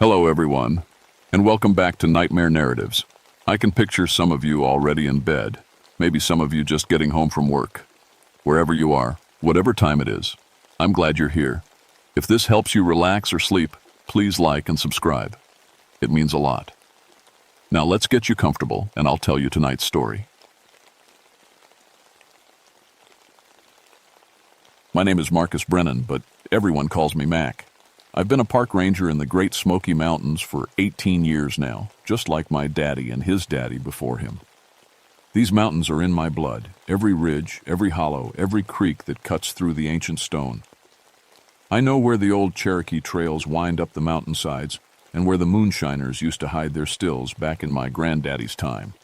Hello, everyone, and welcome back to Nightmare Narratives. I can picture some of you already in bed, maybe some of you just getting home from work. Wherever you are, whatever time it is, I'm glad you're here. If this helps you relax or sleep, please like and subscribe. It means a lot. Now let's get you comfortable, and I'll tell you tonight's story. My name is Marcus Brennan, but everyone calls me Mac. I've been a park ranger in the Great Smoky Mountains for 18 years now, just like my daddy and his daddy before him. These mountains are in my blood, every ridge, every hollow, every creek that cuts through the ancient stone. I know where the old Cherokee trails wind up the mountainsides and where the moonshiners used to hide their stills back in my granddaddy's time.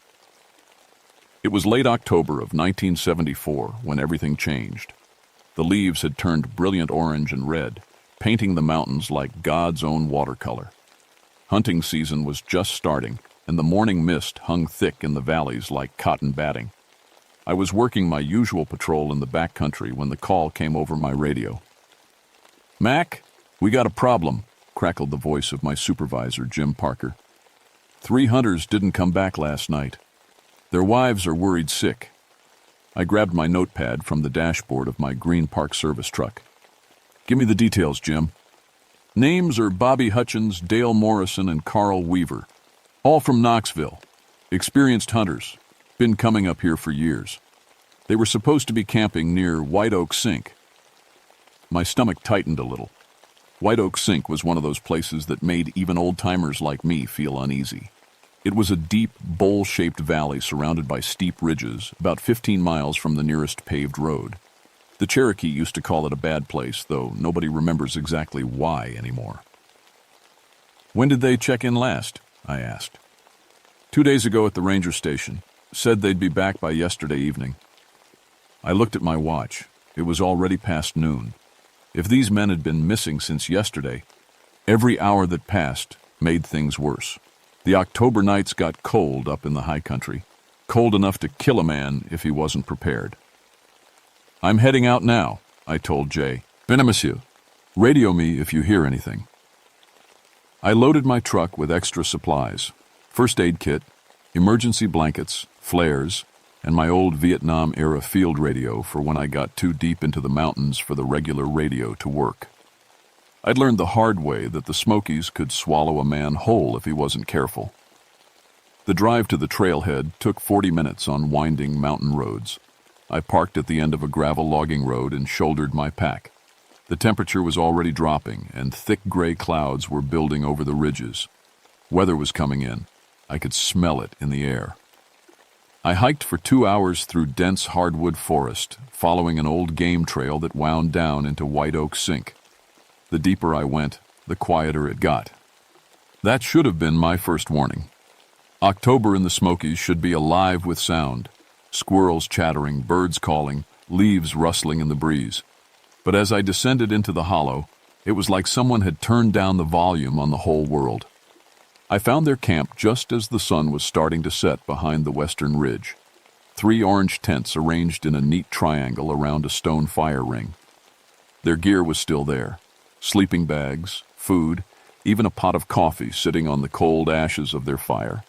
It was late October of 1974 when everything changed. The leaves had turned brilliant orange and red, painting the mountains like God's own watercolor. Hunting season was just starting, and the morning mist hung thick in the valleys like cotton batting. I was working my usual patrol in the backcountry when the call came over my radio. "Mac, we got a problem," crackled the voice of my supervisor, Jim Parker. "3 hunters didn't come back last night. Their wives are worried sick." I grabbed my notepad from the dashboard of my green Park Service truck. "Give me the details, Jim." "Names are Bobby Hutchins, Dale Morrison, and Carl Weaver. All from Knoxville. Experienced hunters. Been coming up here for years. They were supposed to be camping near White Oak Sink." My stomach tightened a little. White Oak Sink was one of those places that made even old-timers like me feel uneasy. It was a deep, bowl-shaped valley surrounded by steep ridges, about 15 miles from the nearest paved road. The Cherokee used to call it a bad place, though nobody remembers exactly why anymore. "When did they check in last?" I asked. 2 days ago at the ranger station. Said they'd be back by yesterday evening." I looked at my watch. It was already past noon. If these men had been missing since yesterday, every hour that passed made things worse. The October nights got cold up in the high country, cold enough to kill a man if he wasn't prepared. "I'm heading out now," I told Jay. "Bien, monsieur. Radio me if you hear anything." I loaded my truck with extra supplies, first aid kit, emergency blankets, flares, and my old Vietnam-era field radio for when I got too deep into the mountains for the regular radio to work. I'd learned the hard way that the Smokies could swallow a man whole if he wasn't careful. The drive to the trailhead took 40 minutes on winding mountain roads. I parked at the end of a gravel logging road and shouldered my pack. The temperature was already dropping, and thick gray clouds were building over the ridges. Weather was coming in. I could smell it in the air. I hiked for 2 hours through dense hardwood forest, following an old game trail that wound down into White Oak Sink. The deeper I went, the quieter it got. That should have been my first warning. October in the Smokies should be alive with sound. Squirrels chattering, birds calling, leaves rustling in the breeze. But as I descended into the hollow, it was like someone had turned down the volume on the whole world. I found their camp just as the sun was starting to set behind the western ridge. 3 orange tents arranged in a neat triangle around a stone fire ring. Their gear was still there. Sleeping bags, food, even a pot of coffee sitting on the cold ashes of their fire.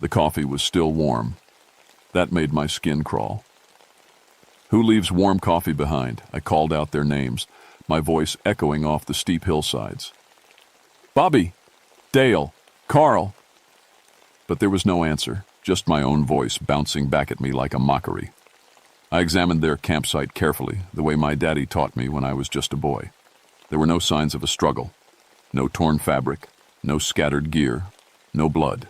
The coffee was still warm. That made my skin crawl. "Who leaves warm coffee behind?" I called out their names, my voice echoing off the steep hillsides. "Bobby, Dale, Carl." But there was no answer, just my own voice bouncing back at me like a mockery. I examined their campsite carefully, the way my daddy taught me when I was just a boy. There were no signs of a struggle. No torn fabric, no scattered gear, no blood.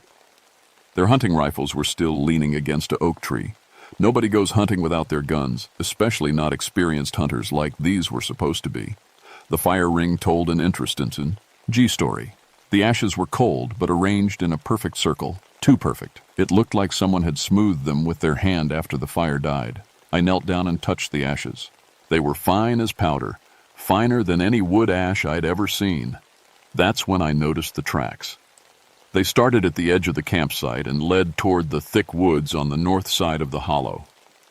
Their hunting rifles were still leaning against an oak tree. Nobody goes hunting without their guns, especially not experienced hunters like these were supposed to be. The fire ring told an interesting G-story. The ashes were cold, but arranged in a perfect circle. Too perfect. It looked like someone had smoothed them with their hand after the fire died. I knelt down and touched the ashes. They were fine as powder, finer than any wood ash I'd ever seen. That's when I noticed the tracks. They started at the edge of the campsite and led toward the thick woods on the north side of the hollow.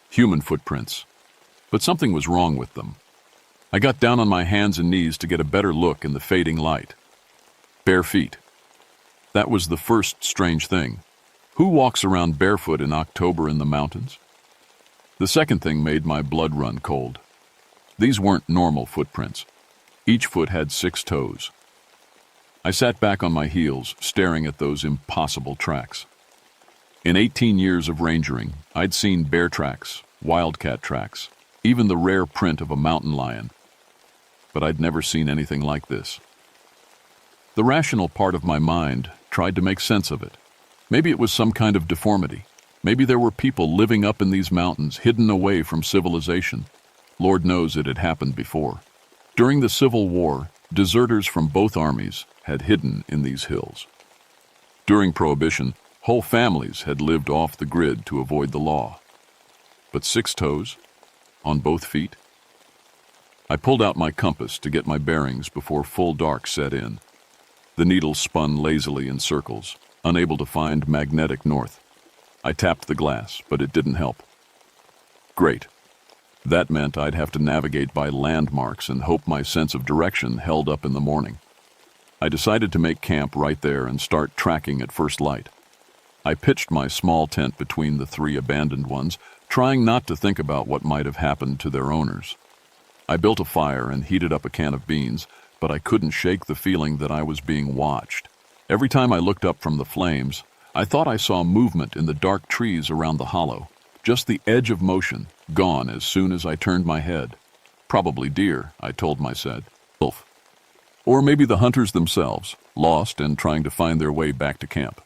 Human footprints. But something was wrong with them. I got down on my hands and knees to get a better look in the fading light. Bare feet, That was the first strange thing. Who walks around barefoot in October in the mountains? The second thing made my blood run cold. These weren't normal footprints. Each foot had 6 toes. I sat back on my heels, staring at those impossible tracks. In 18 years of rangering, I'd seen bear tracks, wildcat tracks, even the rare print of a mountain lion. But I'd never seen anything like this. The rational part of my mind tried to make sense of it. Maybe it was some kind of deformity. Maybe there were people living up in these mountains, hidden away from civilization. Lord knows it had happened before. During the Civil War, deserters from both armies had hidden in these hills. During Prohibition, whole families had lived off the grid to avoid the law. But 6 toes? On both feet? I pulled out my compass to get my bearings before full dark set in. The needle spun lazily in circles, unable to find magnetic north. I tapped the glass, but it didn't help. Great. That meant I'd have to navigate by landmarks and hope my sense of direction held up in the morning. I decided to make camp right there and start tracking at first light. I pitched my small tent between the 3 abandoned ones, trying not to think about what might have happened to their owners. I built a fire and heated up a can of beans, but I couldn't shake the feeling that I was being watched. Every time I looked up from the flames, I thought I saw movement in the dark trees around the hollow. Just the edge of motion, gone as soon as I turned my head. Probably deer, I told myself. Wolf. Or maybe the hunters themselves, lost and trying to find their way back to camp.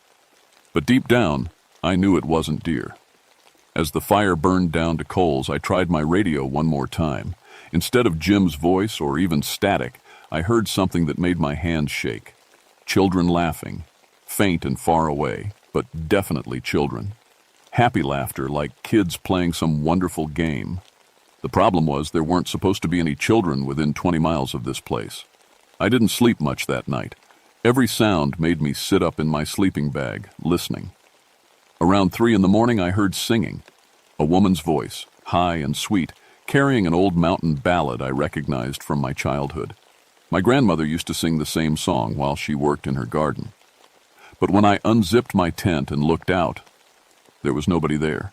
But deep down, I knew it wasn't deer. As the fire burned down to coals, I tried my radio one more time. Instead of Jim's voice or even static, I heard something that made my hands shake. Children laughing, faint and far away, but definitely children. Happy laughter, like kids playing some wonderful game. The problem was there weren't supposed to be any children within 20 miles of this place. I didn't sleep much that night. Every sound made me sit up in my sleeping bag, listening. Around 3 in the morning, I heard singing. A woman's voice, high and sweet, carrying an old mountain ballad I recognized from my childhood. My grandmother used to sing the same song while she worked in her garden. But when I unzipped my tent and looked out, there was nobody there.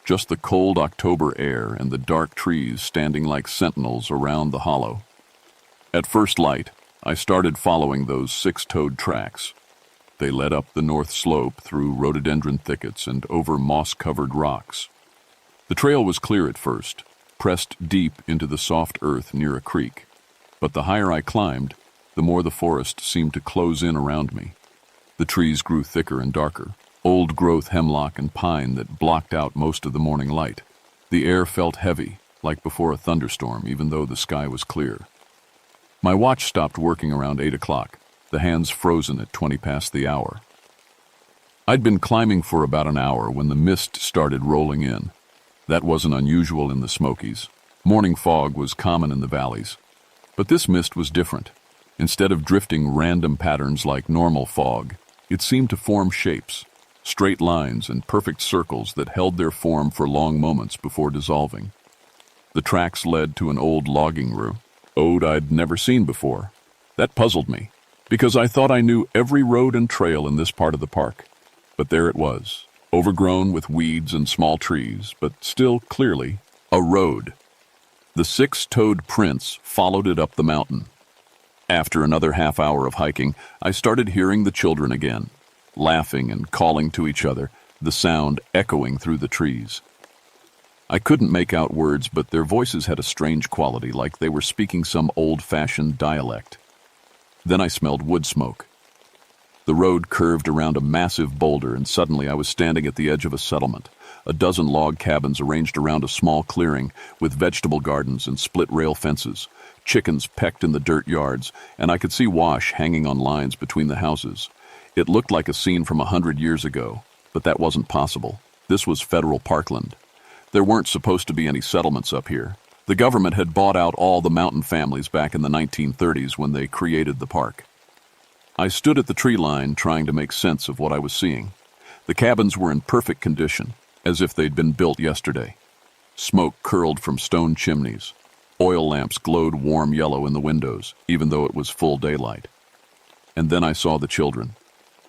Just the cold October air and the dark trees standing like sentinels around the hollow. At first light, I started following those 6-toed tracks. They led up the north slope through rhododendron thickets and over moss-covered rocks. The trail was clear at first, pressed deep into the soft earth near a creek. But the higher I climbed, the more the forest seemed to close in around me. The trees grew thicker and darker, old-growth hemlock and pine that blocked out most of the morning light. The air felt heavy, like before a thunderstorm, even though the sky was clear. My watch stopped working around 8 o'clock, the hands frozen at 20 past the hour. I'd been climbing for about an hour when the mist started rolling in. That wasn't unusual in the Smokies. Morning fog was common in the valleys. But this mist was different. Instead of drifting random patterns like normal fog, it seemed to form shapes, straight lines and perfect circles that held their form for long moments before dissolving. The tracks led to an old logging road I'd never seen before. That puzzled me, because I thought I knew every road and trail in this part of the park. But there it was, overgrown with weeds and small trees, but still clearly a road. The 6-toed prints followed it up the mountain. After another half hour of hiking, I started hearing the children again, laughing and calling to each other, the sound echoing through the trees. I couldn't make out words, but their voices had a strange quality, like they were speaking some old-fashioned dialect. Then I smelled wood smoke. The road curved around a massive boulder, and suddenly I was standing at the edge of a settlement. A dozen log cabins arranged around a small clearing with vegetable gardens and split-rail fences. Chickens pecked in the dirt yards, and I could see wash hanging on lines between the houses. It looked like a scene from 100 years ago, but that wasn't possible. This was federal parkland. There weren't supposed to be any settlements up here. The government had bought out all the mountain families back in the 1930s when they created the park. I stood at the tree line trying to make sense of what I was seeing. The cabins were in perfect condition, as if they'd been built yesterday. Smoke curled from stone chimneys. Oil lamps glowed warm yellow in the windows, even though it was full daylight. And then I saw the children.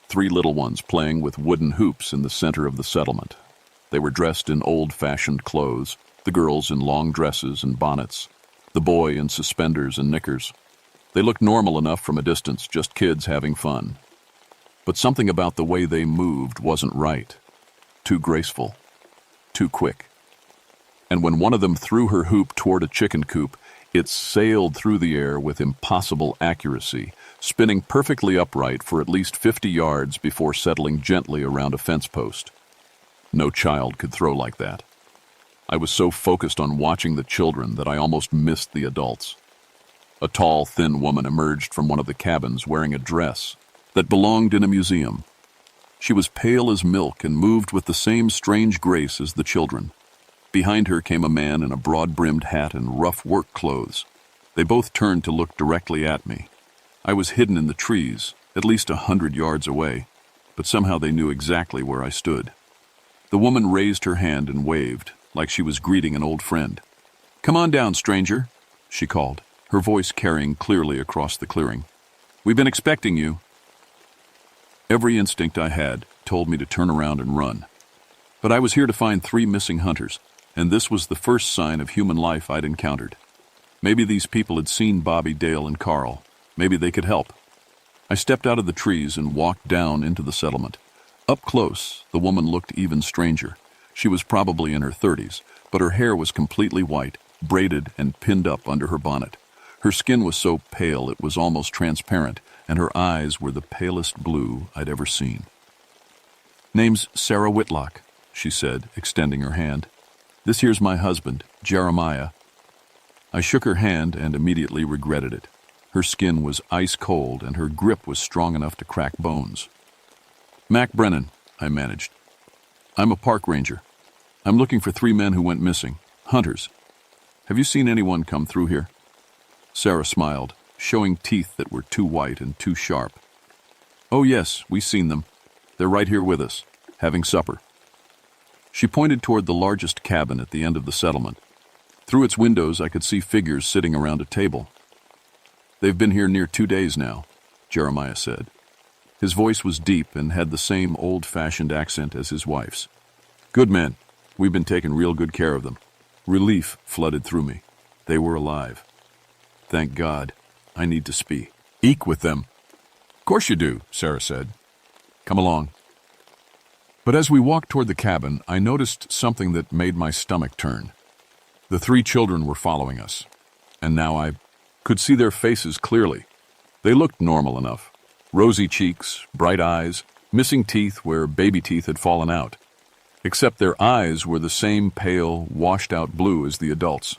3 little ones playing with wooden hoops in the center of the settlement. They were dressed in old-fashioned clothes, the girls in long dresses and bonnets, the boy in suspenders and knickers. They looked normal enough from a distance, just kids having fun. But something about the way they moved wasn't right. Too graceful. Too quick. And when one of them threw her hoop toward a chicken coop, it sailed through the air with impossible accuracy, spinning perfectly upright for at least 50 yards before settling gently around a fence post. No child could throw like that. I was so focused on watching the children that I almost missed the adults. A tall, thin woman emerged from one of the cabins wearing a dress that belonged in a museum. She was pale as milk and moved with the same strange grace as the children. Behind her came a man in a broad-brimmed hat and rough work clothes. They both turned to look directly at me. I was hidden in the trees, at least 100 yards away, but somehow they knew exactly where I stood. The woman raised her hand and waved, like she was greeting an old friend. "Come on down, stranger," she called, her voice carrying clearly across the clearing. "We've been expecting you." Every instinct I had told me to turn around and run. But I was here to find 3 missing hunters, and this was the first sign of human life I'd encountered. Maybe these people had seen Bobby, Dale, and Carl. Maybe they could help. I stepped out of the trees and walked down into the settlement. Up close, the woman looked even stranger. She was probably in her 30s, but her hair was completely white, braided and pinned up under her bonnet. Her skin was so pale it was almost transparent, and her eyes were the palest blue I'd ever seen. "Name's Sarah Whitlock," she said, extending her hand. "This here's my husband, Jeremiah." I shook her hand and immediately regretted it. Her skin was ice cold and her grip was strong enough to crack bones. "Mac Brennan," I managed. "I'm a park ranger. I'm looking for 3 men who went missing, hunters. Have you seen anyone come through here?" Sarah smiled, showing teeth that were too white and too sharp. "Oh yes, we've seen them. They're right here with us, having supper." She pointed toward the largest cabin at the end of the settlement. Through its windows I could see figures sitting around a table. "They've been here near 2 days now," Jeremiah said. His voice was deep and had the same old-fashioned accent as his wife's. "Good men. We've been taking real good care of them." Relief flooded through me. They were alive. Thank God. I need to speak with them. "Course you do," Sarah said. "Come along." But as we walked toward the cabin, I noticed something that made my stomach turn. The 3 children were following us, and now I could see their faces clearly. They looked normal enough. Rosy cheeks, bright eyes, missing teeth where baby teeth had fallen out. Except their eyes were the same pale, washed-out blue as the adults,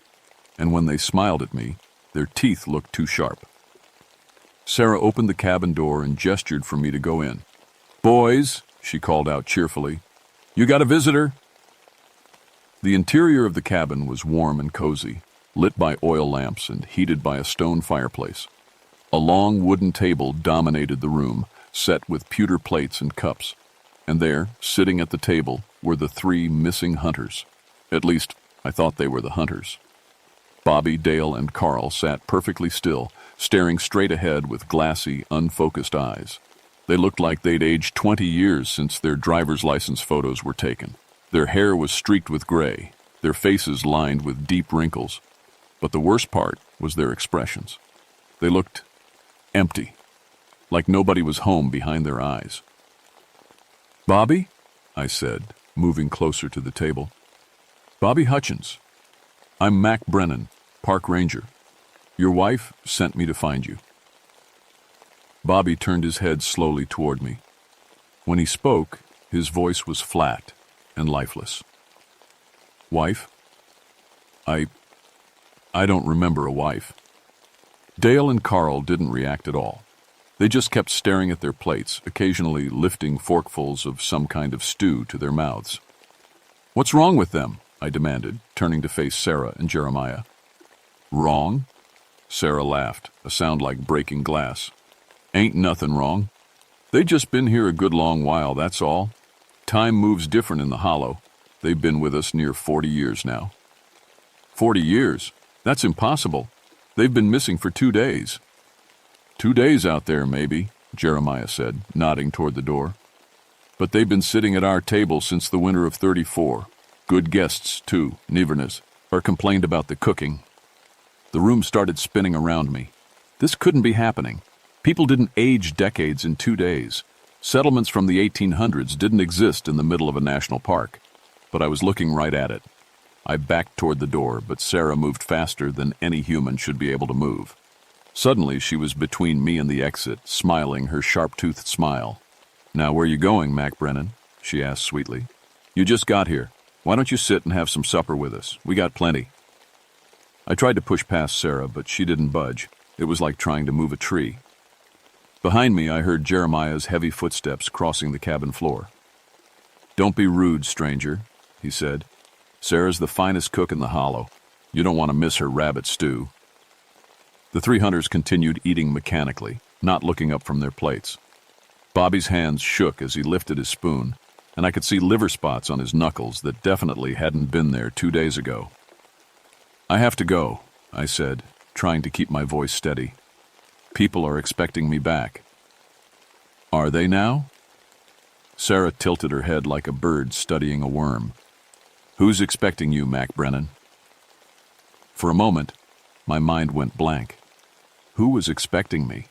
and when they smiled at me, their teeth looked too sharp. Sarah opened the cabin door and gestured for me to go in. "Boys," she called out cheerfully, "you got a visitor?" The interior of the cabin was warm and cozy, lit by oil lamps and heated by a stone fireplace. A long wooden table dominated the room, set with pewter plates and cups. And there, sitting at the table, were the 3 missing hunters. At least, I thought they were the hunters. Bobby, Dale, and Carl sat perfectly still, staring straight ahead with glassy, unfocused eyes. They looked like they'd aged 20 years since their driver's license photos were taken. Their hair was streaked with gray, their faces lined with deep wrinkles. But the worst part was their expressions. They looked empty, like nobody was home behind their eyes. "Bobby?" I said, moving closer to the table. "Bobby Hutchins. I'm Mac Brennan, park ranger. Your wife sent me to find you." Bobby turned his head slowly toward me. When he spoke, his voice was flat and lifeless. "Wife? I don't remember a wife." Dale and Carl didn't react at all. They just kept staring at their plates, occasionally lifting forkfuls of some kind of stew to their mouths. "What's wrong with them?" I demanded, turning to face Sarah and Jeremiah. "Wrong?" Sarah laughed, a sound like breaking glass. "Ain't nothing wrong. They just been here a good long while, that's all. Time moves different in the Hollow. They've been with us near 40 years now." 40 years? That's impossible. They've been missing for 2 days. 2 days out there, maybe, Jeremiah said, nodding toward the door. But they've been sitting at our table since the winter of '34. Good guests, too, Niverness, or complained about the cooking. The room started spinning around me. This couldn't be happening. People didn't age decades in 2 days. Settlements from the 1800s didn't exist in the middle of a national park. But I was looking right at it. I backed toward the door, but Sarah moved faster than any human should be able to move. Suddenly, she was between me and the exit, smiling her sharp-toothed smile. "Now, where you going, Mac Brennan?" she asked sweetly. "You just got here. Why don't you sit and have some supper with us? We got plenty." I tried to push past Sarah, but she didn't budge. It was like trying to move a tree. Behind me, I heard Jeremiah's heavy footsteps crossing the cabin floor. "Don't be rude, stranger," he said. "Sarah's the finest cook in the hollow. You don't want to miss her rabbit stew." The 3 hunters continued eating mechanically, not looking up from their plates. Bobby's hands shook as he lifted his spoon, and I could see liver spots on his knuckles that definitely hadn't been there 2 days ago. "I have to go," I said, trying to keep my voice steady. "People are expecting me back." "Are they now?" Sarah tilted her head like a bird studying a worm. "Who's expecting you, Mac Brennan?" For a moment, my mind went blank. Who was expecting me?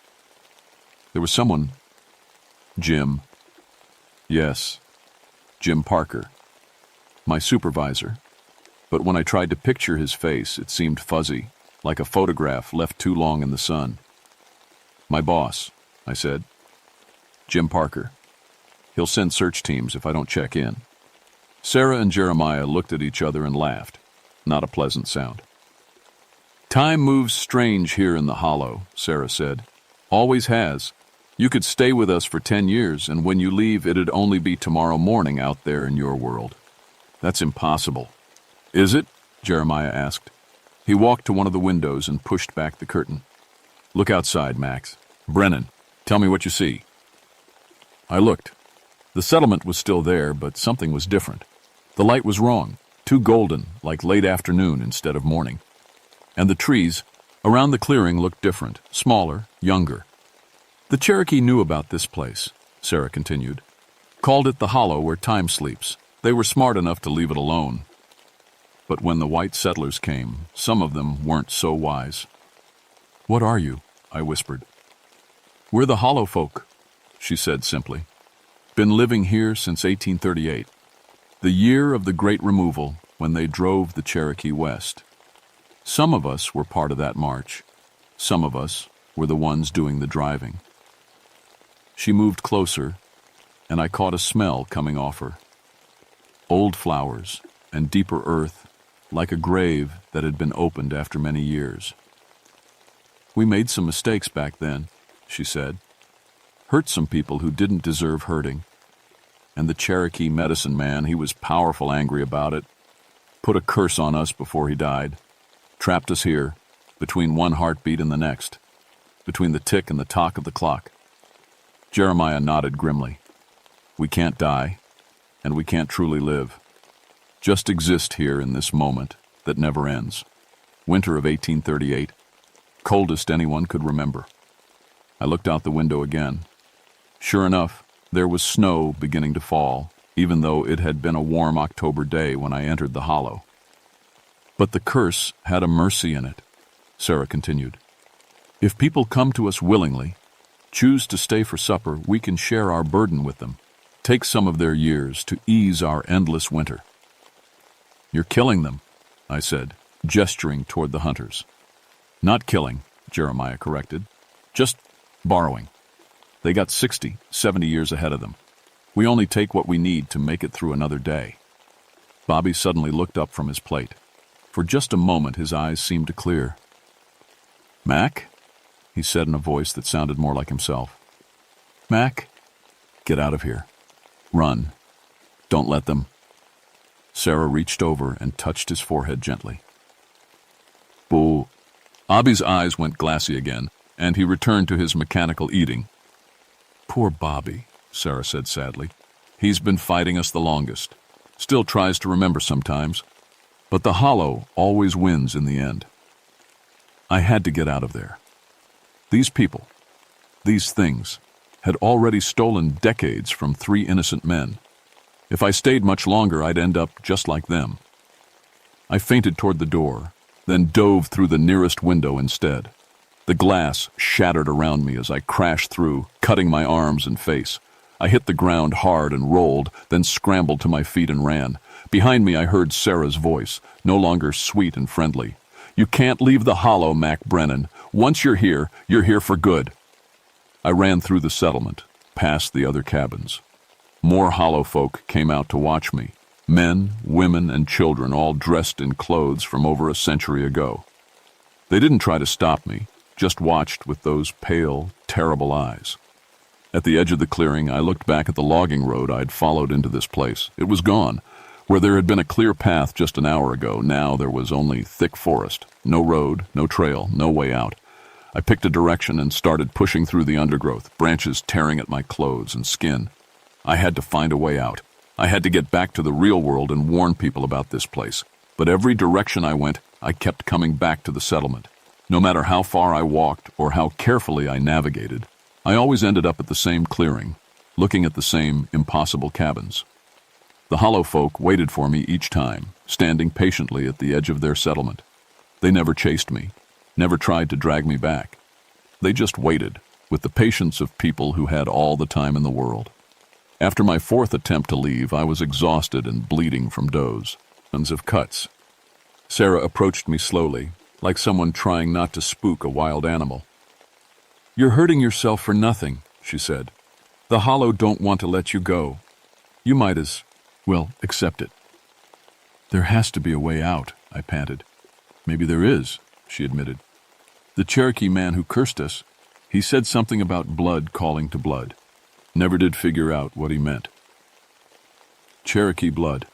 There was someone. Jim. Yes, Jim Parker. My supervisor. But when I tried to picture his face, it seemed fuzzy, like a photograph left too long in the sun. "My boss," I said. "Jim Parker. He'll send search teams if I don't check in." Sarah and Jeremiah looked at each other and laughed. Not a pleasant sound. "Time moves strange here in the hollow," Sarah said. "Always has. You could stay with us for 10 years, and when you leave, it'd only be tomorrow morning out there in your world. That's impossible." "Is it?" Jeremiah asked. He walked to one of the windows and pushed back the curtain. "Look outside, Max. Brennan, tell me what you see." I looked. The settlement was still there, but something was different. The light was wrong, too golden, like late afternoon instead of morning. And the trees around the clearing looked different, smaller, younger. "The Cherokee knew about this place," Sarah continued. "Called it the hollow where time sleeps. They were smart enough to leave it alone. But when the white settlers came, some of them weren't so wise." "What are you?" I whispered. "We're the hollow folk," she said simply. "Been living here since 1838, the year of the Great Removal, when they drove the Cherokee west. Some of us were part of that march. Some of us were the ones doing the driving." She moved closer, and I caught a smell coming off her. Old flowers and deeper earth, like a grave that had been opened after many years. "We made some mistakes back then," she said. "Hurt some people who didn't deserve hurting. And the Cherokee medicine man, he was powerful angry about it. Put a curse on us before he died. Trapped us here, between one heartbeat and the next, between the tick and the tock of the clock." Jeremiah nodded grimly. "We can't die, and we can't truly live. Just exist here in this moment that never ends. Winter of 1838, coldest anyone could remember." I looked out the window again. Sure enough, there was snow beginning to fall, even though it had been a warm October day when I entered the hollow. "But the curse had a mercy in it," Sarah continued. "If people come to us willingly, choose to stay for supper, we can share our burden with them, take some of their years to ease our endless winter." "You're killing them," I said, gesturing toward the hunters. "Not killing," Jeremiah corrected. "Just borrowing. They got 60, 70 years ahead of them. We only take what we need to make it through another day." Bobby suddenly looked up from his plate. For just a moment, his eyes seemed to clear. "Mac?" he said in a voice that sounded more like himself. "Mac, get out of here. Run. Don't let them." Sarah reached over and touched his forehead gently. "Boo." Bobby's eyes went glassy again, and he returned to his mechanical eating. "Poor Bobby," Sarah said sadly. "He's been fighting us the longest. Still tries to remember sometimes. But the hollow always wins in the end." I had to get out of there. These people, these things, had already stolen decades from 3 innocent men. If I stayed much longer, I'd end up just like them. I feinted toward the door, then dove through the nearest window instead. The glass shattered around me as I crashed through, cutting my arms and face. I hit the ground hard and rolled, then scrambled to my feet and ran. Behind me I heard Sarah's voice, no longer sweet and friendly. "You can't leave the hollow, Mac Brennan. Once you're here for good." I ran through the settlement, past the other cabins. More hollow folk came out to watch me. Men, women, and children, all dressed in clothes from over a century ago. They didn't try to stop me, just watched with those pale, terrible eyes. At the edge of the clearing, I looked back at the logging road I'd followed into this place. It was gone. Where there had been a clear path just an hour ago, now there was only thick forest. No road, no trail, no way out. I picked a direction and started pushing through the undergrowth, branches tearing at my clothes and skin. I had to find a way out. I had to get back to the real world and warn people about this place. But every direction I went, I kept coming back to the settlement. No matter how far I walked or how carefully I navigated, I always ended up at the same clearing, looking at the same impossible cabins. The hollow folk waited for me each time, standing patiently at the edge of their settlement. They never chased me, never tried to drag me back. They just waited, with the patience of people who had all the time in the world. After my 4th attempt to leave, I was exhausted and bleeding from dozens of cuts. Sarah approached me slowly, like someone trying not to spook a wild animal. "You're hurting yourself for nothing," she said. "The hollow don't want to let you go. You might as well accept it." "There has to be a way out," I panted. "Maybe there is," she admitted. "The Cherokee man who cursed us, he said something about blood calling to blood. Never did figure out what he meant." Cherokee blood.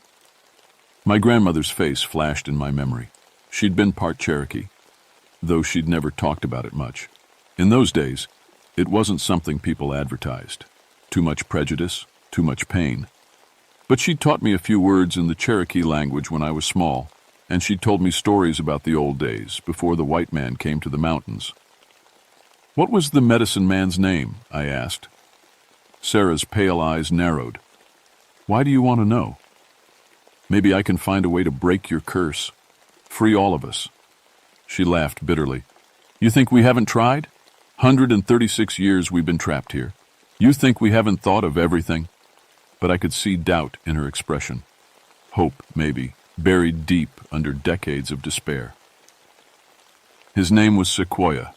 My grandmother's face flashed in my memory. She'd been part Cherokee, though she'd never talked about it much. In those days, it wasn't something people advertised. Too much prejudice, too much pain. But she'd taught me a few words in the Cherokee language when I was small, and she'd told me stories about the old days, before the white man came to the mountains. "What was the medicine man's name?" I asked. Sarah's pale eyes narrowed. "Why do you want to know?" "Maybe I can find a way to break your curse. Free all of us." She laughed bitterly. "You think we haven't tried? 136 years we've been trapped here. You think we haven't thought of everything?" But I could see doubt in her expression. Hope, maybe, buried deep under decades of despair. "His name was Sequoia,"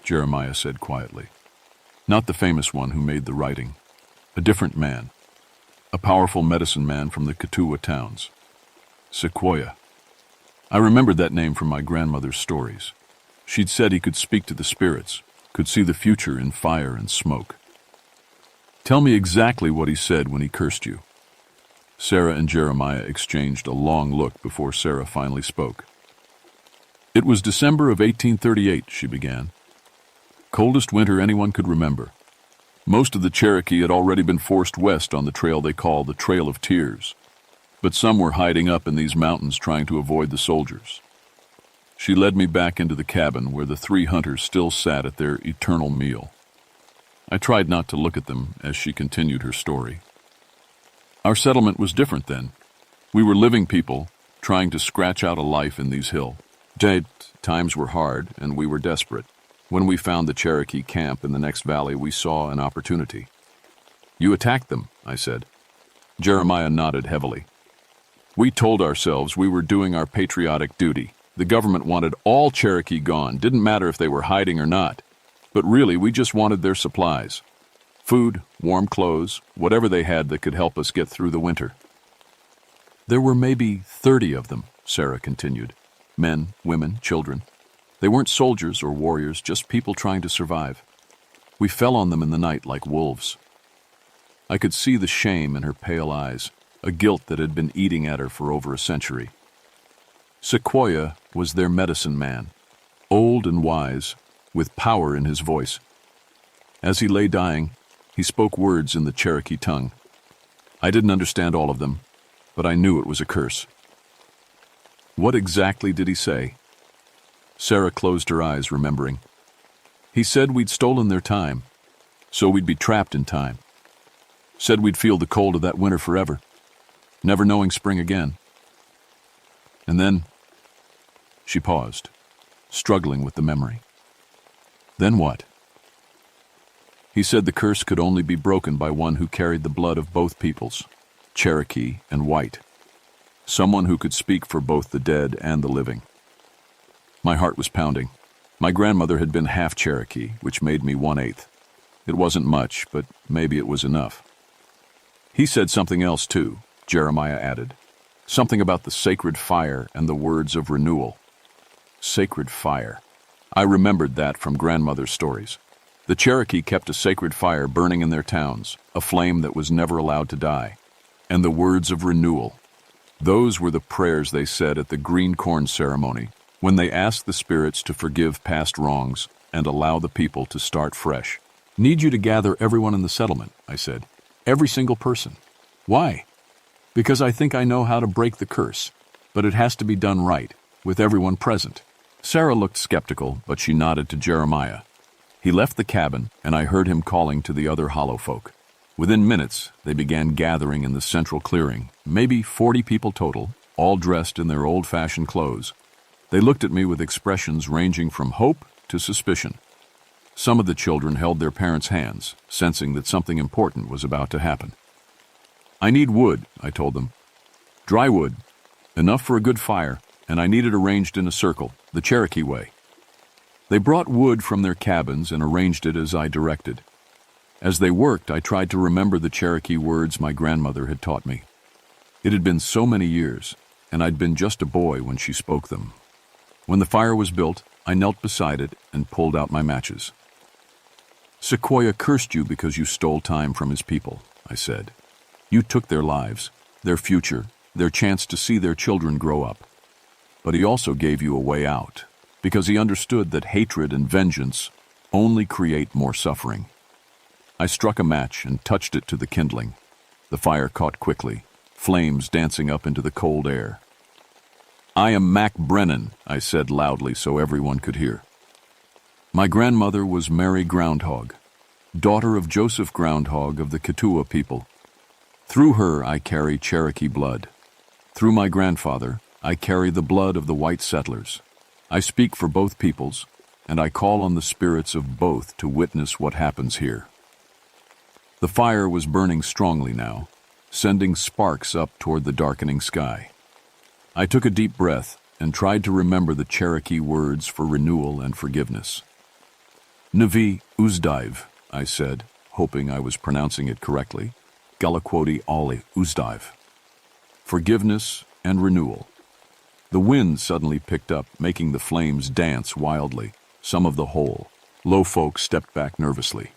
Jeremiah said quietly. "Not the famous one who made the writing. A different man. A powerful medicine man from the Kituwa towns. Sequoia. I remembered that name from my grandmother's stories. She'd said he could speak to the spirits, could see the future in fire and smoke. "Tell me exactly what he said when he cursed you." Sarah and Jeremiah exchanged a long look before Sarah finally spoke. "It was December of 1838, she began. Coldest winter anyone could remember. Most of the Cherokee had already been forced west on the trail they call the Trail of Tears, but some were hiding up in these mountains trying to avoid the soldiers. She led me back into the cabin where the 3 hunters still sat at their eternal meal. I tried not to look at them as she continued her story. Our settlement was different then. We were living people, trying to scratch out a life in these hills. Times were hard, and we were desperate. When we found the Cherokee camp in the next valley, we saw an opportunity." "You attacked them," I said. Jeremiah nodded heavily. "We told ourselves we were doing our patriotic duty. The government wanted all Cherokee gone, didn't matter if they were hiding or not. But really, we just wanted their supplies. Food, warm clothes, whatever they had that could help us get through the winter." "There were maybe 30 of them," Sarah continued. "Men, women, children. They weren't soldiers or warriors, just people trying to survive. We fell on them in the night like wolves." I could see the shame in her pale eyes, a guilt that had been eating at her for over a century. Sequoia was their medicine man, old and wise, with power in his voice. As he lay dying, he spoke words in the Cherokee tongue. I didn't understand all of them, but I knew it was a curse. "What exactly did he say?" Sarah closed her eyes, remembering. "He said we'd stolen their time. So we'd be trapped in time. Said we'd feel the cold of that winter forever, never knowing spring again. And then she paused, struggling with the memory. Then what? He said the curse could only be broken by one who carried the blood of both peoples, Cherokee and white. Someone who could speak for both the dead and the living. My heart was pounding. My grandmother had been half Cherokee, which made me 1/8. It wasn't much, but maybe it was enough. He said something else too, Jeremiah added. Something about the sacred fire and the words of renewal. Sacred fire. I remembered that from grandmother's stories. The Cherokee kept a sacred fire burning in their towns, a flame that was never allowed to die. And the words of renewal. Those were the prayers they said at the green corn ceremony, when they asked the spirits to forgive past wrongs and allow the people to start fresh. Need you to gather everyone in the settlement, I said. Every single person. Why? Because I think I know how to break the curse, but it has to be done right, with everyone present. Sarah looked skeptical, but she nodded to Jeremiah. He left the cabin, and I heard him calling to the other hollow folk. Within minutes, they began gathering in the central clearing, maybe 40 people total, all dressed in their old-fashioned clothes. They looked at me with expressions ranging from hope to suspicion. Some of the children held their parents' hands, sensing that something important was about to happen. I need wood, I told them. Dry wood, enough for a good fire, and I need it arranged in a circle, the Cherokee way. They brought wood from their cabins and arranged it as I directed. As they worked, I tried to remember the Cherokee words my grandmother had taught me. It had been so many years, and I'd been just a boy when she spoke them. When the fire was built, I knelt beside it and pulled out my matches. Sequoia cursed you because you stole time from his people, I said. You took their lives, their future, their chance to see their children grow up. But he also gave you a way out, because he understood that hatred and vengeance only create more suffering. I struck a match and touched it to the kindling. The fire caught quickly, flames dancing up into the cold air. I am Mac Brennan, I said loudly so everyone could hear. My grandmother was Mary Groundhog, daughter of Joseph Groundhog of the Kituwa people. Through her I carry Cherokee blood. Through my grandfather, I carry the blood of the white settlers. I speak for both peoples, and I call on the spirits of both to witness what happens here. The fire was burning strongly now, sending sparks up toward the darkening sky. I took a deep breath and tried to remember the Cherokee words for renewal and forgiveness. Navi Uzdaiv, I said, hoping I was pronouncing it correctly. Galakwoti Ali Uzdaiv. Forgiveness and renewal. The wind suddenly picked up, making the flames dance wildly, some of the whole. Low folk stepped back nervously.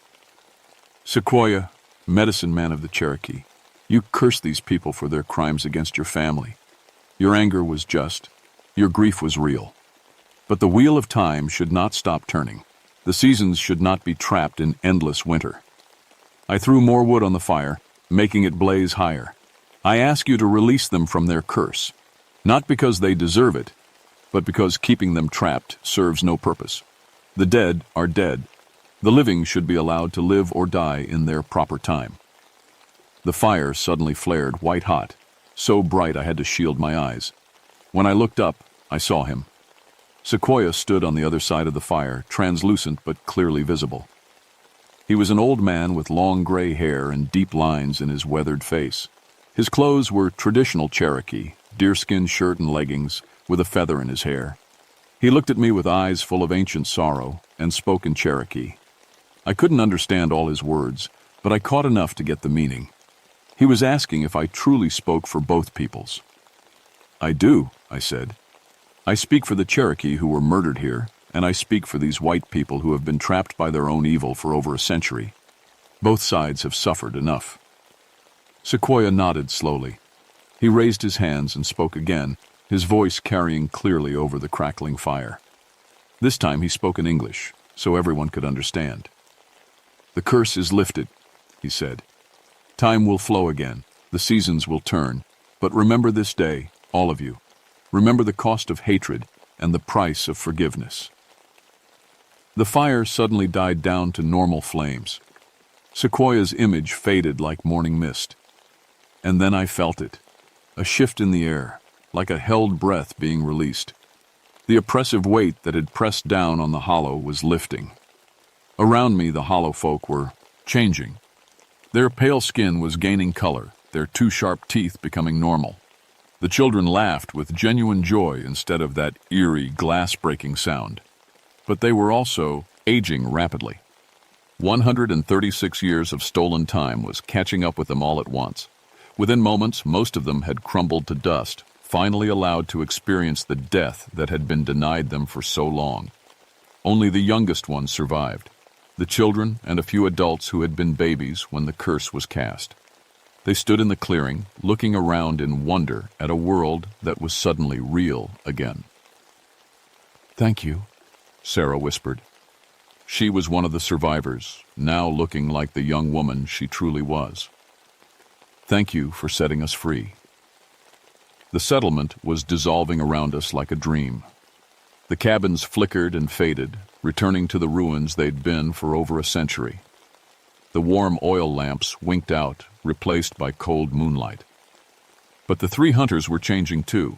Sequoia, medicine man of the Cherokee, you cursed these people for their crimes against your family. Your anger was just. Your grief was real. But the wheel of time should not stop turning. The seasons should not be trapped in endless winter. I threw more wood on the fire, making it blaze higher. I ask you to release them from their curse. Not because they deserve it, but because keeping them trapped serves no purpose. The dead are dead. The living should be allowed to live or die in their proper time. The fire suddenly flared white hot, so bright I had to shield my eyes. When I looked up, I saw him. Sequoia stood on the other side of the fire, translucent but clearly visible. He was an old man with long gray hair and deep lines in his weathered face. His clothes were traditional Cherokee, deerskin shirt and leggings, with a feather in his hair. He looked at me with eyes full of ancient sorrow and spoke in Cherokee. I couldn't understand all his words, but I caught enough to get the meaning. He was asking if I truly spoke for both peoples. I do, I said. I speak for the Cherokee who were murdered here, and I speak for these white people who have been trapped by their own evil for over a century. Both sides have suffered enough. Sequoia nodded slowly. He raised his hands and spoke again, his voice carrying clearly over the crackling fire. This time he spoke in English, so everyone could understand. The curse is lifted, he said. Time will flow again, the seasons will turn, but remember this day, all of you. Remember the cost of hatred and the price of forgiveness. The fire suddenly died down to normal flames. Sequoia's image faded like morning mist. And then I felt it, a shift in the air, like a held breath being released. The oppressive weight that had pressed down on the hollow was lifting. Around me, the hollow folk were changing. Their pale skin was gaining color, their too sharp teeth becoming normal. The children laughed with genuine joy instead of that eerie, glass-breaking sound. But they were also aging rapidly. 136 years of stolen time was catching up with them all at once. Within moments, most of them had crumbled to dust, finally allowed to experience the death that had been denied them for so long. Only the youngest ones survived, the children and a few adults who had been babies when the curse was cast. They stood in the clearing, looking around in wonder at a world that was suddenly real again. "Thank you," Sarah whispered. She was one of the survivors, now looking like the young woman she truly was. "Thank you for setting us free." The settlement was dissolving around us like a dream. The cabins flickered and faded, returning to the ruins they'd been for over a century. The warm oil lamps winked out, replaced by cold moonlight. But the three hunters were changing too.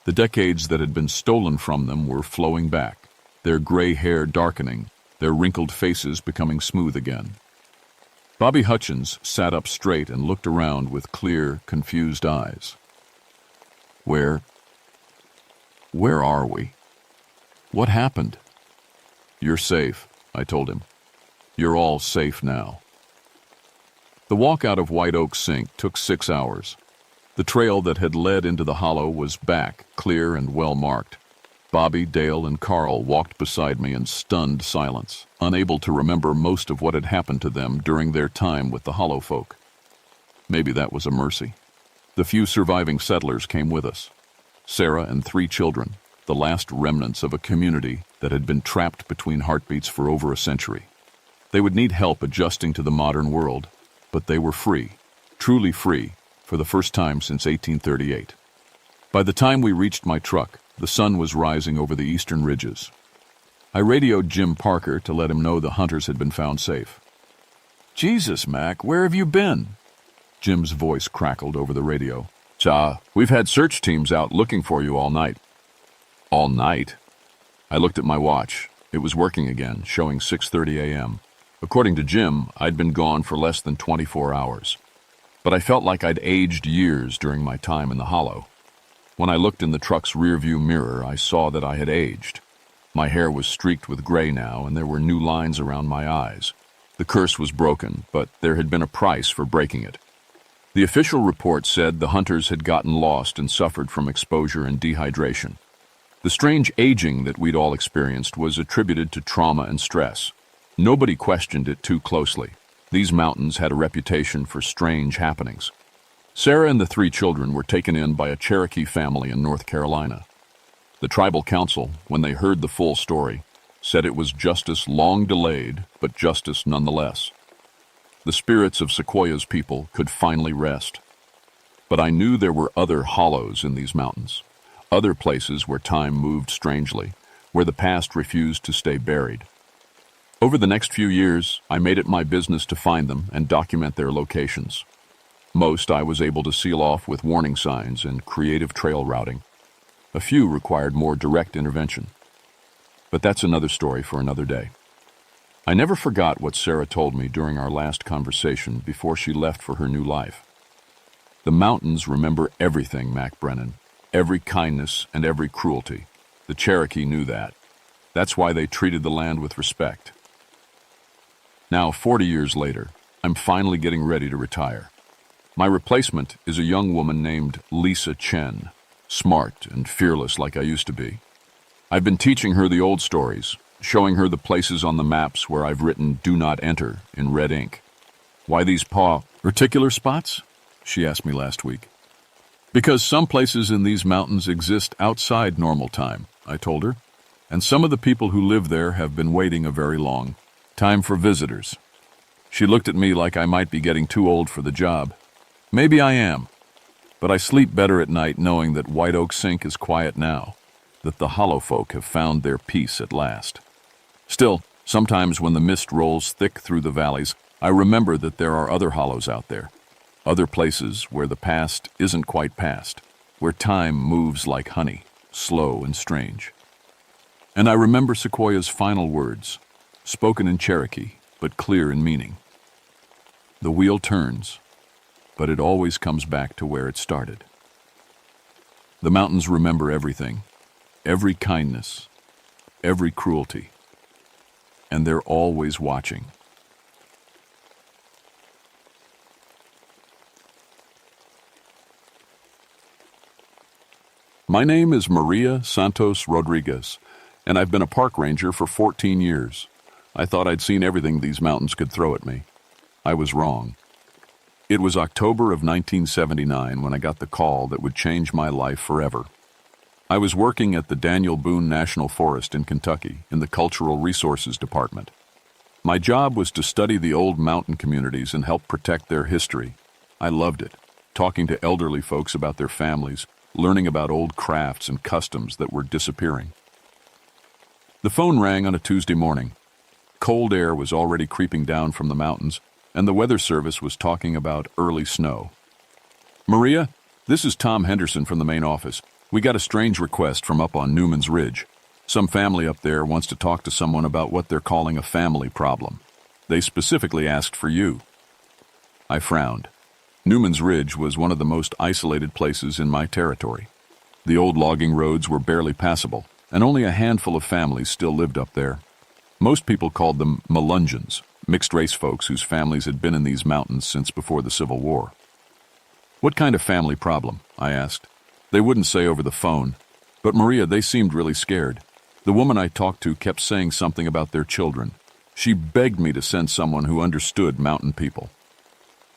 The decades that had been stolen from them were flowing back, their gray hair darkening, their wrinkled faces becoming smooth again. Bobby Hutchins sat up straight and looked around with clear, confused eyes. Where are we? What happened?" "You're safe," I told him. "You're all safe now." The walk out of White Oak Sink took 6 hours. The trail that had led into the hollow was back, clear and well marked. Bobby, Dale, and Carl walked beside me in stunned silence, unable to remember most of what had happened to them during their time with the hollow folk. Maybe that was a mercy. The few surviving settlers came with us. Sarah and 3 children, the last remnants of a community that had been trapped between heartbeats for over a century. They would need help adjusting to the modern world, but they were free, truly free, for the first time since 1838. By the time we reached my truck, the sun was rising over the eastern ridges. I radioed Jim Parker to let him know the hunters had been found safe. "Jesus, Mac, where have you been?" Jim's voice crackled over the radio. We've had search teams out looking for you all night." "All night?" I looked at my watch. It was working again, showing 6:30 a.m. According to Jim, I'd been gone for less than 24 hours. But I felt like I'd aged years during my time in the hollow. When I looked in the truck's rearview mirror, I saw that I had aged. My hair was streaked with gray now, and there were new lines around my eyes. The curse was broken, but there had been a price for breaking it. The official report said the hunters had gotten lost and suffered from exposure and dehydration. The strange aging that we'd all experienced was attributed to trauma and stress. Nobody questioned it too closely. These mountains had a reputation for strange happenings. Sarah and the 3 children were taken in by a Cherokee family in North Carolina. The tribal council, when they heard the full story, said it was justice long delayed, but justice nonetheless. The spirits of Sequoia's people could finally rest. But I knew there were other hollows in these mountains, other places where time moved strangely, where the past refused to stay buried. Over the next few years, I made it my business to find them and document their locations. Most I was able to seal off with warning signs and creative trail routing. A few required more direct intervention. But that's another story for another day. I never forgot what Sarah told me during our last conversation before she left for her new life. The mountains remember everything, Mac Brennan, every kindness and every cruelty. The Cherokee knew that. That's why they treated the land with respect. Now, 40 years later, I'm finally getting ready to retire. My replacement is a young woman named Lisa Chen, smart and fearless like I used to be. I've been teaching her the old stories, showing her the places on the maps where I've written "Do Not Enter" in red ink. "Why these particular spots?" she asked me last week. "Because some places in these mountains exist outside normal time," I told her, "and some of the people who live there have been waiting a very long time for visitors." She looked at me like I might be getting too old for the job. Maybe I am, but I sleep better at night knowing that White Oak Sink is quiet now, that the hollow folk have found their peace at last. Still, sometimes when the mist rolls thick through the valleys, I remember that there are other hollows out there, other places where the past isn't quite past, where time moves like honey, slow and strange. And I remember Sequoia's final words, spoken in Cherokee, but clear in meaning. The wheel turns, but it always comes back to where it started. The mountains remember everything, every kindness, every cruelty, and they're always watching. My name is Maria Santos Rodriguez, and I've been a park ranger for 14 years. I thought I'd seen everything these mountains could throw at me. I was wrong. It was October of 1979 when I got the call that would change my life forever. I was working at the Daniel Boone National Forest in Kentucky in the Cultural Resources Department. My job was to study the old mountain communities and help protect their history. I loved it, talking to elderly folks about their families, learning about old crafts and customs that were disappearing. The phone rang on a Tuesday morning. Cold air was already creeping down from the mountains, and the weather service was talking about early snow. "Maria, this is Tom Henderson from the main office. We got a strange request from up on Newman's Ridge. Some family up there wants to talk to someone about what they're calling a family problem. They specifically asked for you." I frowned. Newman's Ridge was one of the most isolated places in my territory. The old logging roads were barely passable, and only a handful of families still lived up there. Most people called them Melungeons, mixed-race folks whose families had been in these mountains since before the Civil War. "What kind of family problem?" I asked. They wouldn't say over the phone, but Maria, they seemed really scared. The woman I talked to kept saying something about their children. She begged me to send someone who understood mountain people.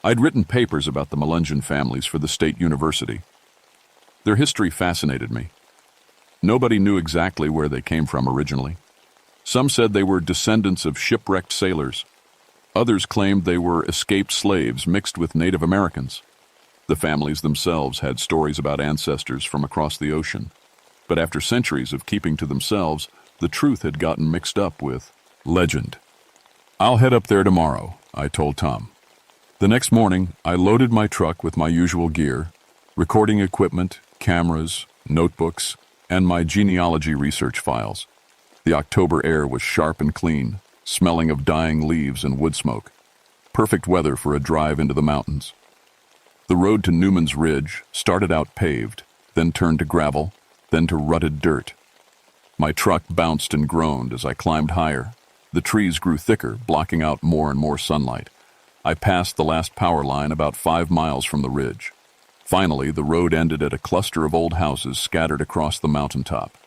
I'd written papers about the Melungeon families for the state university. Their history fascinated me. Nobody knew exactly where they came from originally. Some said they were descendants of shipwrecked sailors. Others claimed they were escaped slaves mixed with Native Americans. The families themselves had stories about ancestors from across the ocean. But after centuries of keeping to themselves, the truth had gotten mixed up with legend. "I'll head up there tomorrow," I told Tom. The next morning, I loaded my truck with my usual gear, recording equipment, cameras, notebooks, and my genealogy research files. The October air was sharp and clean, smelling of dying leaves and wood smoke. Perfect weather for a drive into the mountains. The road to Newman's Ridge started out paved, then turned to gravel, then to rutted dirt. My truck bounced and groaned as I climbed higher. The trees grew thicker, blocking out more and more sunlight. I passed the last power line about 5 miles from the ridge. Finally, the road ended at a cluster of old houses scattered across the mountaintop.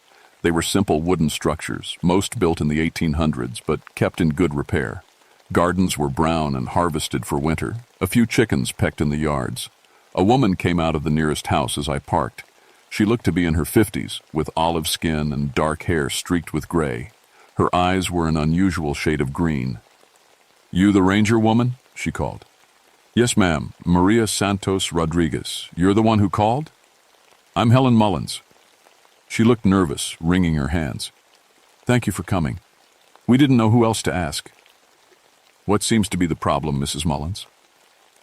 They were simple wooden structures, most built in the 1800s, but kept in good repair. Gardens were brown and harvested for winter. A few chickens pecked in the yards. A woman came out of the nearest house as I parked. She looked to be in her 50s, with olive skin and dark hair streaked with gray. Her eyes were an unusual shade of green. "You the ranger woman?" she called. "Yes, ma'am. Maria Santos Rodriguez. You're the one who called?" "I'm Helen Mullins." She looked nervous, wringing her hands. "Thank you for coming. We didn't know who else to ask." "What seems to be the problem, Mrs. Mullins?"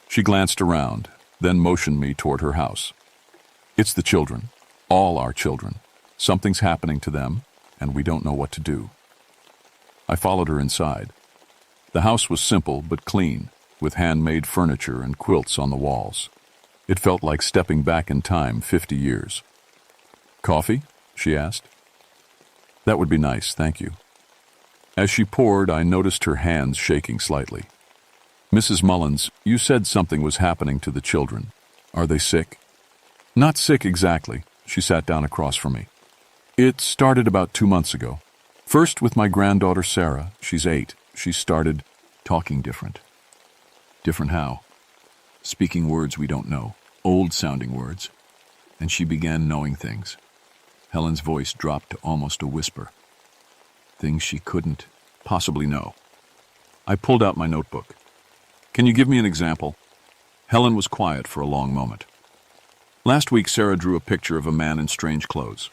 She glanced around, then motioned me toward her house. "It's the children. All our children. Something's happening to them, and we don't know what to do." I followed her inside. The house was simple but clean, with handmade furniture and quilts on the walls. It felt like stepping back in time 50 years. "Coffee?" she asked. "That would be nice, thank you." As she poured, I noticed her hands shaking slightly. "Mrs. Mullins, you said something was happening to the children. Are they sick?" "Not sick exactly." She sat down across from me. "It started about 2 months ago. First with my granddaughter Sarah, she's 8. She started talking different." "Different how?" "Speaking words we don't know, old-sounding words. And she began knowing things." Helen's voice dropped to almost a whisper. "Things she couldn't possibly know." I pulled out my notebook. "Can you give me an example?" Helen was quiet for a long moment. "Last week, Sarah drew a picture of a man in strange clothes.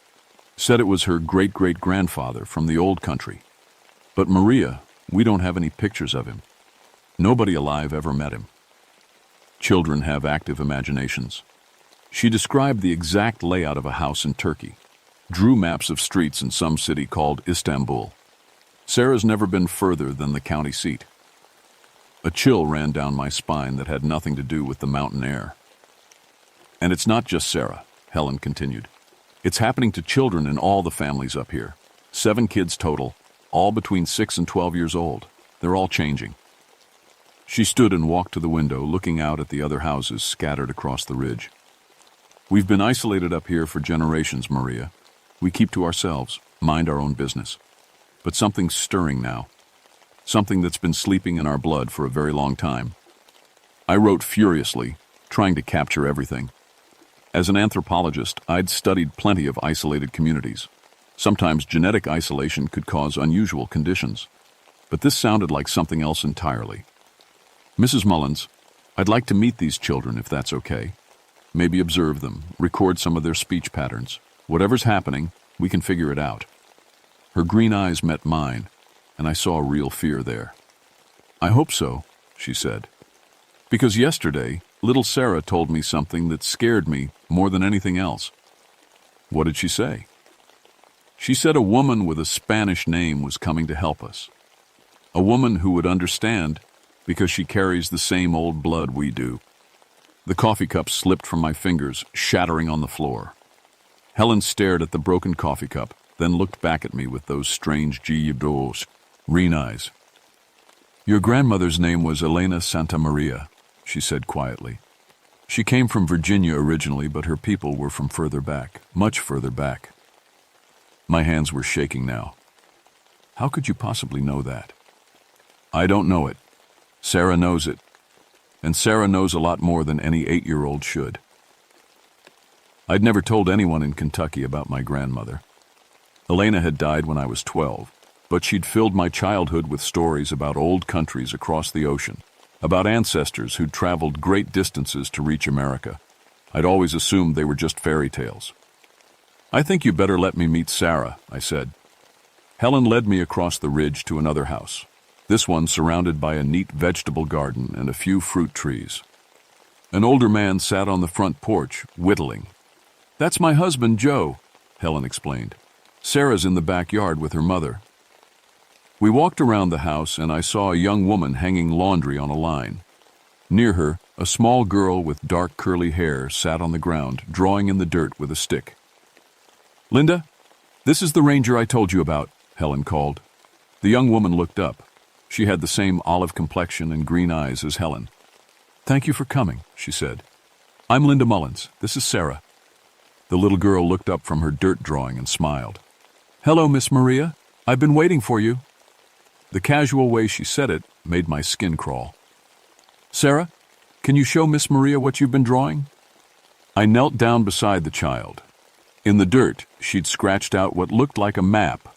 Said it was her great-great-grandfather from the old country. But Maria, we don't have any pictures of him." Nobody alive ever met him. Children have active imaginations. She described the exact layout of a house in Turkey, drew maps of streets in some city called Istanbul. Sarah's never been further than the county seat. A chill ran down my spine that had nothing to do with the mountain air. And it's not just Sarah, Helen continued. It's happening to children in all the families up here. 7 kids total, all between 6 and 12 years old. They're all changing. She stood and walked to the window, looking out at the other houses scattered across the ridge. We've been isolated up here for generations, Maria. We keep to ourselves, mind our own business. But something's stirring now. Something that's been sleeping in our blood for a very long time. I wrote furiously, trying to capture everything. As an anthropologist, I'd studied plenty of isolated communities. Sometimes genetic isolation could cause unusual conditions. But this sounded like something else entirely. Mrs. Mullins, I'd like to meet these children if that's okay. Maybe observe them, record some of their speech patterns. Whatever's happening, we can figure it out. Her green eyes met mine, and I saw real fear there. I hope so, she said. Because yesterday, little Sarah told me something that scared me more than anything else. What did she say? She said a woman with a Spanish name was coming to help us. A woman who would understand because she carries the same old blood we do. The coffee cup slipped from my fingers, shattering on the floor. Helen stared at the broken coffee cup, then looked back at me with those strange green eyes. Your grandmother's name was Elena Santa Maria, she said quietly. She came from Virginia originally, but her people were from further back, much further back. My hands were shaking now. How could you possibly know that? I don't know it. Sarah knows it. And Sarah knows a lot more than any 8-year-old should. I'd never told anyone in Kentucky about my grandmother. Elena had died when I was 12, but she'd filled my childhood with stories about old countries across the ocean, about ancestors who'd traveled great distances to reach America. I'd always assumed they were just fairy tales. I think you better let me meet Sarah, I said. Helen led me across the ridge to another house, this one surrounded by a neat vegetable garden and a few fruit trees. An older man sat on the front porch, whittling. That's my husband, Joe, Helen explained. Sarah's in the backyard with her mother. We walked around the house and I saw a young woman hanging laundry on a line. Near her, a small girl with dark curly hair sat on the ground, drawing in the dirt with a stick. Linda, this is the ranger I told you about, Helen called. The young woman looked up. She had the same olive complexion and green eyes as Helen. Thank you for coming, she said. I'm Linda Mullins. This is Sarah. The little girl looked up from her dirt drawing and smiled. Hello, Miss Maria. I've been waiting for you. The casual way she said it made my skin crawl. Sarah, can you show Miss Maria what you've been drawing? I knelt down beside the child. In the dirt, she'd scratched out what looked like a map.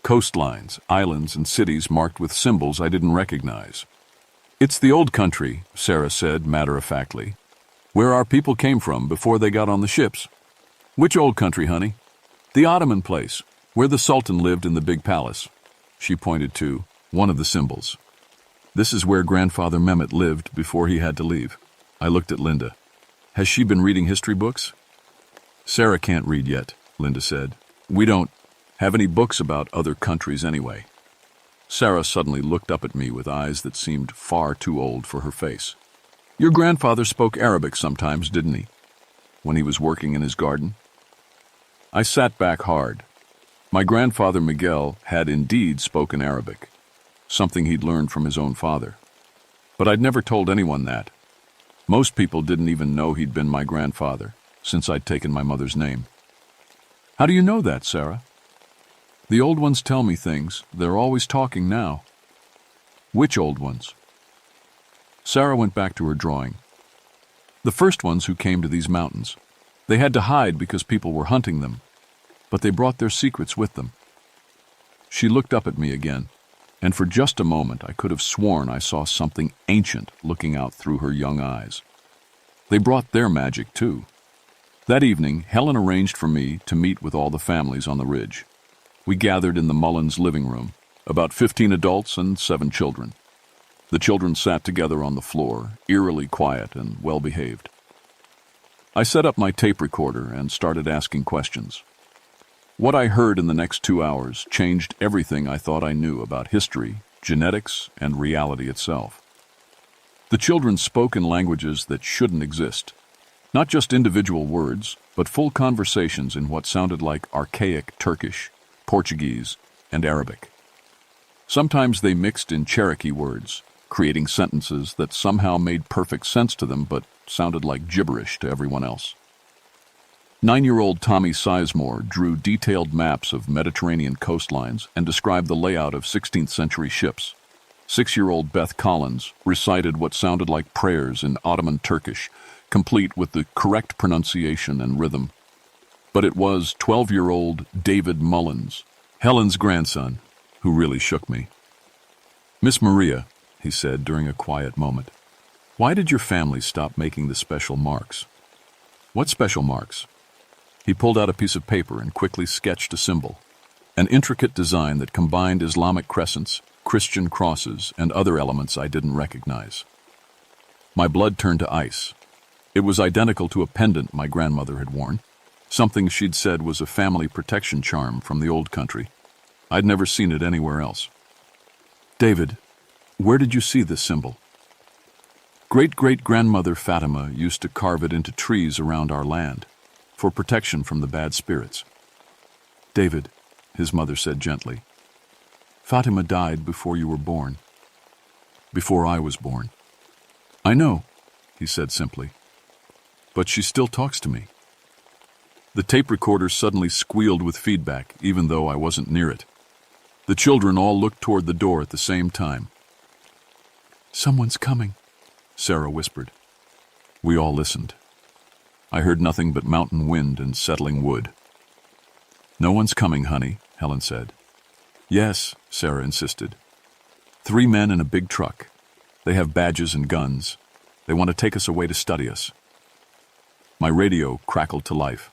Coastlines, islands, and cities marked with symbols I didn't recognize. It's the old country, Sarah said matter-of-factly, where our people came from before they got on the ships. Which old country, honey? The Ottoman place, where the Sultan lived in the big palace. She pointed to one of the symbols. This is where Grandfather Mehmet lived before he had to leave. I looked at Linda. Has she been reading history books? Sarah can't read yet, Linda said. We don't have any books about other countries anyway. Sarah suddenly looked up at me with eyes that seemed far too old for her face. Your grandfather spoke Arabic sometimes, didn't he? When he was working in his garden? I sat back hard. My grandfather Miguel had indeed spoken Arabic, something he'd learned from his own father. But I'd never told anyone that. Most people didn't even know he'd been my grandfather, since I'd taken my mother's name. How do you know that, Sarah? The old ones tell me things. They're always talking now. Which old ones? Sarah went back to her drawing. The first ones who came to these mountains. They had to hide because people were hunting them, but they brought their secrets with them. She looked up at me again, and for just a moment I could have sworn I saw something ancient looking out through her young eyes. They brought their magic too. That evening, Helen arranged for me to meet with all the families on the ridge. We gathered in the Mullins living room, about 15 adults and 7 children. The children sat together on the floor, eerily quiet and well-behaved. I set up my tape recorder and started asking questions. What I heard in the next 2 hours changed everything I thought I knew about history, genetics, and reality itself. The children spoke in languages that shouldn't exist. Not just individual words, but full conversations in what sounded like archaic Turkish, Portuguese, and Arabic. Sometimes they mixed in Cherokee words, creating sentences that somehow made perfect sense to them but sounded like gibberish to everyone else. 9-year-old Tommy Sizemore drew detailed maps of Mediterranean coastlines and described the layout of 16th century ships. 6-year-old Beth Collins recited what sounded like prayers in Ottoman Turkish, complete with the correct pronunciation and rhythm. But it was 12-year-old David Mullins, Helen's grandson, who really shook me. "Miss Maria," he said during a quiet moment, "why did your family stop making the special marks?" "What special marks?" He pulled out a piece of paper and quickly sketched a symbol, an intricate design that combined Islamic crescents, Christian crosses, and other elements I didn't recognize. My blood turned to ice. It was identical to a pendant my grandmother had worn, something she'd said was a family protection charm from the old country. I'd never seen it anywhere else. "David, where did you see this symbol?" "Great-great-grandmother Fatima used to carve it into trees around our land, for protection from the bad spirits." "David," his mother said gently, "Fatima died before you were born." "Before I was born." "I know," he said simply, "but she still talks to me." The tape recorder suddenly squealed with feedback, even though I wasn't near it. The children all looked toward the door at the same time. "Someone's coming," Sarah whispered. We all listened. I heard nothing but mountain wind and settling wood. "No one's coming, honey," Helen said. "Yes," Sarah insisted. 3 men in a big truck. They have badges and guns. They want to take us away to study us." My radio crackled to life.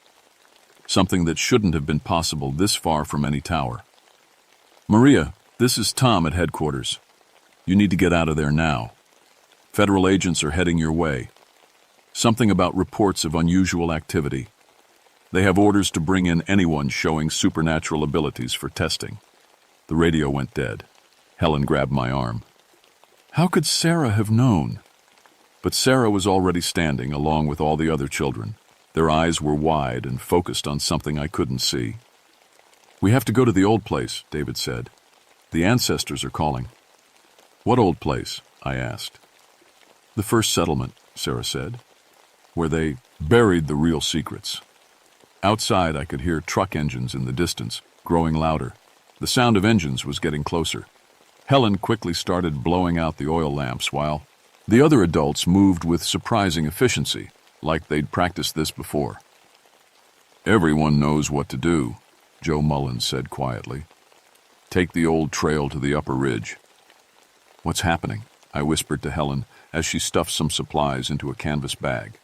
Something that shouldn't have been possible this far from any tower. "Maria, this is Tom at headquarters. You need to get out of there now. Federal agents are heading your way. Something about reports of unusual activity. They have orders to bring in anyone showing supernatural abilities for testing." The radio went dead. Helen grabbed my arm. How could Sarah have known? But Sarah was already standing along with all the other children. Their eyes were wide and focused on something I couldn't see. "We have to go to the old place," David said. "The ancestors are calling." "What old place?" I asked. "The first settlement," Sarah said, "where they buried the real secrets." Outside, I could hear truck engines in the distance, growing louder. The sound of engines was getting closer. Helen quickly started blowing out the oil lamps while the other adults moved with surprising efficiency, like they'd practiced this before. "Everyone knows what to do," Joe Mullins said quietly. "Take the old trail to the upper ridge." "What's happening?" I whispered to Helen as she stuffed some supplies into a canvas bag.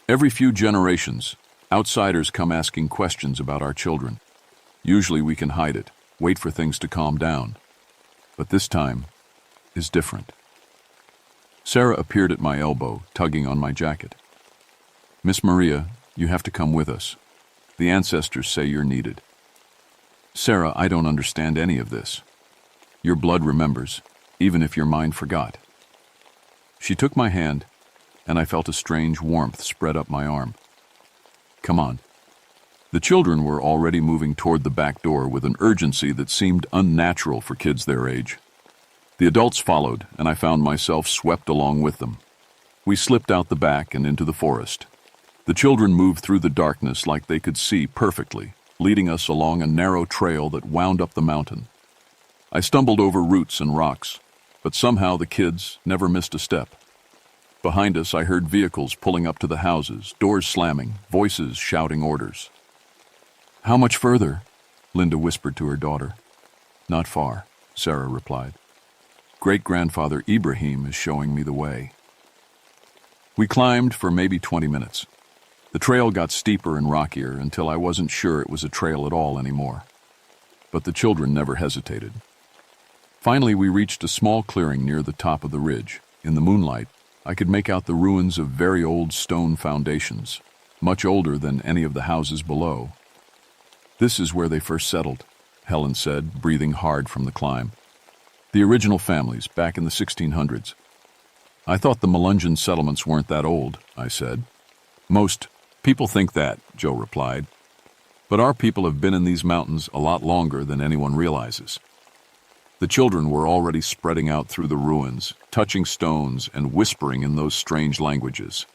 "Every few generations, outsiders come asking questions about our children. Usually we can hide it, wait for things to calm down. But this time is different." Sarah appeared at my elbow, tugging on my jacket. "Miss Maria, you have to come with us. The ancestors say you're needed." "Sarah, I don't understand any of this. Your blood remembers, even if your mind forgot." She took my hand, and I felt a strange warmth spread up my arm. "Come on." The children were already moving toward the back door with an urgency that seemed unnatural for kids their age. The adults followed, and I found myself swept along with them. We slipped out the back and into the forest. The children moved through the darkness like they could see perfectly, leading us along a narrow trail that wound up the mountain. I stumbled over roots and rocks, but somehow the kids never missed a step. Behind us, I heard vehicles pulling up to the houses, doors slamming, voices shouting orders. "How much further?" Linda whispered to her daughter. "Not far," Sarah replied. "Great-grandfather Ibrahim is showing me the way." We climbed for maybe 20 minutes. The trail got steeper and rockier until I wasn't sure it was a trail at all anymore. But the children never hesitated. Finally, we reached a small clearing near the top of the ridge. In the moonlight, I could make out the ruins of very old stone foundations, much older than any of the houses below. "This is where they first settled," Helen said, breathing hard from the climb. "The original families, back in the 1600s. "I thought the Melungeon settlements weren't that old," I said. "Most people think that," Joe replied. "But our people have been in these mountains a lot longer than anyone realizes." The children were already spreading out through the ruins, touching stones and whispering in those strange languages.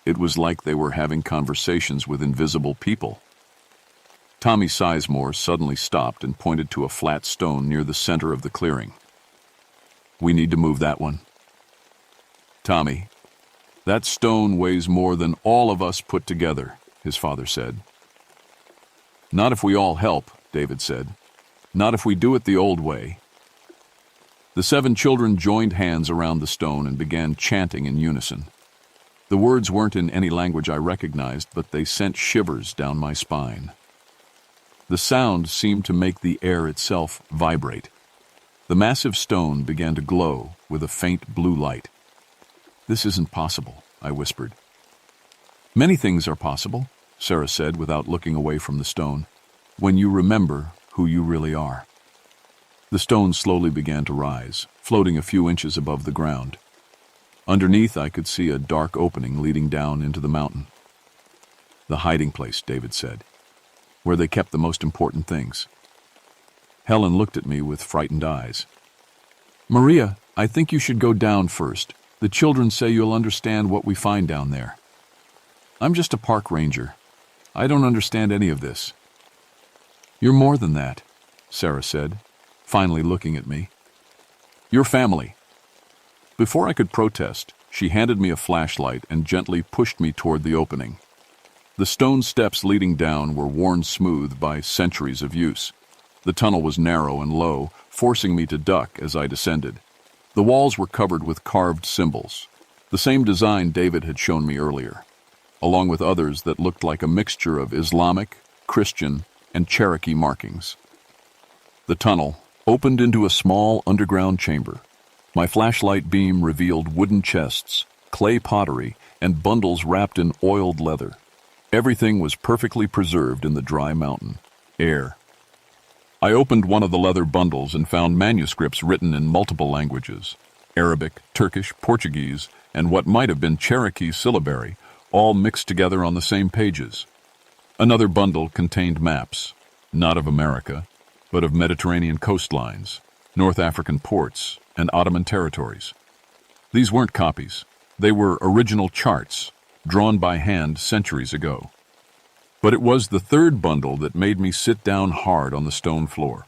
It was like they were having conversations with invisible people. Tommy Sizemore suddenly stopped and pointed to a flat stone near the center of the clearing. "We need to move that one." "Tommy, that stone weighs more than all of us put together," his father said. "Not if we all help," David said. "Not if we do it the old way." The 7 children joined hands around the stone and began chanting in unison. The words weren't in any language I recognized, but they sent shivers down my spine. The sound seemed to make the air itself vibrate. The massive stone began to glow with a faint blue light. "This isn't possible," I whispered. "Many things are possible," Sarah said without looking away from the stone, "when you remember who you really are." The stone slowly began to rise, floating a few inches above the ground. Underneath, I could see a dark opening leading down into the mountain. "The hiding place," David said, "where they kept the most important things." Helen looked at me with frightened eyes. "Maria, I think you should go down first. The children say you'll understand what we find down there." "I'm just a park ranger. I don't understand any of this." "You're more than that," Sarah said, finally looking at me. "Your family." Before I could protest, she handed me a flashlight and gently pushed me toward the opening. The stone steps leading down were worn smooth by centuries of use. The tunnel was narrow and low, forcing me to duck as I descended. The walls were covered with carved symbols, the same design David had shown me earlier, along with others that looked like a mixture of Islamic, Christian, and Cherokee markings. The tunnel opened into a small underground chamber. My flashlight beam revealed wooden chests, clay pottery, and bundles wrapped in oiled leather. Everything was perfectly preserved in the dry mountain air. I opened one of the leather bundles and found manuscripts written in multiple languages: Arabic, Turkish, Portuguese, and what might have been Cherokee syllabary, all mixed together on the same pages. Another bundle contained maps, not of America, but of Mediterranean coastlines, North African ports, and Ottoman territories. These weren't copies. They were original charts, drawn by hand centuries ago. But it was the third bundle that made me sit down hard on the stone floor.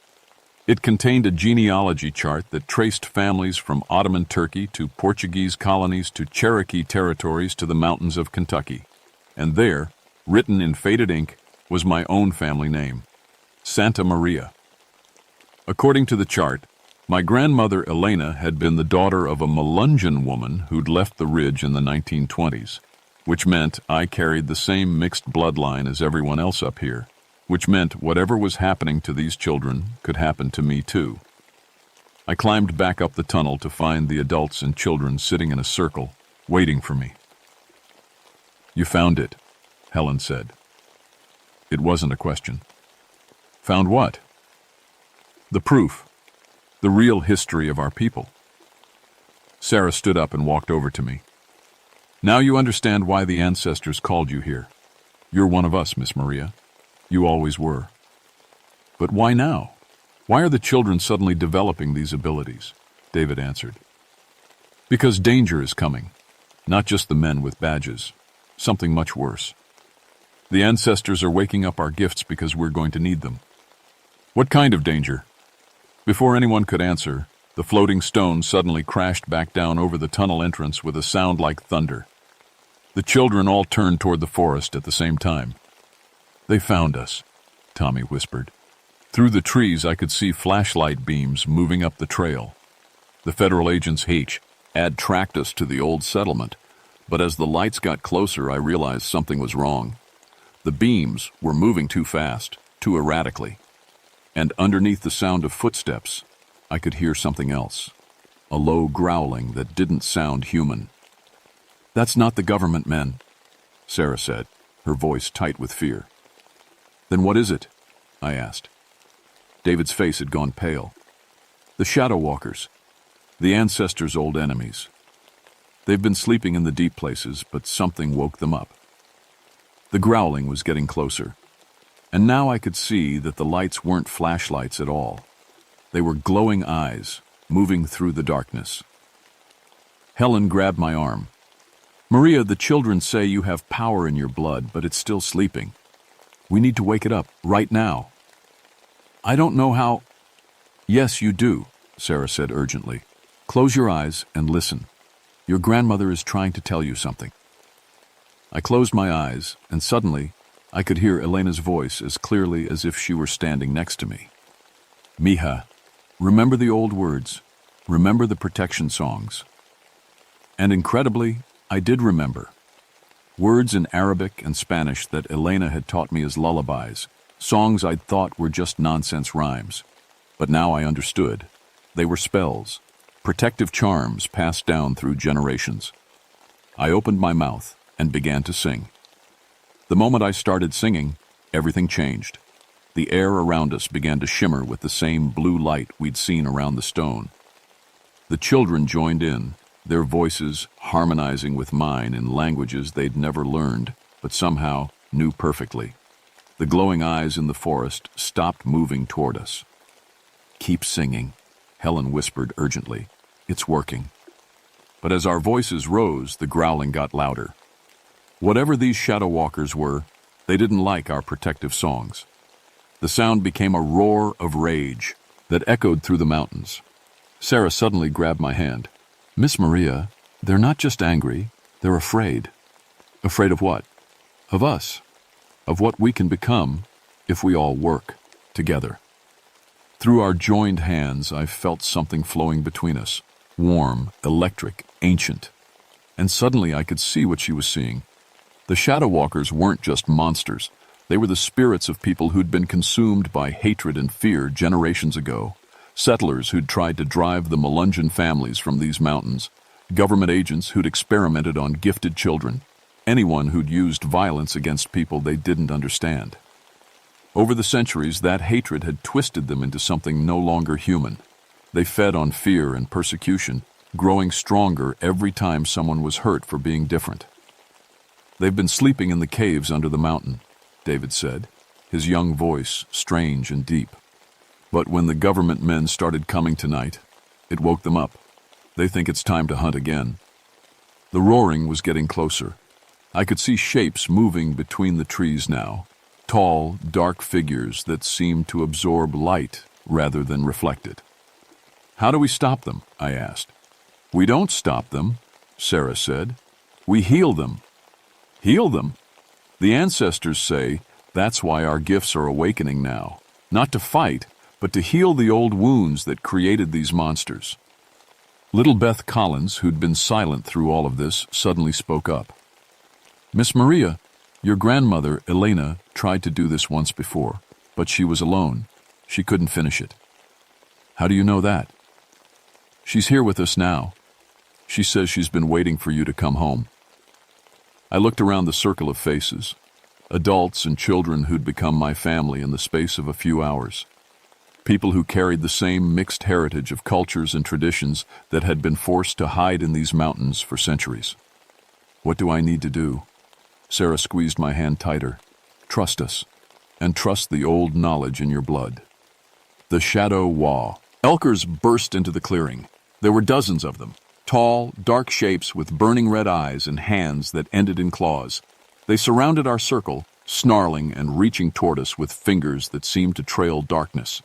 It contained a genealogy chart that traced families from Ottoman Turkey to Portuguese colonies to Cherokee territories to the mountains of Kentucky. And there, written in faded ink, was my own family name, Santa Maria. According to the chart, my grandmother Elena had been the daughter of a Melungeon woman who'd left the ridge in the 1920s, which meant I carried the same mixed bloodline as everyone else up here, which meant whatever was happening to these children could happen to me too. I climbed back up the tunnel to find the adults and children sitting in a circle, waiting for me. "You found it," Helen said. It wasn't a question. "Found what?" "The proof. The real history of our people." Sarah stood up and walked over to me. "Now you understand why the ancestors called you here. You're one of us, Miss Maria. You always were." "But why now? Why are the children suddenly developing these abilities?" David answered. "Because danger is coming. Not just the men with badges. Something much worse. The ancestors are waking up our gifts because we're going to need them." "What kind of danger?" Before anyone could answer, the floating stone suddenly crashed back down over the tunnel entrance with a sound like thunder. The children all turned toward the forest at the same time. "They found us," Tommy whispered. Through the trees I could see flashlight beams moving up the trail. The federal agents had tracked us to the old settlement, but as the lights got closer I realized something was wrong. The beams were moving too fast, too erratically. And underneath the sound of footsteps, I could hear something else, a low growling that didn't sound human. "That's not the government men," Sarah said, her voice tight with fear. "Then what is it?" I asked. David's face had gone pale. "The Shadow Walkers, the ancestors' old enemies. They've been sleeping in the deep places, but something woke them up." The growling was getting closer, and now I could see that the lights weren't flashlights at all. They were glowing eyes, moving through the darkness. Helen grabbed my arm. "Maria, the children say you have power in your blood, but it's still sleeping. We need to wake it up, right now." "I don't know how—" "Yes, you do," Sarah said urgently. "Close your eyes and listen. Your grandmother is trying to tell you something." I closed my eyes, and suddenly I could hear Elena's voice as clearly as if she were standing next to me. "Mija, remember the old words. Remember the protection songs." And incredibly, I did remember. Words in Arabic and Spanish that Elena had taught me as lullabies, songs I'd thought were just nonsense rhymes. But now I understood. They were spells, protective charms passed down through generations. I opened my mouth and began to sing. The moment I started singing, everything changed. The air around us began to shimmer with the same blue light we'd seen around the stone. The children joined in, their voices harmonizing with mine in languages they'd never learned, but somehow knew perfectly. The glowing eyes in the forest stopped moving toward us. "Keep singing," Helen whispered urgently. "It's working." But as our voices rose, the growling got louder. Whatever these shadow walkers were, they didn't like our protective songs. The sound became a roar of rage that echoed through the mountains. Sarah suddenly grabbed my hand. "Miss Maria, they're not just angry, they're afraid." "Afraid of what?" "Of us. Of what we can become if we all work together." Through our joined hands, I felt something flowing between us, warm, electric, ancient. And suddenly I could see what she was seeing. The Shadow Walkers weren't just monsters. They were the spirits of people who'd been consumed by hatred and fear generations ago. Settlers who'd tried to drive the Melungeon families from these mountains. Government agents who'd experimented on gifted children. Anyone who'd used violence against people they didn't understand. Over the centuries, that hatred had twisted them into something no longer human. They fed on fear and persecution, growing stronger every time someone was hurt for being different. "They've been sleeping in the caves under the mountain," David said, his young voice strange and deep. "But when the government men started coming tonight, it woke them up. They think it's time to hunt again." The roaring was getting closer. I could see shapes moving between the trees now, tall, dark figures that seemed to absorb light rather than reflect it. "How do we stop them?" I asked. "We don't stop them," Sarah said. "We heal them." "Heal them?" "The ancestors say that's why our gifts are awakening now. Not to fight, but to heal the old wounds that created these monsters." Little Beth Collins, who'd been silent through all of this, suddenly spoke up. "Miss Maria, your grandmother, Elena, tried to do this once before, but she was alone. She couldn't finish it." "How do you know that?" "She's here with us now. She says she's been waiting for you to come home." I looked around the circle of faces, adults and children who'd become my family in the space of a few hours. People who carried the same mixed heritage of cultures and traditions that had been forced to hide in these mountains for centuries. "What do I need to do?" Sarah squeezed my hand tighter. "Trust us, and trust the old knowledge in your blood." The Shadow Wa. Elkers burst into the clearing. There were dozens of them. Tall, dark shapes with burning red eyes and hands that ended in claws. They surrounded our circle, snarling and reaching toward us with fingers that seemed to trail darkness.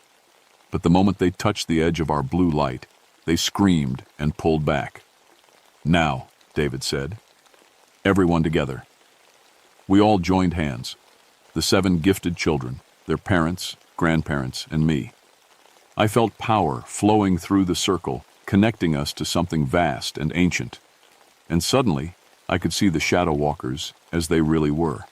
But the moment they touched the edge of our blue light, they screamed and pulled back. "Now," David said. "Everyone together." We all joined hands. The 7 gifted children, their parents, grandparents, and me. I felt power flowing through the circle, connecting us to something vast and ancient. And suddenly, I could see the Shadow Walkers as they really were.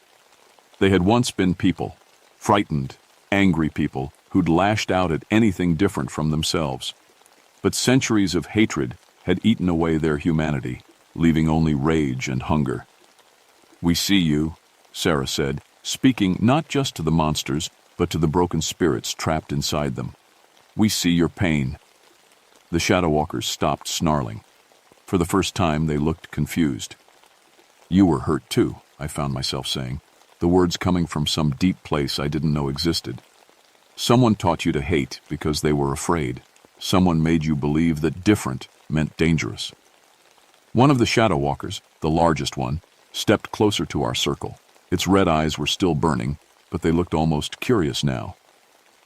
They had once been people, frightened, angry people who'd lashed out at anything different from themselves. But centuries of hatred had eaten away their humanity, leaving only rage and hunger. "We see you," Sarah said, speaking not just to the monsters, but to the broken spirits trapped inside them. "We see your pain." The Shadow Walkers stopped snarling. For the first time, they looked confused. "You were hurt too," I found myself saying, the words coming from some deep place I didn't know existed. "Someone taught you to hate because they were afraid. Someone made you believe that different meant dangerous." One of the Shadow Walkers, the largest one, stepped closer to our circle. Its red eyes were still burning, but they looked almost curious now.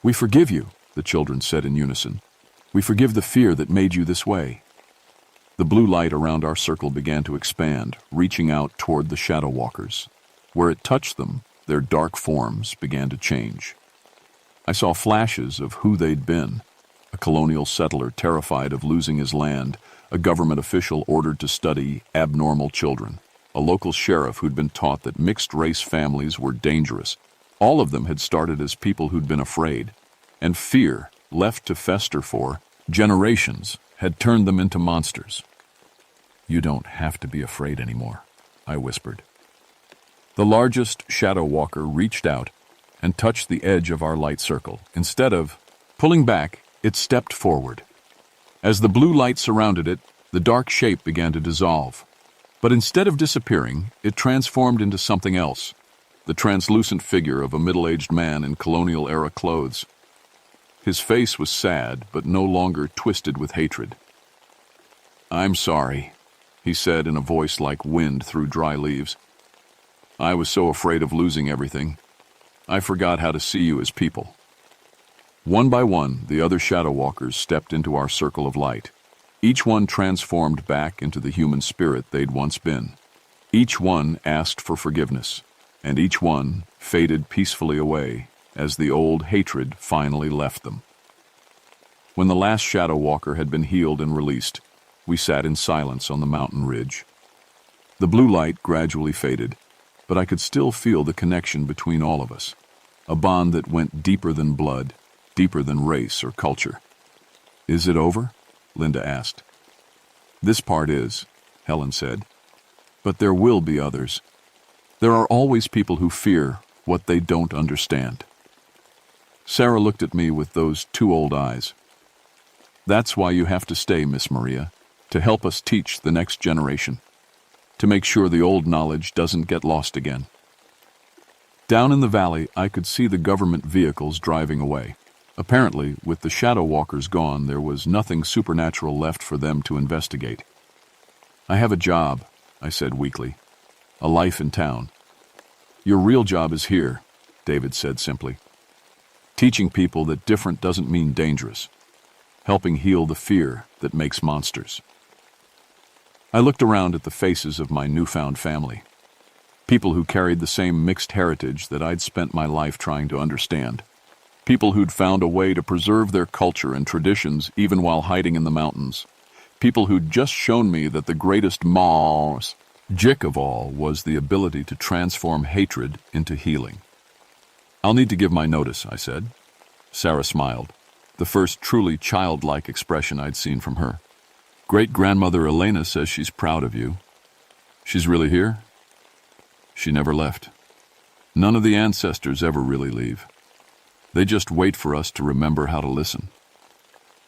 "We forgive you," the children said in unison. "We forgive the fear that made you this way." The blue light around our circle began to expand, reaching out toward the Shadow Walkers. Where it touched them, their dark forms began to change. I saw flashes of who they'd been: a colonial settler terrified of losing his land, a government official ordered to study abnormal children, a local sheriff who'd been taught that mixed-race families were dangerous. All of them had started as people who'd been afraid, and fear, left to fester for generations, had turned them into monsters. "You don't have to be afraid anymore," I whispered. The largest Shadow Walker reached out and touched the edge of our light circle. Instead of pulling back, it stepped forward. As the blue light surrounded it, the dark shape began to dissolve. But instead of disappearing, it transformed into something else, the translucent figure of a middle-aged man in colonial-era clothes. His face was sad, but no longer twisted with hatred. "I'm sorry," he said in a voice like wind through dry leaves. "I was so afraid of losing everything. I forgot how to see you as people." One by one, the other Shadow Walkers stepped into our circle of light. Each one transformed back into the human spirit they'd once been. Each one asked for forgiveness, and each one faded peacefully away as the old hatred finally left them. When the last Shadow Walker had been healed and released, we sat in silence on the mountain ridge. The blue light gradually faded, but I could still feel the connection between all of us, a bond that went deeper than blood, deeper than race or culture. "Is it over?" Linda asked. "This part is," Helen said. "But there will be others. There are always people who fear what they don't understand." Sarah looked at me with those two old eyes. "That's why you have to stay, Miss Maria, to help us teach the next generation, to make sure the old knowledge doesn't get lost again." Down in the valley, I could see the government vehicles driving away. Apparently, with the Shadow Walkers gone, there was nothing supernatural left for them to investigate. "I have a job," I said weakly. "A life in town." "Your real job is here," David said simply. "Teaching people that different doesn't mean dangerous. Helping heal the fear that makes monsters." I looked around at the faces of my newfound family. People who carried the same mixed heritage that I'd spent my life trying to understand. People who'd found a way to preserve their culture and traditions even while hiding in the mountains. People who'd just shown me that the greatest magic of all was the ability to transform hatred into healing. "I'll need to give my notice," I said. Sarah smiled, the first truly childlike expression I'd seen from her. "Great-grandmother Elena says she's proud of you." "She's really here?" "She never left. None of the ancestors ever really leave. They just wait for us to remember how to listen."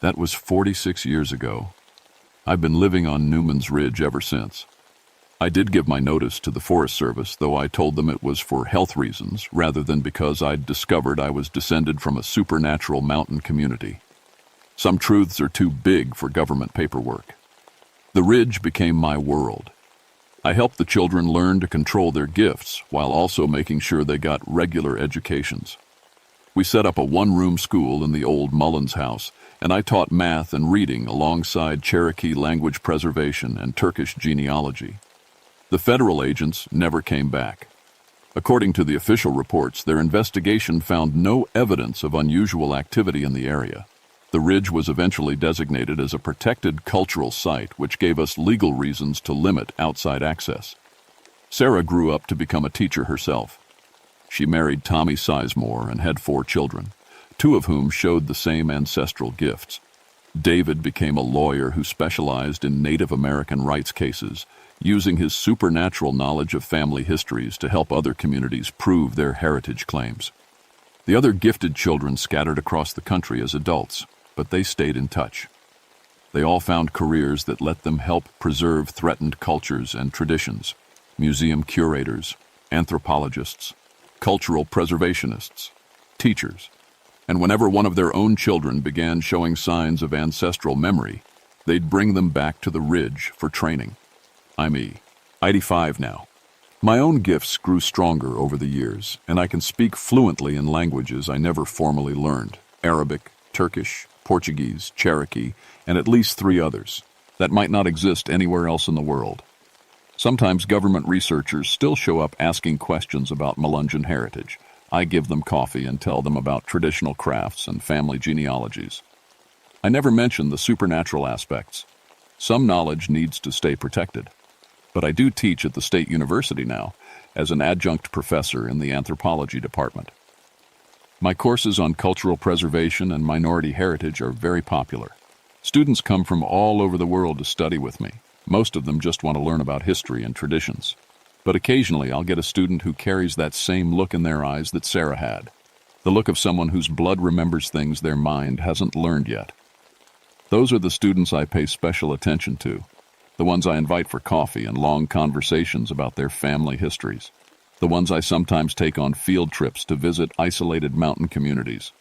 That was 46 years ago. I've been living on Newman's Ridge ever since. I did give my notice to the Forest Service, though I told them it was for health reasons rather than because I'd discovered I was descended from a supernatural mountain community. Some truths are too big for government paperwork. The ridge became my world. I helped the children learn to control their gifts while also making sure they got regular educations. We set up a one-room school in the old Mullins house, and I taught math and reading alongside Cherokee language preservation and Turkish genealogy. The federal agents never came back. According to the official reports, their investigation found no evidence of unusual activity in the area. The ridge was eventually designated as a protected cultural site, which gave us legal reasons to limit outside access. Sarah grew up to become a teacher herself. She married Tommy Sizemore and had 4 children, 2 of whom showed the same ancestral gifts. David became a lawyer who specialized in Native American rights cases, using his supernatural knowledge of family histories to help other communities prove their heritage claims. The other gifted children scattered across the country as adults, but they stayed in touch. They all found careers that let them help preserve threatened cultures and traditions: museum curators, anthropologists, cultural preservationists, teachers. And whenever one of their own children began showing signs of ancestral memory, they'd bring them back to the ridge for training. I'm 85 now. My own gifts grew stronger over the years, and I can speak fluently in languages I never formally learned: Arabic, Turkish, Portuguese, Cherokee, and at least 3 others that might not exist anywhere else in the world. Sometimes government researchers still show up asking questions about Melungeon heritage. I give them coffee and tell them about traditional crafts and family genealogies. I never mention the supernatural aspects. Some knowledge needs to stay protected. But I do teach at the State University now as an adjunct professor in the anthropology department. My courses on cultural preservation and minority heritage are very popular. Students come from all over the world to study with me. Most of them just want to learn about history and traditions. But occasionally I'll get a student who carries that same look in their eyes that Sarah had, the look of someone whose blood remembers things their mind hasn't learned yet. Those are the students I pay special attention to, the ones I invite for coffee and long conversations about their family histories, the ones I sometimes take on field trips to visit isolated mountain communities.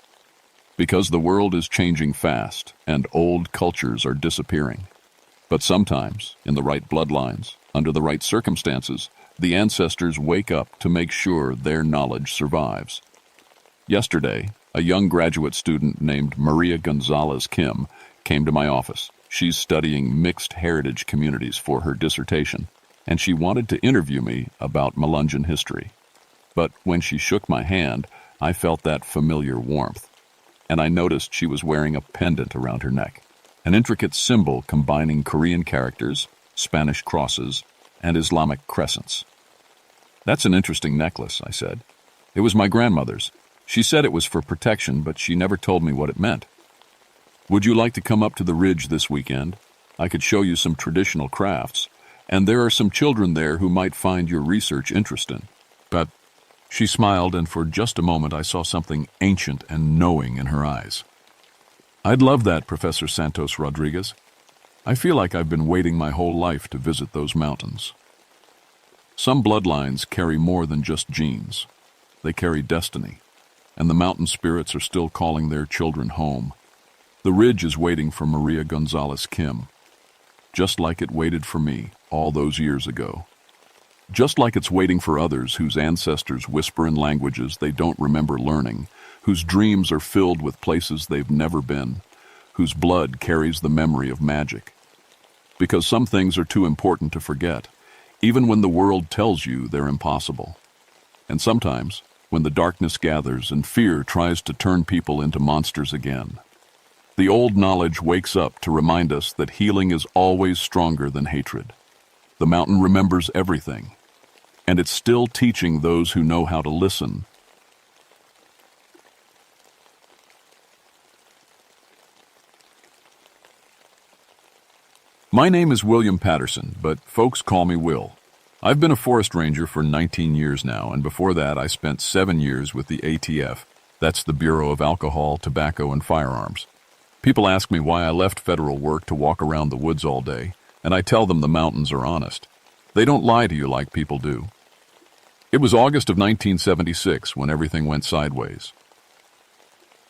Because the world is changing fast and old cultures are disappearing. But sometimes, in the right bloodlines, under the right circumstances, the ancestors wake up to make sure their knowledge survives. Yesterday, a young graduate student named Maria Gonzalez Kim came to my office. She's studying mixed heritage communities for her dissertation, and she wanted to interview me about Melungeon history. But when she shook my hand, I felt that familiar warmth, and I noticed she was wearing a pendant around her neck, an intricate symbol combining Korean characters, Spanish crosses, and Islamic crescents. "That's an interesting necklace," I said. "It was my grandmother's. She said it was for protection, but she never told me what it meant." "Would you like to come up to the ridge this weekend? I could show you some traditional crafts, and there are some children there who might find your research interesting." But she smiled, and for just a moment I saw something ancient and knowing in her eyes. "I'd love that, Professor Santos Rodriguez. I feel like I've been waiting my whole life to visit those mountains." Some bloodlines carry more than just genes. They carry destiny, and the mountain spirits are still calling their children home. The ridge is waiting for Maria Gonzalez Kim, just like it waited for me all those years ago. Just like it's waiting for others whose ancestors whisper in languages they don't remember learning, whose dreams are filled with places they've never been, whose blood carries the memory of magic. Because some things are too important to forget, even when the world tells you they're impossible. And sometimes, when the darkness gathers and fear tries to turn people into monsters again, the old knowledge wakes up to remind us that healing is always stronger than hatred. The mountain remembers everything, and it's still teaching those who know how to listen. My name is William Patterson, but folks call me Will. I've been a forest ranger for 19 years now, and before that I spent 7 years with the ATF. That's the Bureau of Alcohol, Tobacco, and Firearms. People ask me why I left federal work to walk around the woods all day, and I tell them the mountains are honest. They don't lie to you like people do. It was August of 1976 when everything went sideways.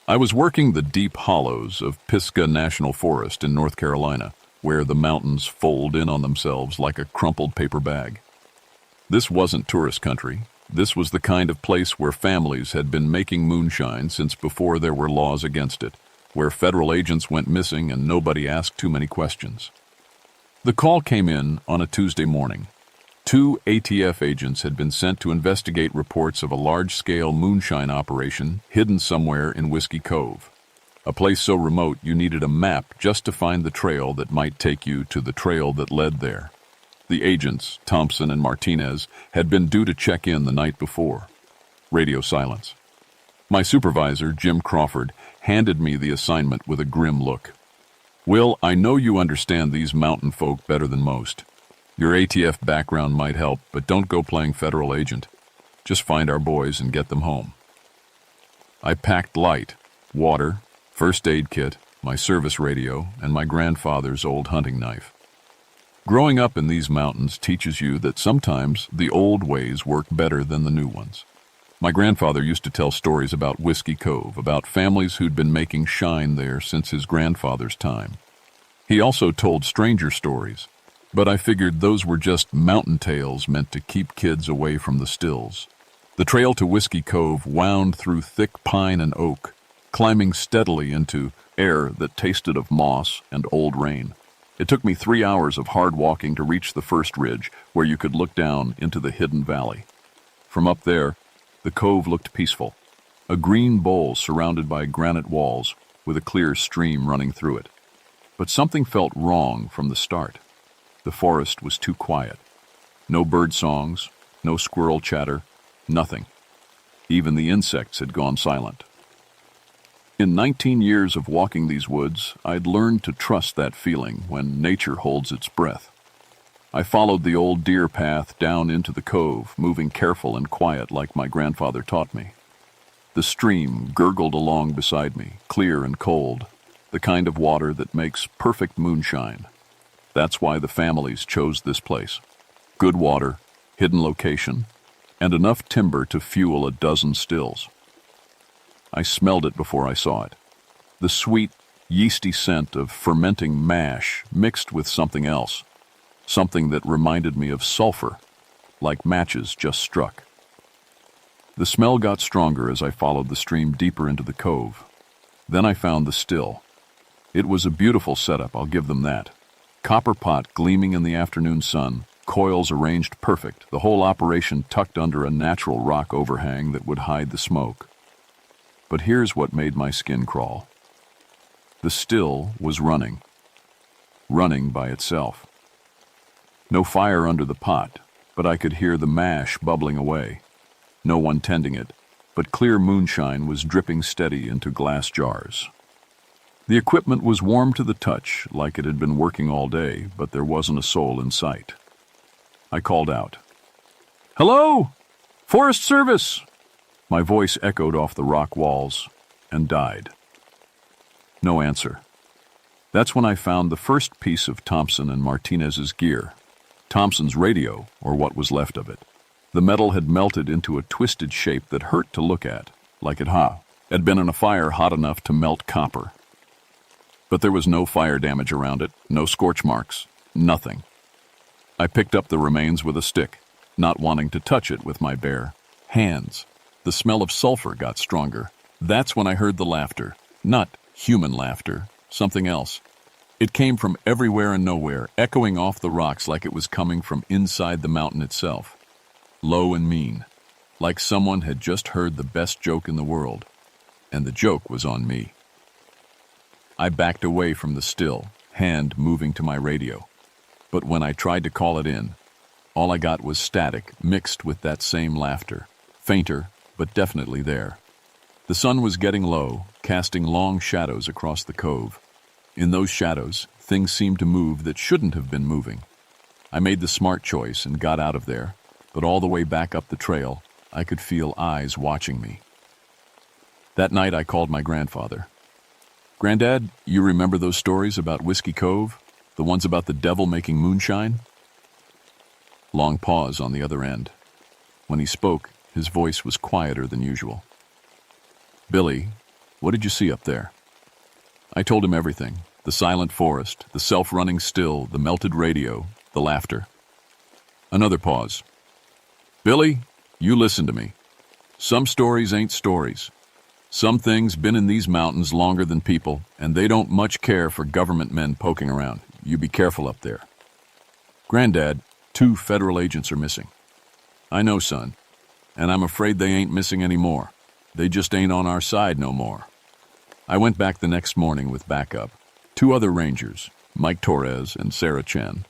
I was working the deep hollows of Pisgah National Forest in North Carolina, where the mountains fold in on themselves like a crumpled paper bag. This wasn't tourist country. This was the kind of place where families had been making moonshine since before there were laws against it, where federal agents went missing and nobody asked too many questions. The call came in on a Tuesday morning. 2 ATF agents had been sent to investigate reports of a large-scale moonshine operation hidden somewhere in Whiskey Cove, a place so remote you needed a map just to find the trail that might take you to the trail that led there. The agents, Thompson and Martinez, had been due to check in the night before. Radio silence. My supervisor, Jim Crawford, handed me the assignment with a grim look. Will, I know you understand these mountain folk better than most. Your ATF background might help, but don't go playing federal agent. Just find our boys and get them home. I packed light, water, first aid kit, my service radio, and my grandfather's old hunting knife. Growing up in these mountains teaches you that sometimes the old ways work better than the new ones. My grandfather used to tell stories about Whiskey Cove, about families who'd been making shine there since his grandfather's time. He also told stranger stories, but I figured those were just mountain tales meant to keep kids away from the stills. The trail to Whiskey Cove wound through thick pine and oak, climbing steadily into air that tasted of moss and old rain. It took me 3 hours of hard walking to reach the first ridge, where you could look down into the hidden valley. From up there, the cove looked peaceful, a green bowl surrounded by granite walls with a clear stream running through it. But something felt wrong from the start. The forest was too quiet. No bird songs, no squirrel chatter, nothing. Even the insects had gone silent. In 19 years of walking these woods, I'd learned to trust that feeling when nature holds its breath. I followed the old deer path down into the cove, moving careful and quiet like my grandfather taught me. The stream gurgled along beside me, clear and cold, the kind of water that makes perfect moonshine. That's why the families chose this place. Good water, hidden location, and enough timber to fuel a dozen stills. I smelled it before I saw it. The sweet, yeasty scent of fermenting mash mixed with something else. Something that reminded me of sulfur, like matches just struck. The smell got stronger as I followed the stream deeper into the cove. Then I found the still. It was a beautiful setup, I'll give them that. Copper pot gleaming in the afternoon sun, coils arranged perfect, the whole operation tucked under a natural rock overhang that would hide the smoke. But here's what made my skin crawl. The still was running by itself. No fire under the pot, but I could hear the mash bubbling away. No one tending it, but clear moonshine was dripping steady into glass jars. The equipment was warm to the touch, like it had been working all day, but there wasn't a soul in sight. I called out, "Hello? Forest Service!" My voice echoed off the rock walls and died. No answer. That's when I found the first piece of Thompson and Martinez's gear. Thompson's radio, or what was left of it. The metal had melted into a twisted shape that hurt to look at, like it had been in a fire hot enough to melt copper. But there was no fire damage around it, no scorch marks, nothing. I picked up the remains with a stick, not wanting to touch it with my bare hands. The smell of sulfur got stronger. That's when I heard the laughter. Not human laughter, something else. It came from everywhere and nowhere, echoing off the rocks like it was coming from inside the mountain itself. Low and mean, like someone had just heard the best joke in the world, and the joke was on me. I backed away from the still, hand moving to my radio. But when I tried to call it in, all I got was static mixed with that same laughter, fainter, but definitely there. The sun was getting low, casting long shadows across the cove. In those shadows, things seemed to move that shouldn't have been moving. I made the smart choice and got out of there, but all the way back up the trail, I could feel eyes watching me. That night I called my grandfather. "Granddad, you remember those stories about Whiskey Cove? The ones about the devil making moonshine?" Long pause on the other end. When he spoke, his voice was quieter than usual. "Billy, what did you see up there?" I told him everything. The silent forest, the self-running still, the melted radio, the laughter. Another pause. "Billy, you listen to me. Some stories ain't stories. Some things been in these mountains longer than people, and they don't much care for government men poking around. You be careful up there." "Granddad, 2 federal agents are missing." "I know, son, and I'm afraid they ain't missing any more. They just ain't on our side no more." I went back the next morning with backup. 2 other rangers, Mike Torres and Sarah Chen.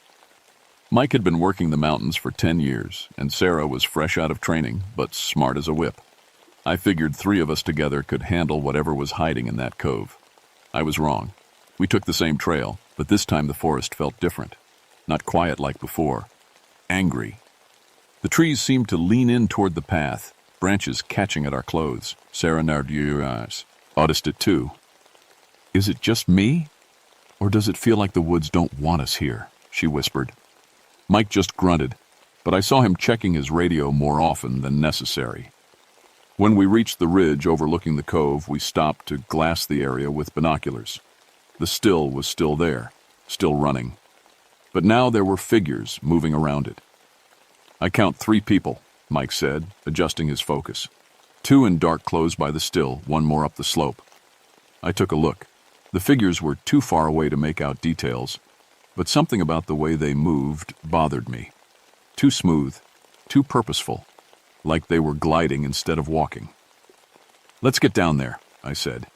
Mike had been working the mountains for 10 years, and Sarah was fresh out of training, but smart as a whip. I figured 3 of us together could handle whatever was hiding in that cove. I was wrong. We took the same trail, but this time the forest felt different. Not quiet like before. Angry. The trees seemed to lean in toward the path, branches catching at our clothes. Sarah narrowed her eyes. Noticed it too. Is it just me? Or does it feel like the woods don't want us here? She whispered. Mike just grunted, but I saw him checking his radio more often than necessary. When we reached the ridge overlooking the cove, we stopped to glass the area with binoculars. The still was still there, still running. But now there were figures moving around it. I count 3 people, Mike said, adjusting his focus. 2 in dark clothes by the still, 1 more up the slope. I took a look. The figures were too far away to make out details, but something about the way they moved bothered me. Too smooth, too purposeful, like they were gliding instead of walking. Let's get down there, I said.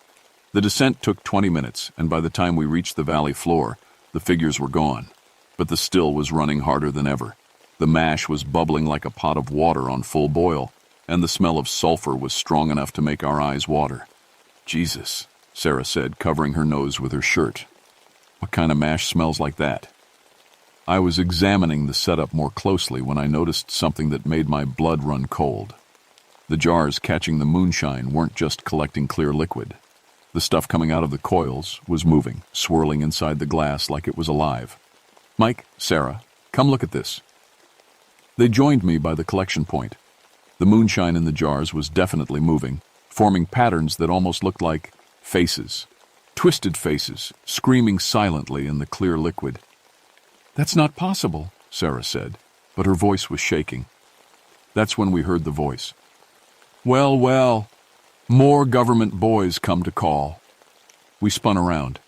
The descent took 20 minutes, and by the time we reached the valley floor, the figures were gone. But the still was running harder than ever. The mash was bubbling like a pot of water on full boil, and the smell of sulfur was strong enough to make our eyes water. Jesus, Sarah said, covering her nose with her shirt. What kind of mash smells like that? I was examining the setup more closely when I noticed something that made my blood run cold. The jars catching the moonshine weren't just collecting clear liquid. The stuff coming out of the coils was moving, swirling inside the glass like it was alive. Mike, Sarah, come look at this. They joined me by the collection point. The moonshine in the jars was definitely moving, forming patterns that almost looked like faces. Twisted faces, screaming silently in the clear liquid. That's not possible, Sarah said, but her voice was shaking. That's when we heard the voice. Well, well, more government boys come to call. We spun around.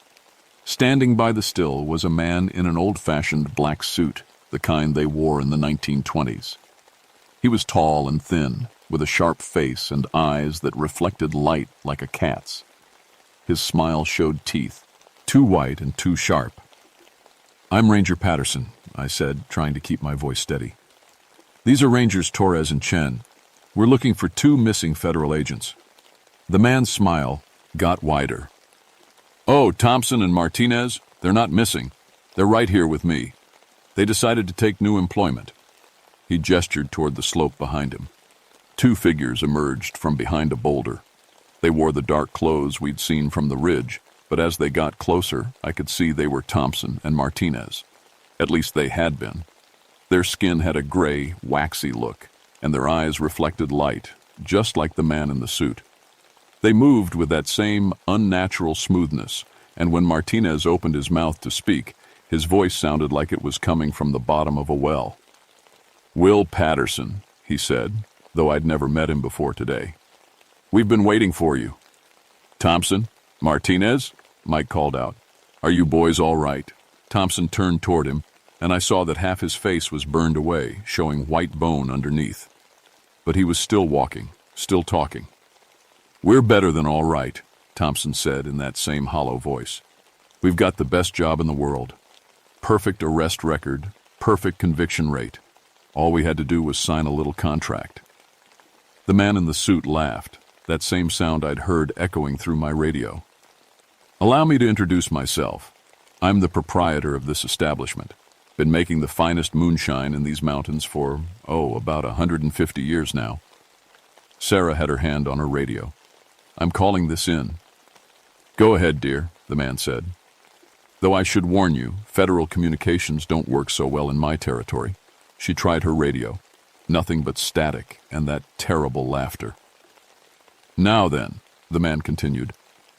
Standing by the still was a man in an old-fashioned black suit, the kind they wore in the 1920s. He was tall and thin, with a sharp face and eyes that reflected light like a cat's. His smile showed teeth, too white and too sharp. I'm Ranger Patterson, I said, trying to keep my voice steady. These are Rangers Torres and Chen. We're looking for 2 missing federal agents. The man's smile got wider. Oh, Thompson and Martinez? They're not missing. They're right here with me. They decided to take new employment. He gestured toward the slope behind him. 2 figures emerged from behind a boulder. They wore the dark clothes we'd seen from the ridge, but as they got closer, I could see they were Thompson and Martinez. At least they had been. Their skin had a gray, waxy look, and their eyes reflected light, just like the man in the suit. They moved with that same unnatural smoothness, and when Martinez opened his mouth to speak, his voice sounded like it was coming from the bottom of a well. Will Patterson, he said, though I'd never met him before today. We've been waiting for you. Thompson? Martinez? Mike called out. Are you boys all right? Thompson turned toward him, and I saw that half his face was burned away, showing white bone underneath. But he was still walking, still talking. We're better than all right, Thompson said in that same hollow voice. We've got the best job in the world. Perfect arrest record, perfect conviction rate. All we had to do was sign a little contract. The man in the suit laughed, that same sound I'd heard echoing through my radio. Allow me to introduce myself. I'm the proprietor of this establishment. Been making the finest moonshine in these mountains for, about 150 years now. Sarah had her hand on her radio. I'm calling this in. Go ahead, dear, the man said. Though I should warn you, federal communications don't work so well in my territory. She tried her radio. Nothing but static and that terrible laughter. Now then, the man continued,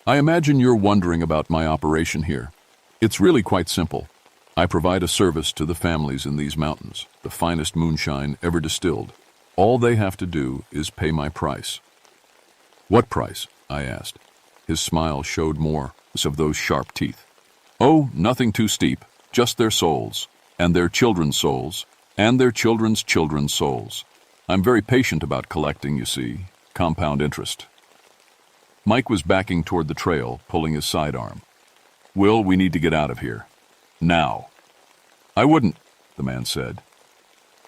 I imagine you're wondering about my operation here. It's really quite simple. I provide a service to the families in these mountains, the finest moonshine ever distilled. All they have to do is pay my price. What price? I asked. His smile showed more of those sharp teeth. Oh, nothing too steep, just their souls, and their children's souls, and their children's children's souls. I'm very patient about collecting, you see, compound interest. Mike was backing toward the trail, pulling his sidearm. Will, we need to get out of here. Now. I wouldn't, the man said.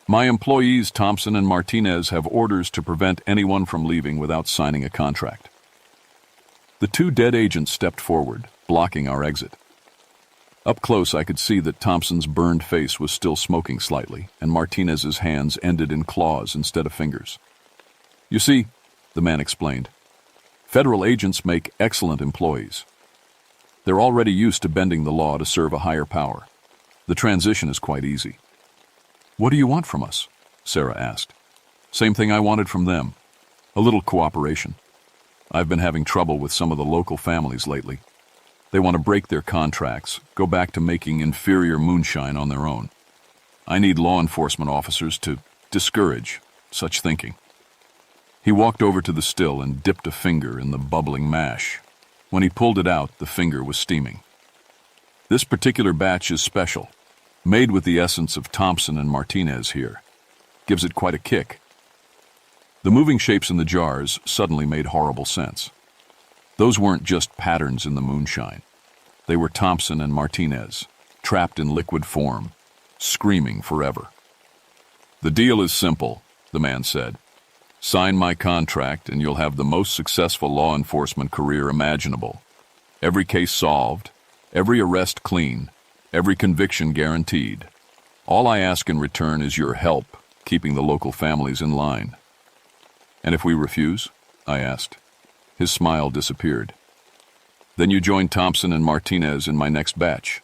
My employees, Thompson and Martinez, have orders to prevent anyone from leaving without signing a contract. The 2 dead agents stepped forward, blocking our exit. Up close, I could see that Thompson's burned face was still smoking slightly, and Martinez's hands ended in claws instead of fingers. You see, the man explained, federal agents make excellent employees. They're already used to bending the law to serve a higher power. The transition is quite easy. What do you want from us? Sarah asked. Same thing I wanted from them. A little cooperation. I've been having trouble with some of the local families lately. They want to break their contracts, go back to making inferior moonshine on their own. I need law enforcement officers to discourage such thinking. He walked over to the still and dipped a finger in the bubbling mash. When he pulled it out, the finger was steaming. This particular batch is special, made with the essence of Thompson and Martinez here. Gives it quite a kick. The moving shapes in the jars suddenly made horrible sense. Those weren't just patterns in the moonshine. They were Thompson and Martinez, trapped in liquid form, screaming forever. The deal is simple, the man said. Sign my contract and you'll have the most successful law enforcement career imaginable. Every case solved, every arrest clean, every conviction guaranteed. All I ask in return is your help keeping the local families in line. And if we refuse? I asked. His smile disappeared. Then you join Thompson and Martinez in my next batch.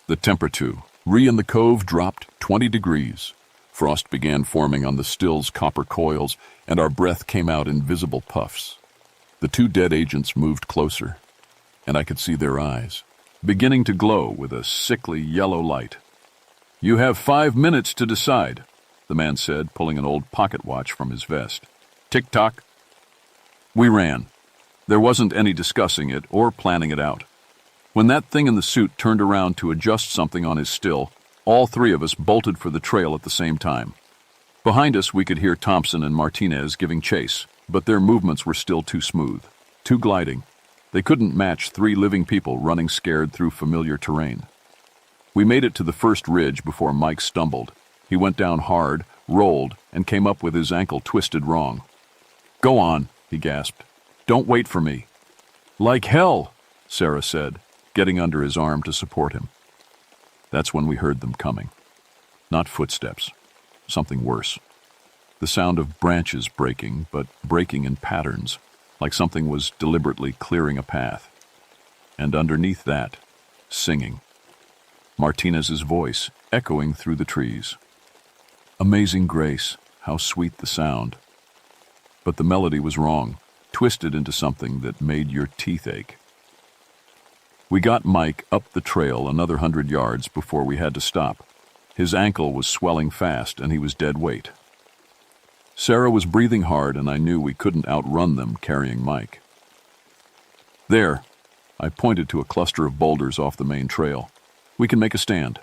The temperature in the cove dropped 20 degrees. Frost began forming on the still's copper coils, and our breath came out in visible puffs. The two dead agents moved closer, and I could see their eyes, beginning to glow with a sickly yellow light. You have 5 minutes to decide, the man said, pulling an old pocket watch from his vest. Tick-tock. We ran. There wasn't any discussing it or planning it out. When that thing in the suit turned around to adjust something on his still, all three of us bolted for the trail at the same time. Behind us, we could hear Thompson and Martinez giving chase, but their movements were still too smooth, too gliding. They couldn't match 3 living people running scared through familiar terrain. We made it to the first ridge before Mike stumbled. He went down hard, rolled, and came up with his ankle twisted wrong. Go on, he gasped. Don't wait for me. Like hell, Sarah said, getting under his arm to support him. That's when we heard them coming. Not footsteps. Something worse. The sound of branches breaking, but breaking in patterns, like something was deliberately clearing a path. And underneath that, singing. Martinez's voice echoing through the trees. Amazing grace, how sweet the sound. But the melody was wrong, twisted into something that made your teeth ache. We got Mike up the trail another 100 yards before we had to stop. His ankle was swelling fast and he was dead weight. Sarah was breathing hard and I knew we couldn't outrun them carrying Mike. There, I pointed to a cluster of boulders off the main trail. We can make a stand.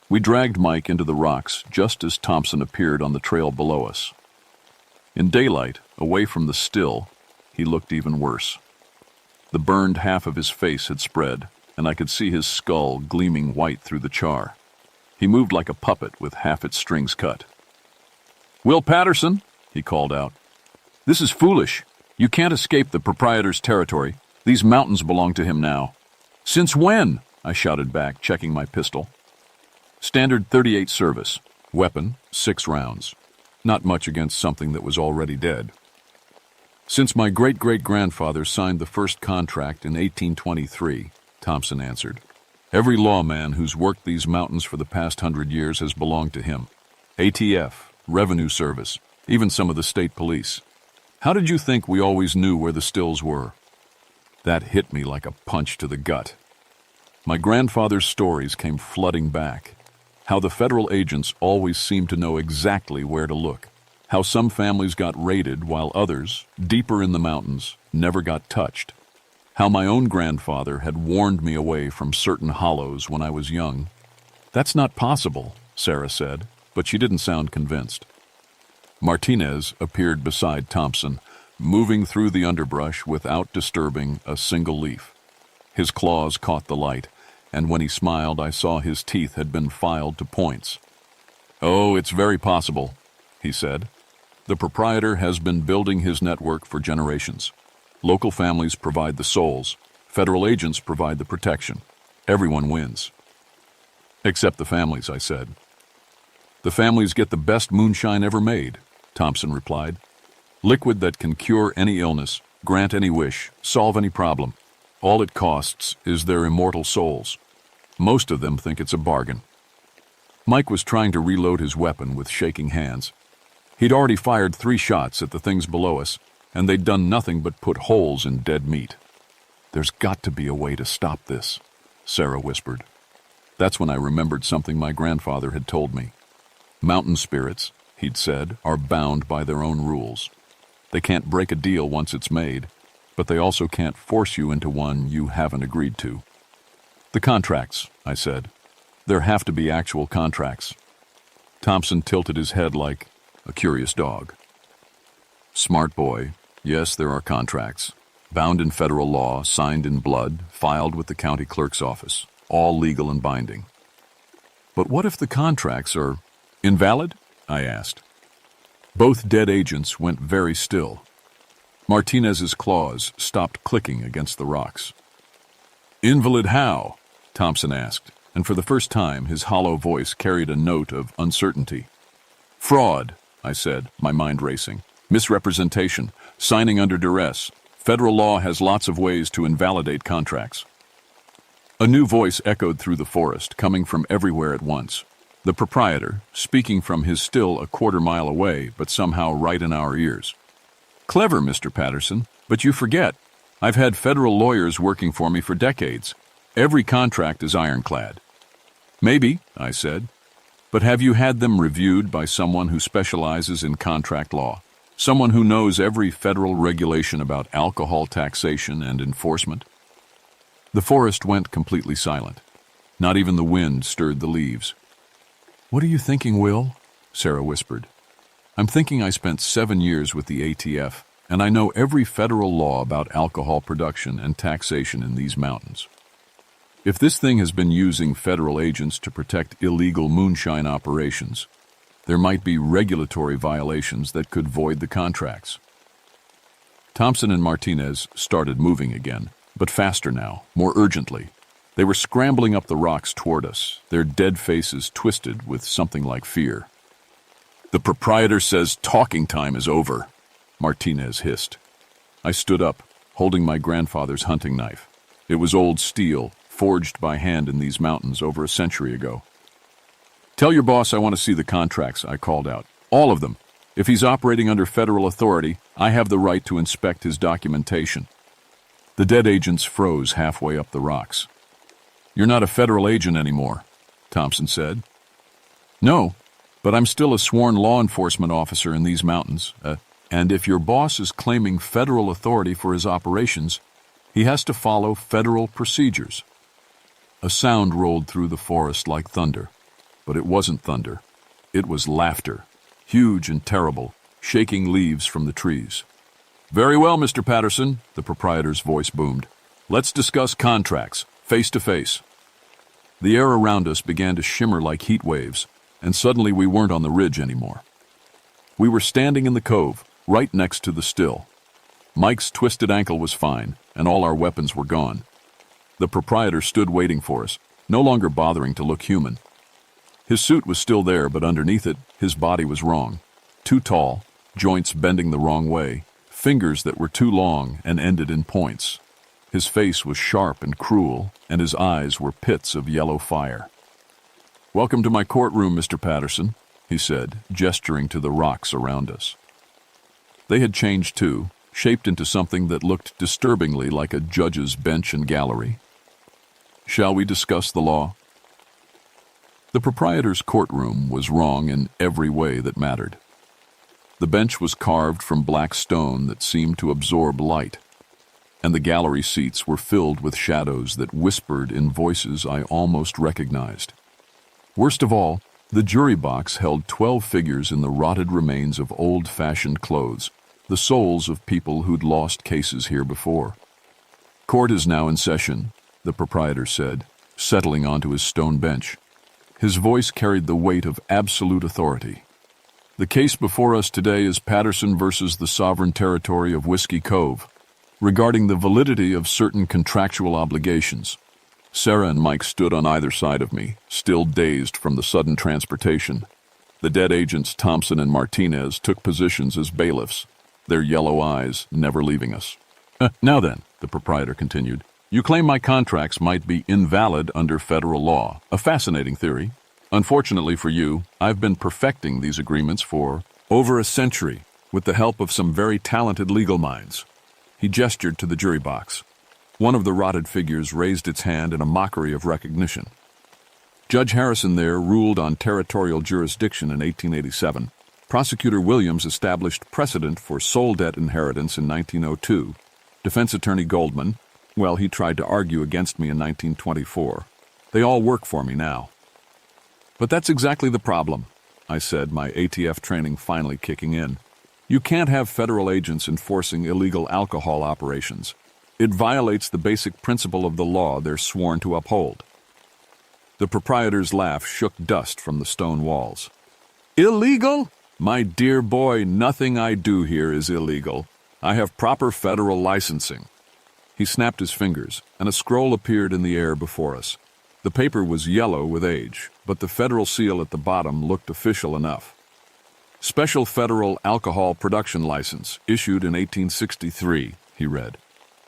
We dragged Mike into the rocks just as Thompson appeared on the trail below us. In daylight, away from the still, he looked even worse. The burned half of his face had spread, and I could see his skull gleaming white through the char. He moved like a puppet with half its strings cut. Will Patterson, he called out. This is foolish. You can't escape the proprietor's territory. These mountains belong to him now. Since when? I shouted back, checking my pistol. Standard .38 service. Weapon, 6 rounds. Not much against something that was already dead. Since my great-great-grandfather signed the first contract in 1823, Thompson answered. Every lawman who's worked these mountains for the past 100 years has belonged to him. ATF, Revenue Service, even some of the state police. How did you think we always knew where the stills were? That hit me like a punch to the gut. My grandfather's stories came flooding back. How the federal agents always seemed to know exactly where to look. How some families got raided while others, deeper in the mountains, never got touched. How my own grandfather had warned me away from certain hollows when I was young. That's not possible, Sarah said, but she didn't sound convinced. Martinez appeared beside Thompson, moving through the underbrush without disturbing a single leaf. His claws caught the light, and when he smiled I saw his teeth had been filed to points. Oh, it's very possible, he said. The proprietor has been building his network for generations. Local families provide the souls. Federal agents provide the protection. Everyone wins. Except the families, I said. The families get the best moonshine ever made, Thompson replied. Liquid that can cure any illness, grant any wish, solve any problem. All it costs is their immortal souls. Most of them think it's a bargain. Mike was trying to reload his weapon with shaking hands. He'd already fired 3 shots at the things below us, and they'd done nothing but put holes in dead meat. There's got to be a way to stop this, Sarah whispered. That's when I remembered something my grandfather had told me. Mountain spirits, he'd said, are bound by their own rules. They can't break a deal once it's made, but they also can't force you into one you haven't agreed to. The contracts, I said. There have to be actual contracts. Thompson tilted his head like a curious dog. Smart boy. Yes, there are contracts. Bound in federal law, signed in blood, filed with the county clerk's office. All legal and binding. But what if the contracts are invalid? I asked. Both dead agents went very still. Martinez's claws stopped clicking against the rocks. Invalid how? Thompson asked, and for the first time his hollow voice carried a note of uncertainty. Fraud, I said, my mind racing. Misrepresentation, signing under duress. Federal law has lots of ways to invalidate contracts. A new voice echoed through the forest, coming from everywhere at once. The proprietor, speaking from his still a quarter-mile away, but somehow right in our ears. Clever, Mr. Patterson, but you forget. I've had federal lawyers working for me for decades. Every contract is ironclad. Maybe, I said. But have you had them reviewed by someone who specializes in contract law? Someone who knows every federal regulation about alcohol taxation and enforcement? The forest went completely silent. Not even the wind stirred the leaves. What are you thinking, Will? Sarah whispered. I'm thinking I spent 7 years with the ATF, and I know every federal law about alcohol production and taxation in these mountains. If this thing has been using federal agents to protect illegal moonshine operations, there might be regulatory violations that could void the contracts. Thompson and Martinez started moving again, but faster now, more urgently. They were scrambling up the rocks toward us, their dead faces twisted with something like fear. The proprietor says talking time is over, Martinez hissed. I stood up, holding my grandfather's hunting knife. It was old steel, forged by hand in these mountains over a century ago. Tell your boss I want to see the contracts, I called out. All of them. If he's operating under federal authority, I have the right to inspect his documentation. The dead agents froze halfway up the rocks. You're not a federal agent anymore, Thompson said. No, but I'm still a sworn law enforcement officer in these mountains, and if your boss is claiming federal authority for his operations, he has to follow federal procedures. A sound rolled through the forest like thunder, but it wasn't thunder. It was laughter, huge and terrible, shaking leaves from the trees. Very well, Mr. Patterson, the proprietor's voice boomed. Let's discuss contracts, face to face. The air around us began to shimmer like heat waves, and suddenly we weren't on the ridge anymore. We were standing in the cove, right next to the still. Mike's twisted ankle was fine, and all our weapons were gone. The proprietor stood waiting for us, no longer bothering to look human. His suit was still there, but underneath it, his body was wrong. Too tall, joints bending the wrong way, fingers that were too long and ended in points. His face was sharp and cruel, and his eyes were pits of yellow fire. Welcome to my courtroom, Mr. Patterson, he said, gesturing to the rocks around us. They had changed too, shaped into something that looked disturbingly like a judge's bench and gallery. Shall we discuss the law? The proprietor's courtroom was wrong in every way that mattered. The bench was carved from black stone that seemed to absorb light, and the gallery seats were filled with shadows that whispered in voices I almost recognized. Worst of all, the jury box held 12 figures in the rotted remains of old-fashioned clothes, the souls of people who'd lost cases here before. Court is now in session, the proprietor said, settling onto his stone bench. His voice carried the weight of absolute authority. The case before us today is Patterson versus the Sovereign Territory of Whiskey Cove, regarding the validity of certain contractual obligations. Sarah and Mike stood on either side of me, still dazed from the sudden transportation. The dead agents Thompson and Martinez took positions as bailiffs, their yellow eyes never leaving us. Now then, the proprietor continued, you claim my contracts might be invalid under federal law. A fascinating theory. Unfortunately for you, I've been perfecting these agreements for over a century with the help of some very talented legal minds. He gestured to the jury box. One of the rotted figures raised its hand in a mockery of recognition. Judge Harrison there ruled on territorial jurisdiction in 1887. Prosecutor Williams established precedent for sole debt inheritance in 1902. Defense attorney Goldman, well, he tried to argue against me in 1924. They all work for me now. But that's exactly the problem, I said, my ATF training finally kicking in. You can't have federal agents enforcing illegal alcohol operations. It violates the basic principle of the law they're sworn to uphold. The proprietor's laugh shook dust from the stone walls. Illegal? My dear boy, nothing I do here is illegal. I have proper federal licensing. He snapped his fingers, and a scroll appeared in the air before us. The paper was yellow with age, but the federal seal at the bottom looked official enough. Special Federal Alcohol Production License, issued in 1863, he read.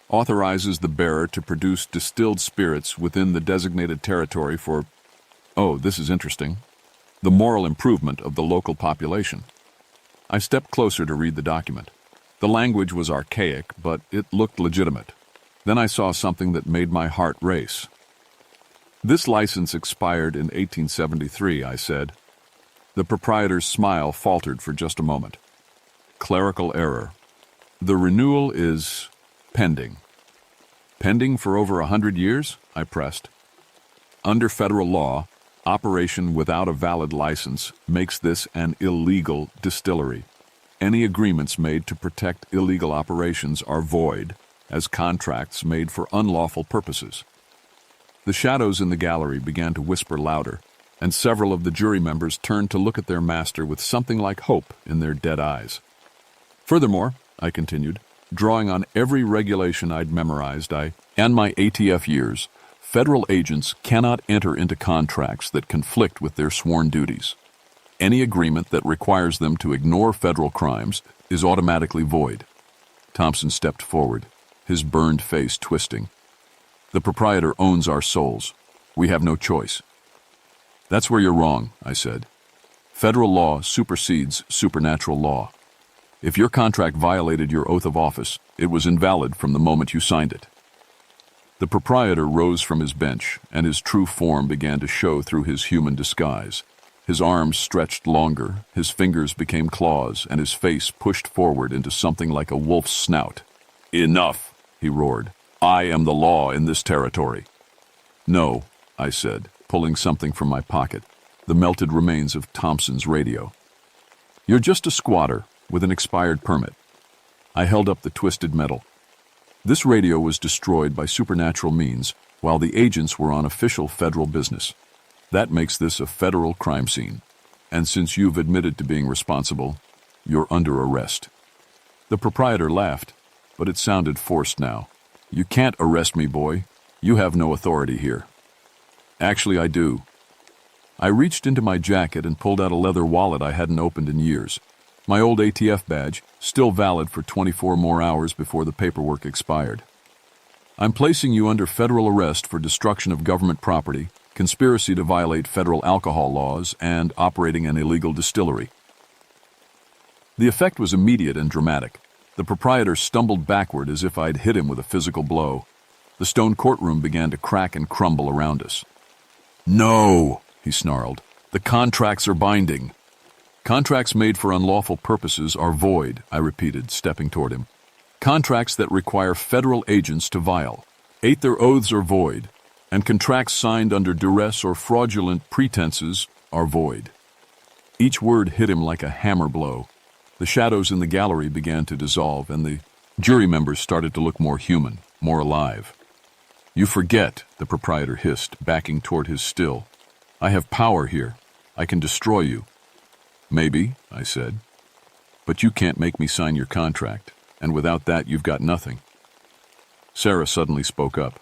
Authorizes the bearer to produce distilled spirits within the designated territory for, oh, this is interesting, the moral improvement of the local population. I stepped closer to read the document. The language was archaic, but it looked legitimate. Then I saw something that made my heart race. This license expired in 1873, I said. The proprietor's smile faltered for just a moment. Clerical error. The renewal is pending. Pending for over 100 years? I pressed. Under federal law, operation without a valid license makes this an illegal distillery. Any agreements made to protect illegal operations are void, as contracts made for unlawful purposes. The shadows in the gallery began to whisper louder, and several of the jury members turned to look at their master with something like hope in their dead eyes. Furthermore, I continued, drawing on every regulation I'd memorized, and my ATF years, federal agents cannot enter into contracts that conflict with their sworn duties. Any agreement that requires them to ignore federal crimes is automatically void. Thompson stepped forward, his burned face twisting. The proprietor owns our souls. We have no choice. That's where you're wrong, I said. Federal law supersedes supernatural law. If your contract violated your oath of office, it was invalid from the moment you signed it. The proprietor rose from his bench, and his true form began to show through his human disguise. His arms stretched longer, his fingers became claws, and his face pushed forward into something like a wolf's snout. Enough, he roared. I am the law in this territory. No, I said, pulling something from my pocket, the melted remains of Thompson's radio. You're just a squatter with an expired permit. I held up the twisted metal. This radio was destroyed by supernatural means while the agents were on official federal business. That makes this a federal crime scene. And since you've admitted to being responsible, you're under arrest. The proprietor laughed, but it sounded forced now. You can't arrest me, boy. You have no authority here. Actually, I do. I reached into my jacket and pulled out a leather wallet I hadn't opened in years. My old ATF badge, still valid for 24 more hours before the paperwork expired. I'm placing you under federal arrest for destruction of government property, conspiracy to violate federal alcohol laws, and operating an illegal distillery. The effect was immediate and dramatic. The proprietor stumbled backward as if I'd hit him with a physical blow. The stone courtroom began to crack and crumble around us. No, he snarled. The contracts are binding. Contracts made for unlawful purposes are void, I repeated, stepping toward him. Contracts that require federal agents to violate their oaths are void, and contracts signed under duress or fraudulent pretenses are void. Each word hit him like a hammer blow. The shadows in the gallery began to dissolve, and the jury members started to look more human, more alive. You forget, the proprietor hissed, backing toward his still. I have power here. I can destroy you. Maybe, I said. But you can't make me sign your contract, and without that you've got nothing. Sarah suddenly spoke up.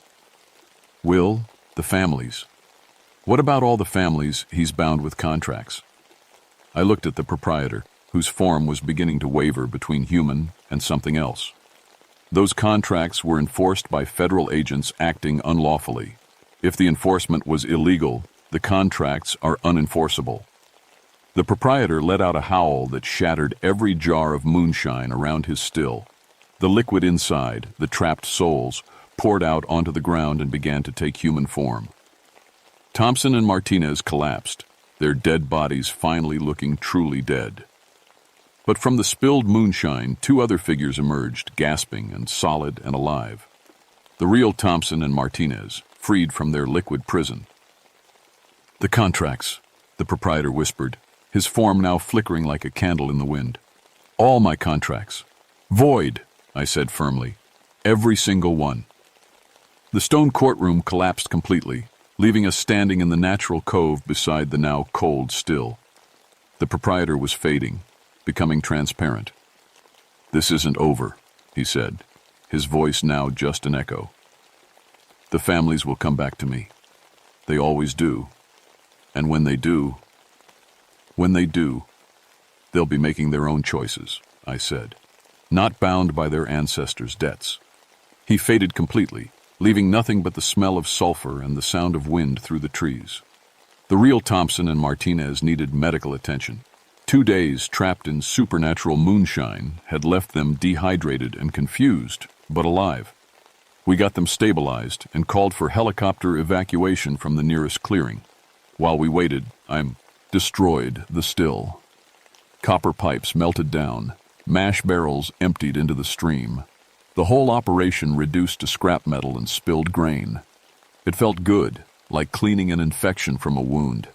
Will, The families. What about all the families he's bound with contracts? I looked at the proprietor, whose form was beginning to waver between human and something else. Those contracts were enforced by federal agents acting unlawfully. If the enforcement was illegal, the contracts are unenforceable. The proprietor let out a howl that shattered every jar of moonshine around his still. The liquid inside, the trapped souls, poured out onto the ground and began to take human form. Thompson and Martinez collapsed, their dead bodies finally looking truly dead. But from the spilled moonshine, two other figures emerged, gasping and solid and alive. The real Thompson and Martinez, freed from their liquid prison. "The contracts," the proprietor whispered, his form now flickering like a candle in the wind. "All my contracts. Void," I said firmly. "Every single one." The stone courtroom collapsed completely, leaving us standing in the natural cove beside the now cold still. The proprietor was fading, becoming transparent. "This isn't over," he said, his voice now just an echo. "The families will come back to me. They always do. And when they do, they'll be making their own choices," I said, "not bound by their ancestors' debts." He faded completely, leaving nothing but the smell of sulfur and the sound of wind through the trees. The real Thompson and Martinez needed medical attention. 2 days trapped in supernatural moonshine had left them dehydrated and confused, but alive. We got them stabilized and called for helicopter evacuation from the nearest clearing. While we waited, I destroyed the still. Copper pipes melted down, mash barrels emptied into the stream. The whole operation reduced to scrap metal and spilled grain. It felt good, like cleaning an infection from a wound.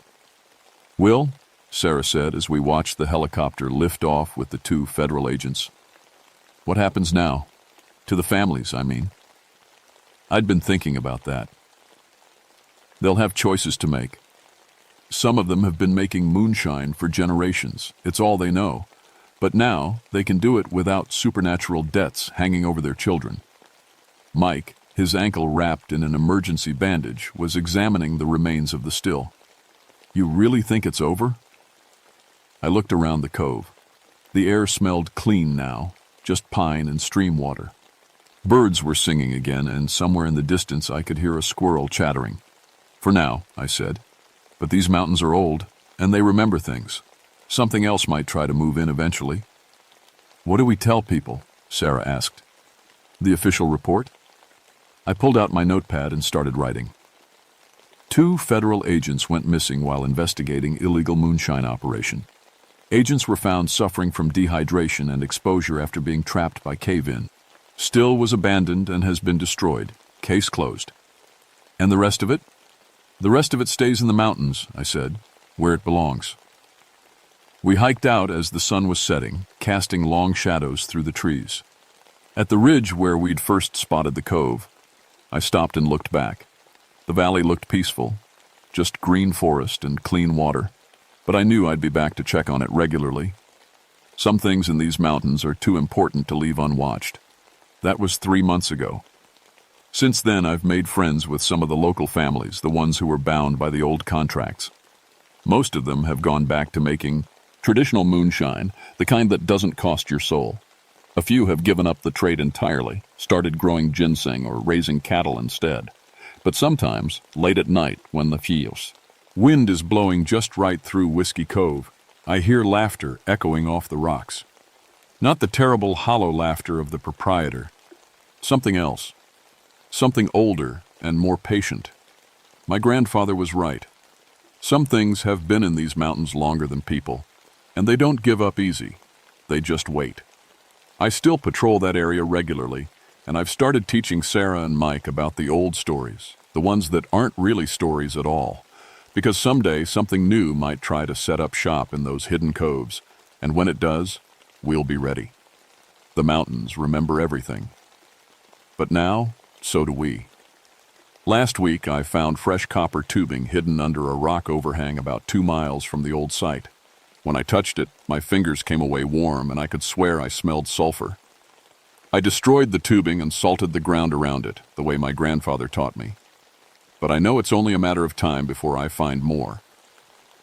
"Will," Sarah said as we watched the helicopter lift off with the 2 federal agents. "What happens now? To the families, I mean." I'd been thinking about that. They'll have choices to make. Some of them have been making moonshine for generations. It's all they know. But now they can do it without supernatural debts hanging over their children. Mike, his ankle wrapped in an emergency bandage, was examining the remains of the still. "You really think it's over?" I looked around the cove. The air smelled clean now, just pine and stream water. Birds were singing again, and somewhere in the distance I could hear a squirrel chattering. "For now," I said. "But these mountains are old, and they remember things. Something else might try to move in eventually." "What do we tell people?" Sarah asked. "The official report?" I pulled out my notepad and started writing. 2 federal agents went missing while investigating illegal moonshine operation. Agents were found suffering from dehydration and exposure after being trapped by cave-in. Still was abandoned and has been destroyed. Case closed. "And the rest of it?" "The rest of it stays in the mountains," I said, "where it belongs." We hiked out as the sun was setting, casting long shadows through the trees. At the ridge where we'd first spotted the cove, I stopped and looked back. The valley looked peaceful, just green forest and clean water, but I knew I'd be back to check on it regularly. Some things in these mountains are too important to leave unwatched. That was 3 months ago. Since then, I've made friends with some of the local families, the ones who were bound by the old contracts. Most of them have gone back to making traditional moonshine, the kind that doesn't cost your soul. A few have given up the trade entirely, started growing ginseng or raising cattle instead. But sometimes, late at night, when the wind is blowing just right through Whiskey Cove, I hear laughter echoing off the rocks. Not the terrible hollow laughter of the proprietor. Something else. Something older and more patient. My grandfather was right. Some things have been in these mountains longer than people, and they don't give up easy. They just wait. I still patrol that area regularly, and I've started teaching Sarah and Mike about the old stories, the ones that aren't really stories at all, because someday something new might try to set up shop in those hidden coves, and when it does, we'll be ready. The mountains remember everything. But now, so do we. Last week, I found fresh copper tubing hidden under a rock overhang about 2 miles from the old site. When I touched it, my fingers came away warm, and I could swear I smelled sulfur. I destroyed the tubing and salted the ground around it, the way my grandfather taught me. but I know it's only a matter of time before I find more.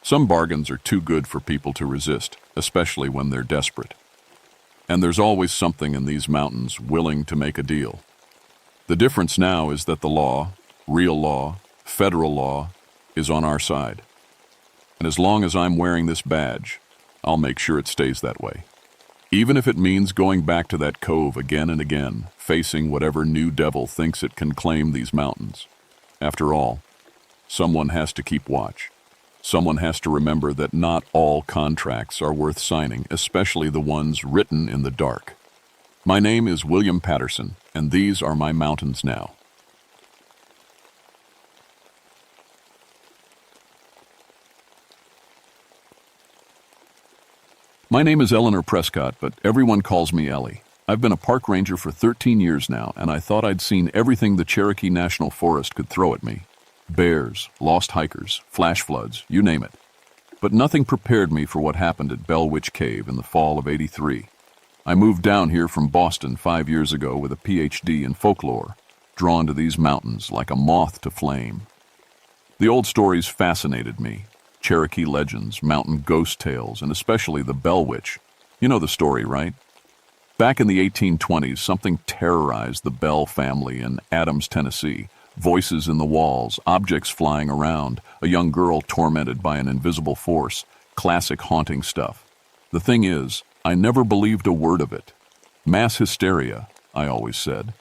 Some bargains are too good for people to resist, especially when they're desperate. And there's always something in these mountains willing to make a deal. The difference now is that the law, real law, federal law, is on our side. And as long as I'm wearing this badge, I'll make sure it stays that way. Even if it means going back to that cove again and again, facing whatever new devil thinks it can claim these mountains. After all, someone has to keep watch. Someone has to remember that not all contracts are worth signing, especially the ones written in the dark. My name is William Patterson, and these are my mountains now. My name is Eleanor Prescott, but everyone calls me Ellie. I've been a park ranger for 13 years now, and I thought I'd seen everything the Cherokee National Forest could throw at me. Bears, lost hikers, flash floods, you name it. But nothing prepared me for what happened at Bell Witch Cave in the fall of '83. I moved down here from Boston 5 years ago with a PhD in folklore, drawn to these mountains like a moth to flame. The old stories fascinated me. Cherokee legends, mountain ghost tales, and especially the Bell Witch. You know the story, right? Back in the 1820s, something terrorized the Bell family in Adams, Tennessee. Voices in the walls, objects flying around, a young girl tormented by an invisible force, classic haunting stuff. The thing is, I never believed a word of it. Mass hysteria, I always said.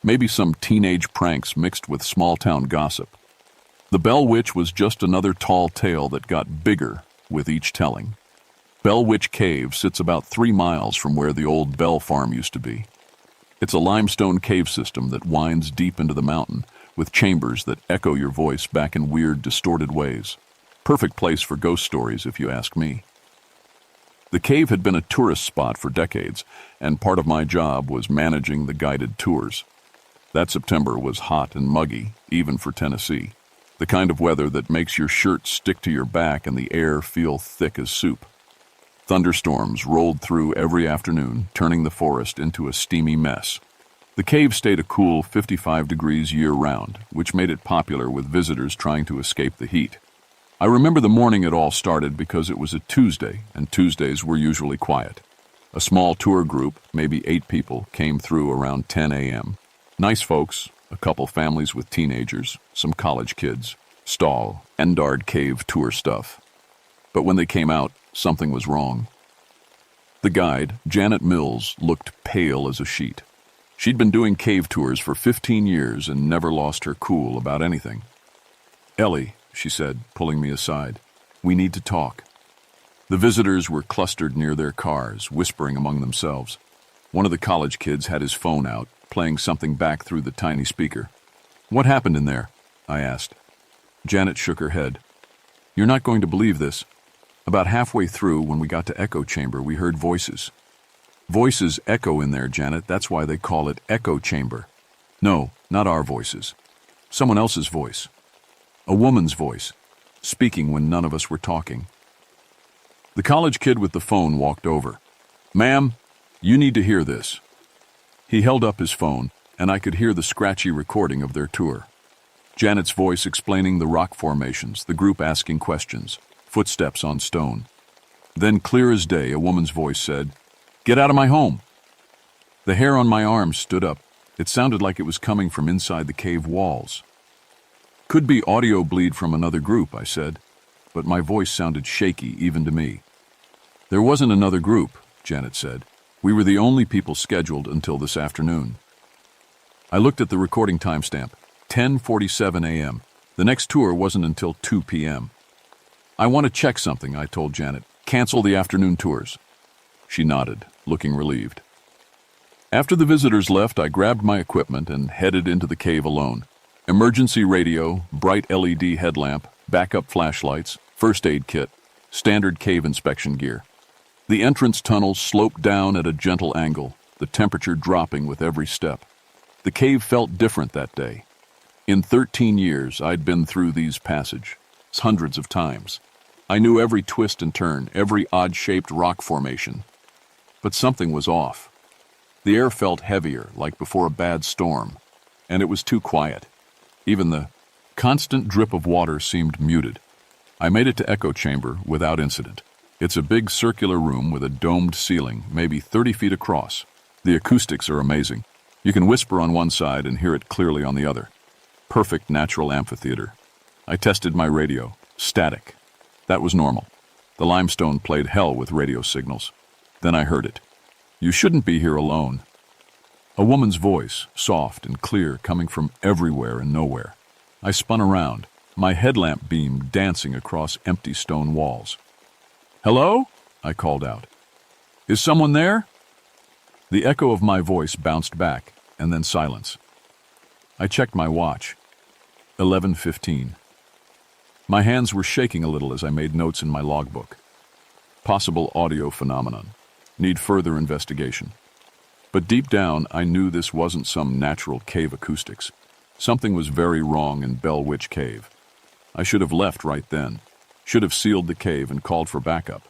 Maybe some teenage pranks mixed with small-town gossip. The Bell Witch was just another tall tale that got bigger with each telling. Bell Witch Cave sits about 3 miles from where the old Bell farm used to be. It's a limestone cave system that winds deep into the mountain, with chambers that echo your voice back in weird, distorted ways. Perfect place for ghost stories, if you ask me. The cave had been a tourist spot for decades, and part of my job was managing the guided tours. That September was hot and muggy, even for Tennessee. The kind of weather that makes your shirt stick to your back and the air feel thick as soup. Thunderstorms rolled through every afternoon, turning the forest into a steamy mess. The cave stayed a cool 55 degrees year-round, which made it popular with visitors trying to escape the heat. I remember the morning it all started because it was a Tuesday, and Tuesdays were usually quiet. A small tour group, maybe 8 people, came through around 10 a.m. Nice folks, a couple families with teenagers, some college kids, stall, Endard Cave tour stuff. But when they came out, something was wrong. The guide, Janet Mills, looked pale as a sheet. She'd been doing cave tours for 15 years and never lost her cool about anything. "Ellie," she said, pulling me aside, "we need to talk." The visitors were clustered near their cars, whispering among themselves. One of the college kids had his phone out, playing something back through the tiny speaker. "What happened in there?" I asked. Janet shook her head. "You're not going to believe this. About halfway through, when we got to Echo Chamber, we heard voices." "Voices echo in there, Janet. That's why they call it Echo Chamber." "No, not our voices. Someone else's voice. A woman's voice, speaking when none of us were talking." The college kid with the phone walked over. "Ma'am, you need to hear this." He held up his phone, and I could hear the scratchy recording of their tour. Janet's voice explaining the rock formations, the group asking questions, footsteps on stone. Then, clear as day, a woman's voice said, "Get out of my home." The hair on my arms stood up. It sounded like it was coming from inside the cave walls. "Could be audio bleed from another group," I said, but my voice sounded shaky even to me. "There wasn't another group," Janet said. "We were the only people scheduled until this afternoon." I looked at the recording timestamp, 10:47 a.m. The next tour wasn't until 2 p.m. "I want to check something," I told Janet. "Cancel the afternoon tours." She nodded, looking relieved. After the visitors left, I grabbed my equipment and headed into the cave alone. Emergency radio, bright LED headlamp, backup flashlights, first aid kit, standard cave inspection gear. The entrance tunnel sloped down at a gentle angle, the temperature dropping with every step. The cave felt different that day. In 13 years, I'd been through these passages hundreds of times. I knew every twist and turn, every odd-shaped rock formation. But something was off. The air felt heavier, like before a bad storm, and it was too quiet. Even the Constant drip of water seemed muted. I made it to echo chamber without incident. It's a big circular room with a domed ceiling, maybe 30 feet across. The acoustics are amazing. You can whisper on one side and hear it clearly on the other. Perfect natural amphitheater. I tested my radio. Static. That was normal. The limestone played hell with radio signals. Then I heard it. "You shouldn't be here alone." A woman's voice, soft and clear, coming from everywhere and nowhere. I spun around, my headlamp beam dancing across empty stone walls. "Hello?" I called out. "Is someone there?" The echo of my voice bounced back, and then silence. I checked my watch. 11:15. My hands were shaking a little as I made notes in my logbook. Possible audio phenomenon. Need further investigation. But deep down, I knew this wasn't some natural cave acoustics. Something was very wrong in Bell Witch Cave. I should have left right then. Should have sealed the cave and called for backup.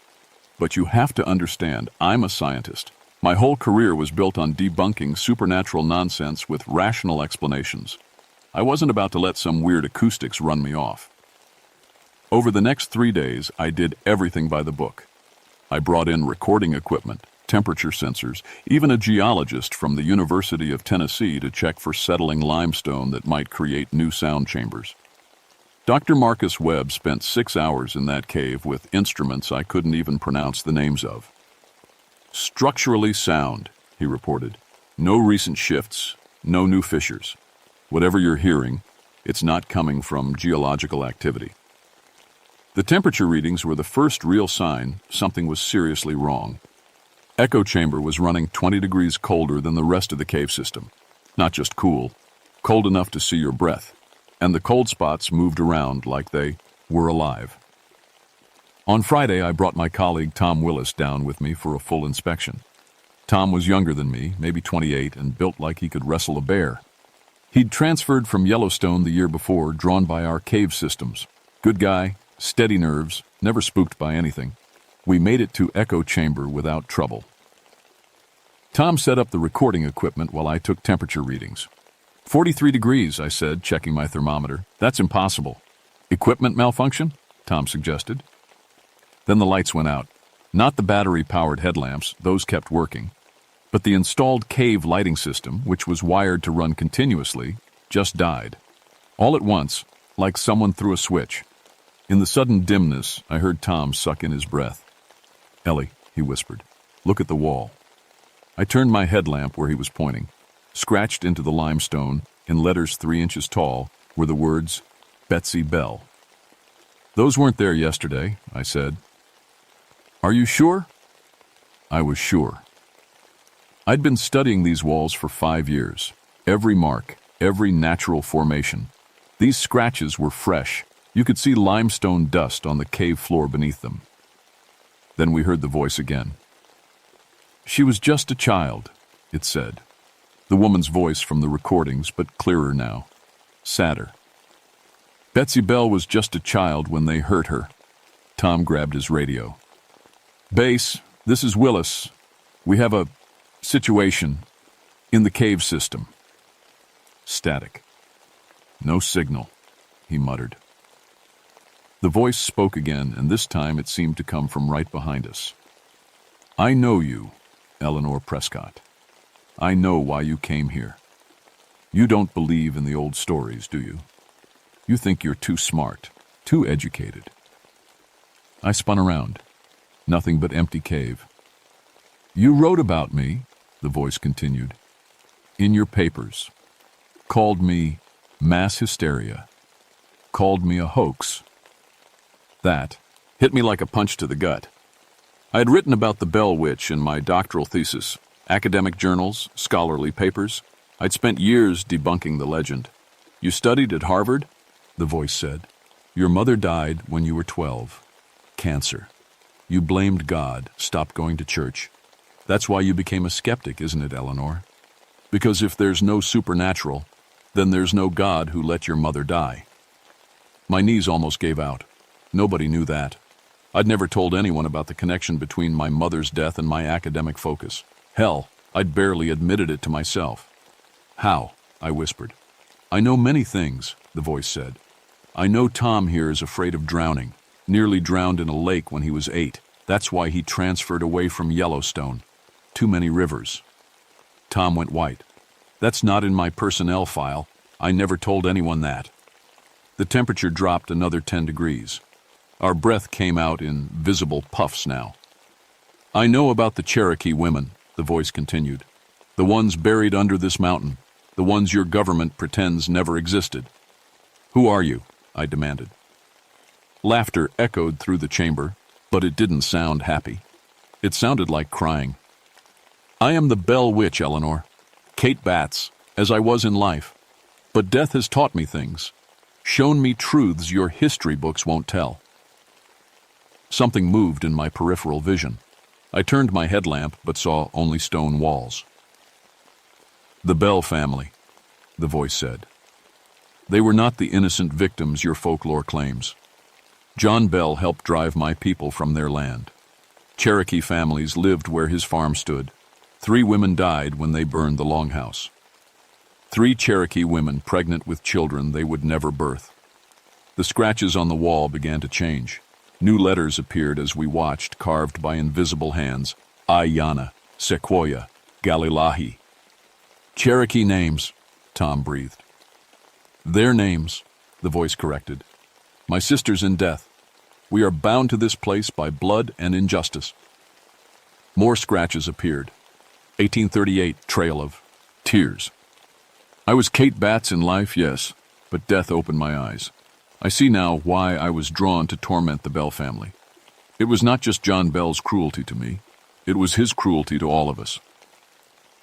But you have to understand, I'm a scientist. My whole career was built on debunking supernatural nonsense with rational explanations. I wasn't about to let some weird acoustics run me off. Over the next 3 days, I did everything by the book. I brought in recording equipment, temperature sensors, even a geologist from the University of Tennessee to check for settling limestone that might create new sound chambers. Dr. Marcus Webb spent 6 hours in that cave with instruments I couldn't even pronounce the names of. "Structurally sound," he reported. "No recent shifts, no new fissures. Whatever you're hearing, it's not coming from geological activity." The temperature readings were the first real sign something was seriously wrong. Echo chamber was running 20 degrees colder than the rest of the cave system. Not just cool, cold enough to see your breath. And the cold spots moved around like they were alive. On Friday, I brought my colleague Tom Willis down with me for a full inspection. Tom was younger than me, maybe 28, and built like he could wrestle a bear. He'd transferred from Yellowstone the year before, drawn by our cave systems. Good guy, steady nerves, never spooked by anything. We made it to echo chamber without trouble. Tom set up the recording equipment while I took temperature readings. 43 degrees, I said, checking my thermometer. "That's impossible." "Equipment malfunction?" Tom suggested. Then the lights went out. Not the battery-powered headlamps, those kept working. But the installed cave lighting system, which was wired to run continuously, just died. All at once, like someone threw a switch. In the sudden dimness, I heard Tom suck in his breath. "Ellie," he whispered, "look at the wall." I turned my headlamp where he was pointing. Scratched into the limestone, in letters 3 inches tall, were the words, Betsy Bell. "Those weren't there yesterday," I said. "Are you sure?" I was sure. I'd been studying these walls for 5 years. Every mark, every natural formation. These scratches were fresh. You could see limestone dust on the cave floor beneath them. Then we heard the voice again. "She was just a child," it said. The woman's voice from the recordings, but clearer now. Sadder. "Betsy Bell was just a child when they hurt her." Tom grabbed his radio. "Base, this is Willis. We have a situation in the cave system." Static. "No signal," he muttered. The voice spoke again, and this time it seemed to come from right behind us. "I know you, Eleanor Prescott. I know why you came here. You don't believe in the old stories, do you? You think you're too smart, too educated." I spun around. Nothing but empty cave. "You wrote about me," the voice continued, "in your papers. Called me mass hysteria. Called me a hoax." That hit me like a punch to the gut. I had written about the Bell Witch in my doctoral thesis, academic journals, scholarly papers. I'd spent years debunking the legend. "You studied at Harvard?" the voice said. "Your mother died when you were 12. Cancer. You blamed God, stopped going to church. That's why you became a skeptic, isn't it, Eleanor? Because if there's no supernatural, then there's no God who let your mother die." My knees almost gave out. Nobody knew that. I'd never told anyone about the connection between my mother's death and my academic focus. Hell, I'd barely admitted it to myself. "How?" I whispered. "I know many things," the voice said. I know Tom here is afraid of drowning. Nearly drowned in a lake when he was 8. That's why he transferred away from Yellowstone. Too many rivers. Tom went white. That's not in my personnel file. I never told anyone that. The temperature dropped another 10 degrees. Our breath came out in visible puffs now. I know about the Cherokee women, the voice continued. The ones buried under this mountain. The ones your government pretends never existed. Who are you? I demanded. Laughter echoed through the chamber, but it didn't sound happy. It sounded like crying. I am the Bell Witch, Eleanor. Kate Batts, as I was in life. But death has taught me things. Shown me truths your history books won't tell. Something moved in my peripheral vision. I turned my headlamp, but saw only stone walls. The Bell family, the voice said. They were not the innocent victims your folklore claims. John Bell helped drive my people from their land. Cherokee families lived where his farm stood. 3 women died when they burned the longhouse. 3 Cherokee women pregnant with children they would never birth. The scratches on the wall began to change. New letters appeared as we watched, carved by invisible hands. Ayanna, Sequoia, Galilahi. Cherokee names, Tom breathed. Their names, the voice corrected. My sister's in death. We are bound to this place by blood and injustice. More scratches appeared. 1838, trail of tears. I was Kate Batts in life, yes, but death opened my eyes. I see now why I was drawn to torment the Bell family. It was not just John Bell's cruelty to me. It was his cruelty to all of us.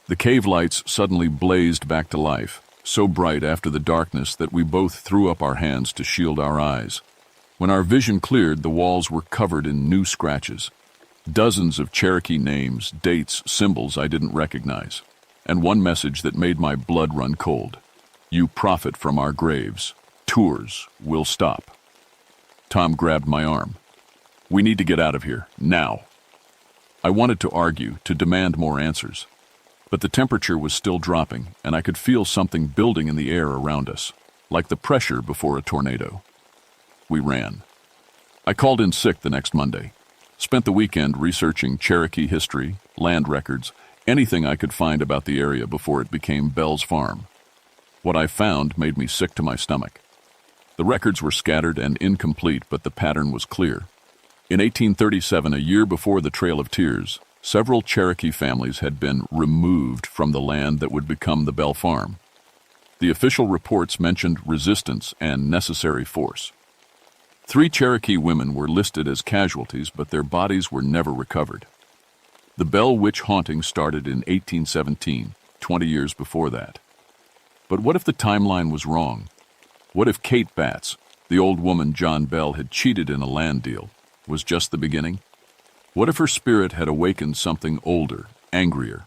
The cave lights suddenly blazed back to life, so bright after the darkness that we both threw up our hands to shield our eyes. When our vision cleared, the walls were covered in new scratches. Dozens of Cherokee names, dates, symbols I didn't recognize. And one message that made my blood run cold. You profit from our graves. Tours will stop. Tom grabbed my arm. We need to get out of here, now. I wanted to argue, to demand more answers. But the temperature was still dropping, and I could feel something building in the air around us, like the pressure before a tornado. We ran. I called in sick the next Monday. Spent the weekend researching Cherokee history, land records, anything I could find about the area before it became Bell's farm. What I found made me sick to my stomach. The records were scattered and incomplete, but the pattern was clear. In 1837, a year before the Trail of Tears, several Cherokee families had been removed from the land that would become the Bell farm. The official reports mentioned resistance and necessary force. 3 Cherokee women were listed as casualties, but their bodies were never recovered. The Bell Witch haunting started in 1817, 20 years before that. But what if the timeline was wrong? What if Kate Batts, the old woman John Bell had cheated in a land deal, was just the beginning? What if her spirit had awakened something older, angrier?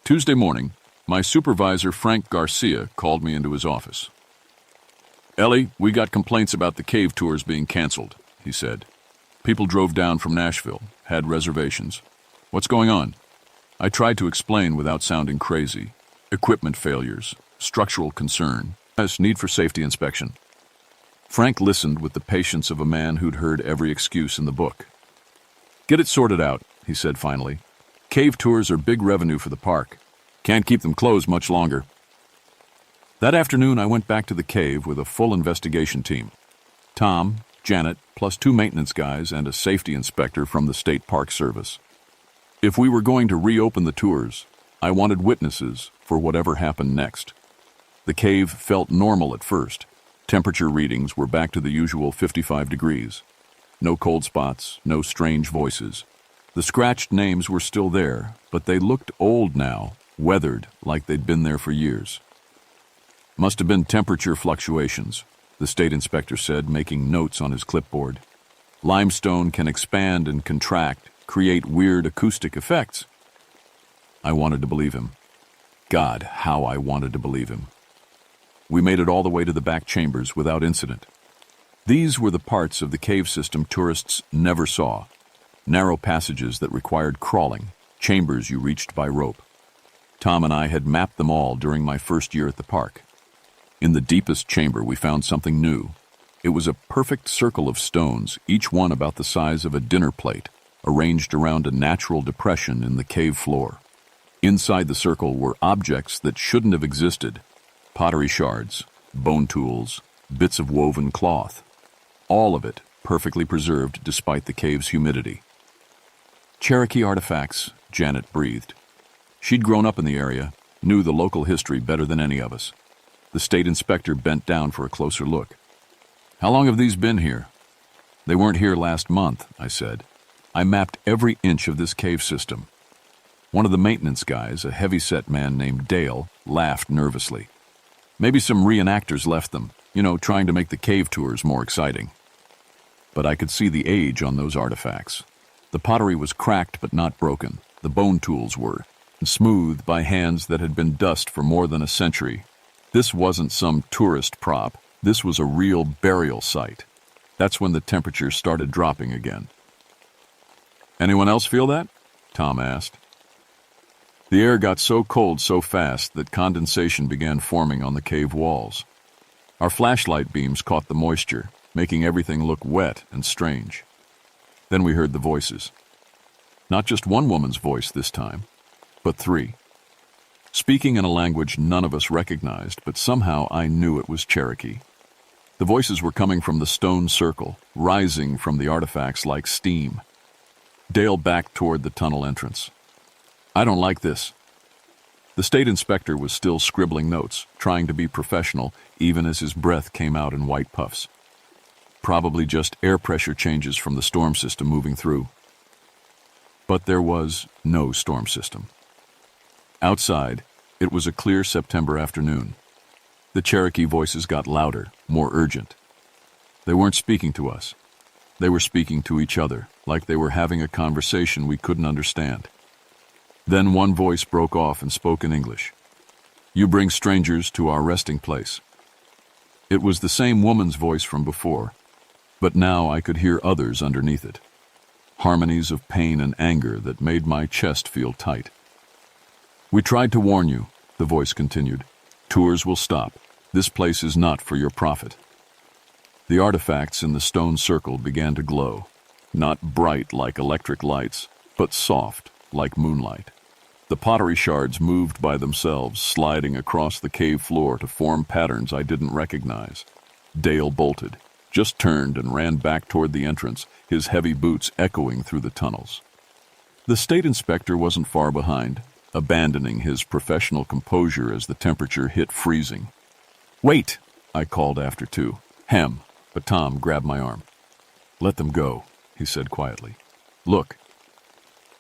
Tuesday morning, my supervisor Frank Garcia called me into his office. Ellie, we got complaints about the cave tours being canceled, he said. People drove down from Nashville, had reservations. What's going on? I tried to explain without sounding crazy. Equipment failures, structural concern, need for safety inspection. Frank listened with the patience of a man who'd heard every excuse in the book. Get it sorted out, he said finally. Cave tours are big revenue for the park. Can't keep them closed much longer. That afternoon, I went back to the cave with a full investigation team. Tom, Janet, plus 2 maintenance guys and a safety inspector from the State Park Service. If we were going to reopen the tours, I wanted witnesses for whatever happened next. The cave felt normal at first. Temperature readings were back to the usual 55 degrees. No cold spots, no strange voices. The scratched names were still there, but they looked old now, weathered like they'd been there for years. Must have been temperature fluctuations, the state inspector said, making notes on his clipboard. Limestone can expand and contract, create weird acoustic effects. I wanted to believe him. God, how I wanted to believe him. We made it all the way to the back chambers without incident. These were the parts of the cave system tourists never saw. Narrow passages that required crawling, chambers you reached by rope. Tom and I had mapped them all during my first year at the park. In the deepest chamber, we found something new, It was a perfect circle of stones, each one about the size of a dinner plate, arranged around a natural depression in the cave floor. Inside the circle were objects that shouldn't have existed: pottery shards, bone tools, bits of woven cloth. All of it perfectly preserved despite the cave's humidity. Cherokee artifacts, Janet breathed. She'd grown up in the area, knew the local history better than any of us. The state inspector bent down for a closer look. "How long have these been here?" "They weren't here last month," I said. "I mapped every inch of this cave system." One of the maintenance guys, a heavy-set man named Dale, laughed nervously. "Maybe some reenactors left them, trying to make the cave tours more exciting." But I could see the age on those artifacts. The pottery was cracked but not broken. The bone tools were, smoothed by hands that had been dust for more than a century. This wasn't some tourist prop. This was a real burial site. That's when the temperature started dropping again. "Anyone else feel that?" Tom asked. The air got so cold so fast that condensation began forming on the cave walls. Our flashlight beams caught the moisture, making everything look wet and strange. Then we heard the voices. Not just one woman's voice this time, but three. Speaking in a language none of us recognized, but somehow I knew it was Cherokee. The voices were coming from the stone circle, rising from the artifacts like steam. Dale backed toward the tunnel entrance. "I don't like this." The state inspector was still scribbling notes, trying to be professional, even as his breath came out in white puffs. Probably just air pressure changes from the storm system moving through. But there was no storm system. Outside, it was a clear September afternoon. The Cherokee voices got louder, more urgent. They weren't speaking to us. They were speaking to each other, like they were having a conversation we couldn't understand. Then one voice broke off and spoke in English. "You bring strangers to our resting place." It was the same woman's voice from before, but now I could hear others underneath it. Harmonies of pain and anger that made my chest feel tight. "We tried to warn you," the voice continued. "Tours will stop. This place is not for your profit." The artifacts in the stone circle began to glow, not bright like electric lights, but soft like moonlight. The pottery shards moved by themselves, sliding across the cave floor to form patterns I didn't recognize. Dale bolted, just turned and ran back toward the entrance, his heavy boots echoing through the tunnels. The state inspector wasn't far behind, abandoning his professional composure as the temperature hit freezing. "Wait!" I called after two. "Hem!" But Tom grabbed my arm. "Let them go," he said quietly. "Look."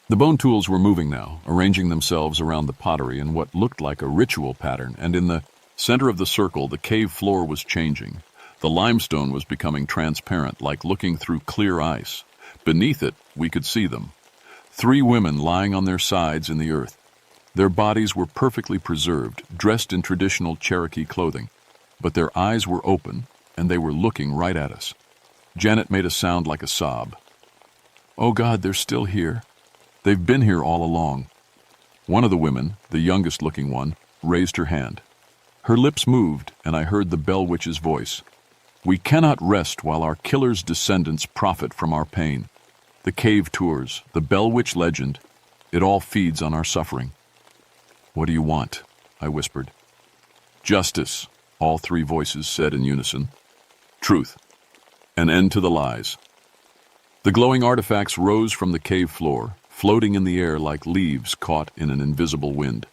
The bone tools were moving now, arranging themselves around the pottery in what looked like a ritual pattern, and in the center of the circle, the cave floor was changing. The limestone was becoming transparent, like looking through clear ice. Beneath it, we could see them. 3 women lying on their sides in the earth. Their bodies were perfectly preserved, dressed in traditional Cherokee clothing, but their eyes were open, and they were looking right at us. Janet made a sound like a sob. "Oh God, they're still here. They've been here all along." One of the women, the youngest-looking one, raised her hand. Her lips moved, and I heard the Bell Witch's voice. "We cannot rest while our killer's descendants profit from our pain. The cave tours, the Bell Witch legend, it all feeds on our suffering." "What do you want?" I whispered. "Justice," all 3 voices said in unison. "Truth. An end to the lies." The glowing artifacts rose from the cave floor, floating in the air like leaves caught in an invisible wind.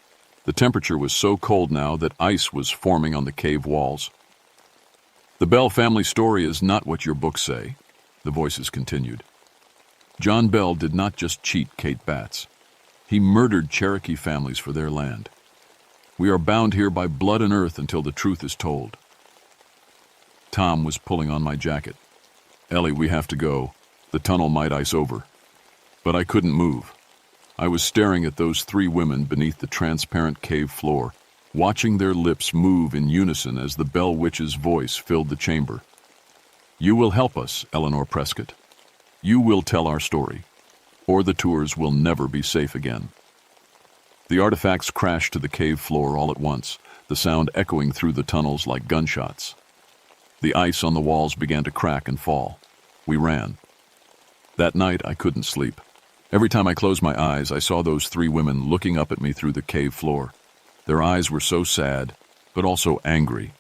The temperature was so cold now that ice was forming on the cave walls. "The Bell family story is not what your books say," the voices continued. "John Bell did not just cheat Kate Batts. He murdered Cherokee families for their land. We are bound here by blood and earth until the truth is told." Tom was pulling on my jacket. "Ellie, we have to go. The tunnel might ice over." But I couldn't move. I was staring at those 3 women beneath the transparent cave floor, watching their lips move in unison as the Bell Witch's voice filled the chamber. "You will help us, Eleanor Prescott. You will tell our story, or the tours will never be safe again." The artifacts crashed to the cave floor all at once, the sound echoing through the tunnels like gunshots. The ice on the walls began to crack and fall. We ran. That night, I couldn't sleep. Every time I closed my eyes, I saw those 3 women looking up at me through the cave floor. Their eyes were so sad, but also angry.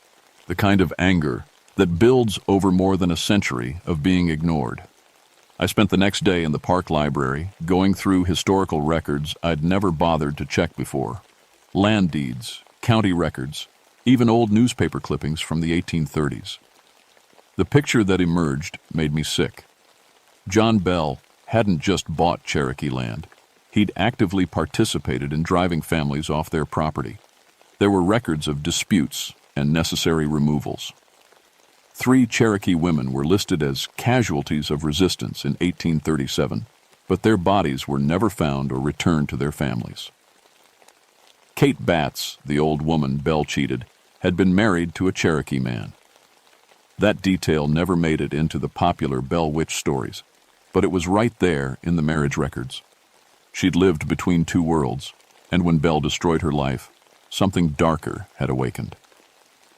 The kind of anger that builds over more than a century of being ignored. I spent the next day in the park library, going through historical records I'd never bothered to check before. Land deeds, county records, even old newspaper clippings from the 1830s. The picture that emerged made me sick. John Bell hadn't just bought Cherokee land. He'd actively participated in driving families off their property. There were records of disputes and necessary removals. 3 Cherokee women were listed as casualties of resistance in 1837, but their bodies were never found or returned to their families. Kate Batts, the old woman Bell cheated, had been married to a Cherokee man. That detail never made it into the popular Bell witch stories, but it was right there in the marriage records. She'd lived between 2 worlds, and when Bell destroyed her life, something darker had awakened.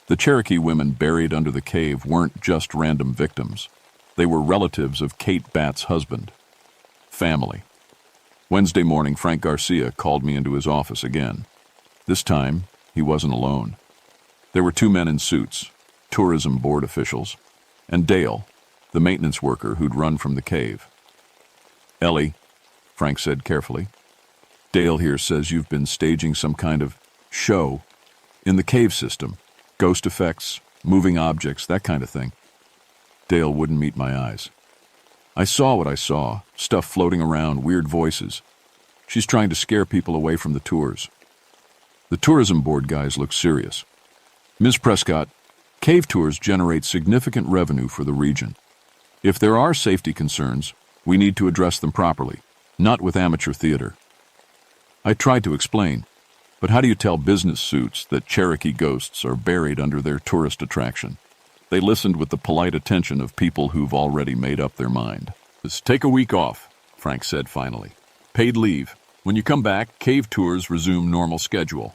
The Cherokee women buried under the cave weren't just random victims. They were relatives of Kate Batts' husband. Family. Wednesday morning, Frank Garcia called me into his office again. This time, he wasn't alone. There were 2 men in suits, tourism board officials, and Dale, the maintenance worker who'd run from the cave. "Ellie," Frank said carefully, "Dale here says you've been staging some kind of show in the cave system. Ghost effects, moving objects, that kind of thing." Dale wouldn't meet my eyes. "I saw what I saw, stuff floating around, weird voices. She's trying to scare people away from the tours." The tourism board guys looked serious. "Ms. Prescott, cave tours generate significant revenue for the region. If there are safety concerns, we need to address them properly, not with amateur theater." I tried to explain, but how do you tell business suits that Cherokee ghosts are buried under their tourist attraction? They listened with the polite attention of people who've already made up their mind. "Just take a week off," Frank said finally. "Paid leave. When you come back, cave tours resume normal schedule."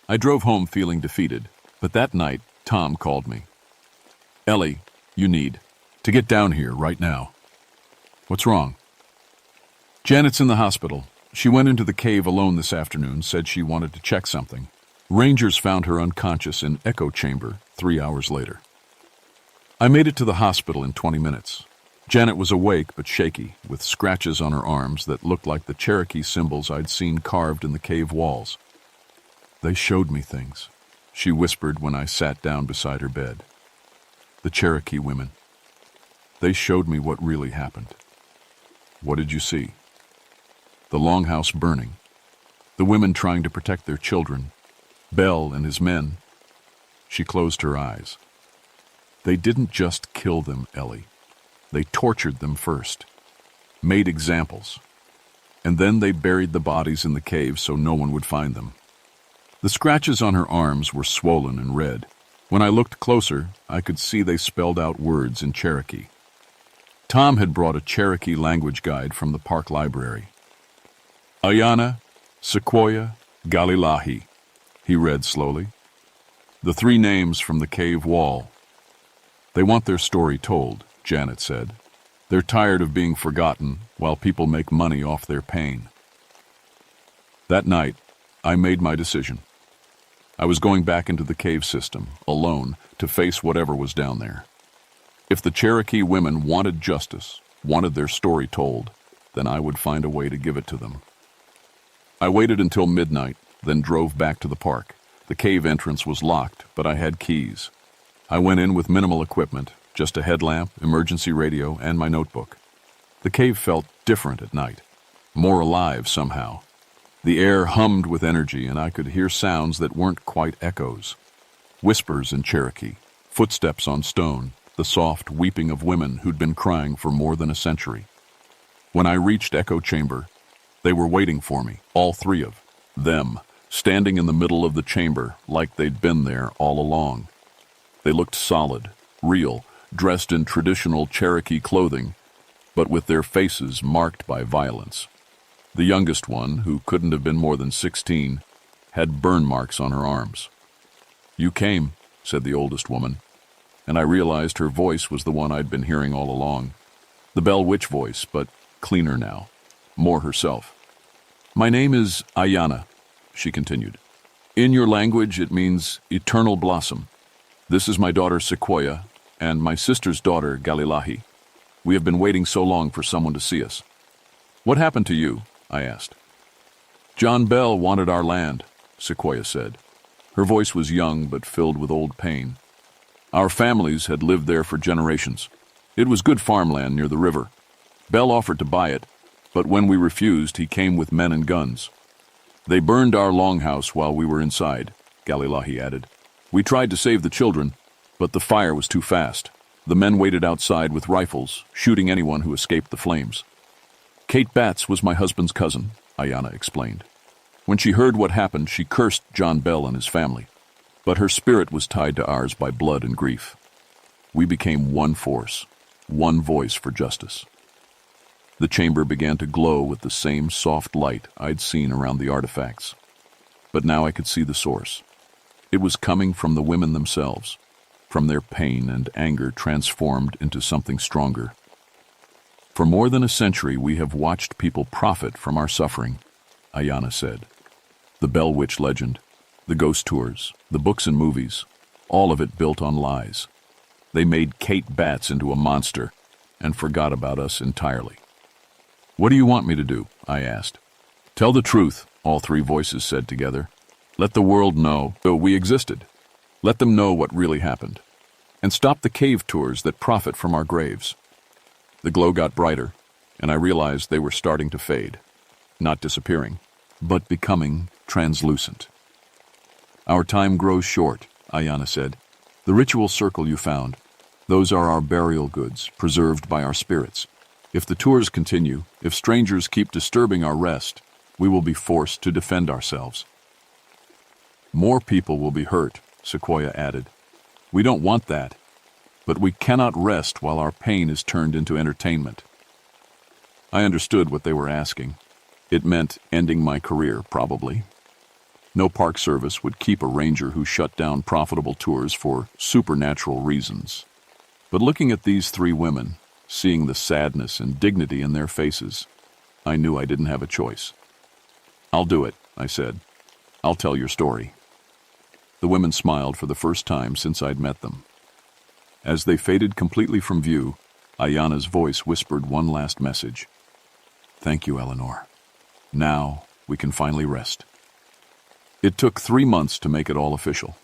I drove home feeling defeated, but that night, Tom called me. "Ellie, you need to get down here right now." "What's wrong?" "Janet's in the hospital. She went into the cave alone this afternoon, said she wanted to check something. Rangers found her unconscious in echo chamber 3 hours later. I made it to the hospital in 20 minutes. Janet was awake but shaky, with scratches on her arms that looked like the Cherokee symbols I'd seen carved in the cave walls. "They showed me things," she whispered when I sat down beside her bed. "The Cherokee women. They showed me what really happened." "What did you see?" "The longhouse burning. The women trying to protect their children. Bell and his men." She closed her eyes. "They didn't just kill them, Ellie. They tortured them first, made examples, and then they buried the bodies in the cave so no one would find them." The scratches on her arms were swollen and red. When I looked closer, I could see they spelled out words in Cherokee. Tom had brought a Cherokee language guide from the park library. "Ayana, Sequoia, Galilahi," he read slowly. "The 3 names from the cave wall. They want their story told," Janet said. "They're tired of being forgotten while people make money off their pain." That night, I made my decision. I was going back into the cave system, alone, to face whatever was down there. If the Cherokee women wanted justice, wanted their story told, then I would find a way to give it to them. I waited until midnight, then drove back to the park. The cave entrance was locked, but I had keys. I went in with minimal equipment, just a headlamp, emergency radio, and my notebook. The cave felt different at night, more alive somehow. The air hummed with energy, and I could hear sounds that weren't quite echoes. Whispers in Cherokee, footsteps on stone, the soft weeping of women who'd been crying for more than a century. When I reached Echo Chamber, they were waiting for me, all 3 of them, standing in the middle of the chamber like they'd been there all along. They looked solid, real, dressed in traditional Cherokee clothing, but with their faces marked by violence. The youngest one, who couldn't have been more than 16, had burn marks on her arms. "You came," said the oldest woman. and I realized her voice was the one I'd been hearing all along. The Bell Witch voice, but cleaner now, more herself. "My name is Ayana," she continued. "In your language, it means eternal blossom. This is my daughter Sequoia, and my sister's daughter Galilahi. We have been waiting so long for someone to see us." "What happened to you?" I asked. "John Bell wanted our land," Sequoia said. Her voice was young but filled with old pain. "Our families had lived there for generations. It was good farmland near the river. Bell offered to buy it, but when we refused, he came with men and guns. They burned our longhouse while we were inside," Galilahi added. "We tried to save the children, but the fire was too fast. The men waited outside with rifles, shooting anyone who escaped the flames." "Kate Batts was my husband's cousin," Ayana explained. "When she heard what happened, she cursed John Bell and his family. But her spirit was tied to ours by blood and grief. We became one force, one voice for justice." The chamber began to glow with the same soft light I'd seen around the artifacts. But now I could see the source. It was coming from the women themselves, from their pain and anger transformed into something stronger. "For more than a century, we have watched people profit from our suffering," Ayana said. "The Bell Witch legend, the ghost tours, the books and movies, all of it built on lies. They made Kate Batts into a monster and forgot about us entirely." "What do you want me to do?" I asked. "Tell the truth," all three voices said together. "Let the world know we existed. Let them know what really happened. And stop the cave tours that profit from our graves." The glow got brighter, and I realized they were starting to fade. Not disappearing, but becoming translucent. "Our time grows short," Ayana said. "The ritual circle you found, those are our burial goods, preserved by our spirits. If the tours continue, if strangers keep disturbing our rest, we will be forced to defend ourselves." "More people will be hurt," Sequoia added. "We don't want that, but we cannot rest while our pain is turned into entertainment." I understood what they were asking. It meant ending my career, probably. No park service would keep a ranger who shut down profitable tours for supernatural reasons. But looking at these three women, seeing the sadness and dignity in their faces, I knew I didn't have a choice. "I'll do it," I said. "I'll tell your story." The women smiled for the first time since I'd met them. As they faded completely from view, Ayana's voice whispered one last message. "Thank you, Eleanor. Now we can finally rest." It took 3 months to make it all official.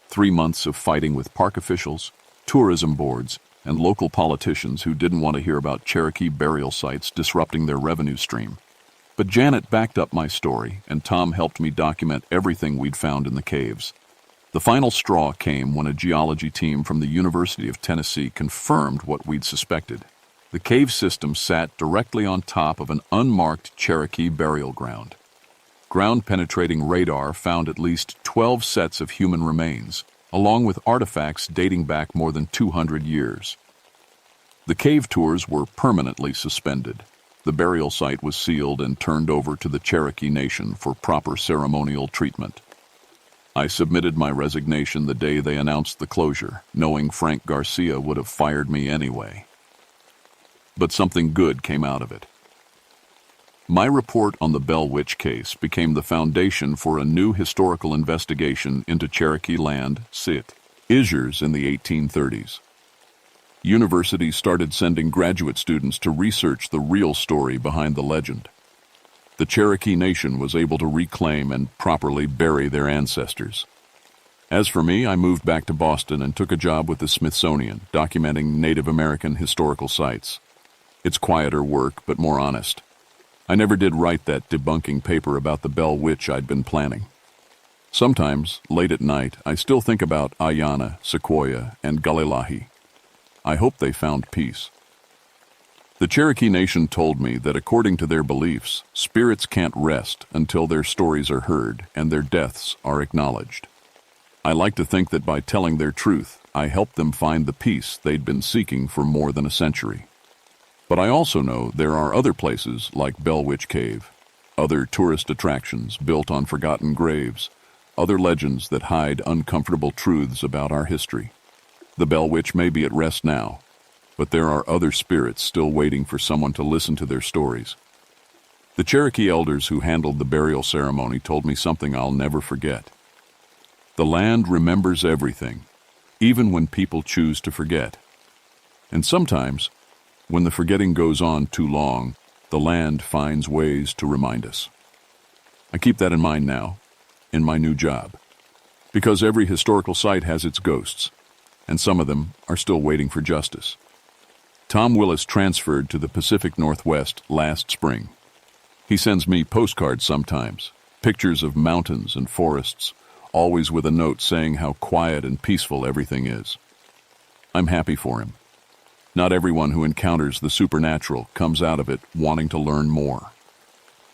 3 months of fighting with park officials, tourism boards, and local politicians who didn't want to hear about Cherokee burial sites disrupting their revenue stream. But Janet backed up my story, and Tom helped me document everything we'd found in the caves. The final straw came when a geology team from the University of Tennessee confirmed what we'd suspected. The cave system sat directly on top of an unmarked Cherokee burial ground. Ground-penetrating radar found at least 12 sets of human remains, along with artifacts dating back more than 200 years. The cave tours were permanently suspended. The burial site was sealed and turned over to the Cherokee Nation for proper ceremonial treatment. I submitted my resignation the day they announced the closure, knowing Frank Garcia would have fired me anyway. But something good came out of it. My report on the Bell Witch case became the foundation for a new historical investigation into Cherokee land, Sit, Isers in the 1830s. Universities started sending graduate students to research the real story behind the legend. The Cherokee Nation was able to reclaim and properly bury their ancestors. As for me, I moved back to Boston and took a job with the Smithsonian, documenting Native American historical sites. It's quieter work, but more honest. I never did write that debunking paper about the Bell Witch I'd been planning. Sometimes, late at night, I still think about Ayana, Sequoia, and Galilahi. I hope they found peace. The Cherokee Nation told me that according to their beliefs, spirits can't rest until their stories are heard and their deaths are acknowledged. I like to think that by telling their truth, I helped them find the peace they'd been seeking for more than a century. But I also know there are other places like Bell Witch Cave, other tourist attractions built on forgotten graves, other legends that hide uncomfortable truths about our history. The Bell Witch may be at rest now, but there are other spirits still waiting for someone to listen to their stories. The Cherokee elders who handled the burial ceremony told me something I'll never forget. The land remembers everything, even when people choose to forget. And sometimes, when the forgetting goes on too long, the land finds ways to remind us. I keep that in mind now, in my new job, because every historical site has its ghosts, and some of them are still waiting for justice. Tom Willis transferred to the Pacific Northwest last spring. He sends me postcards sometimes, pictures of mountains and forests, always with a note saying how quiet and peaceful everything is. I'm happy for him. Not everyone who encounters the supernatural comes out of it wanting to learn more.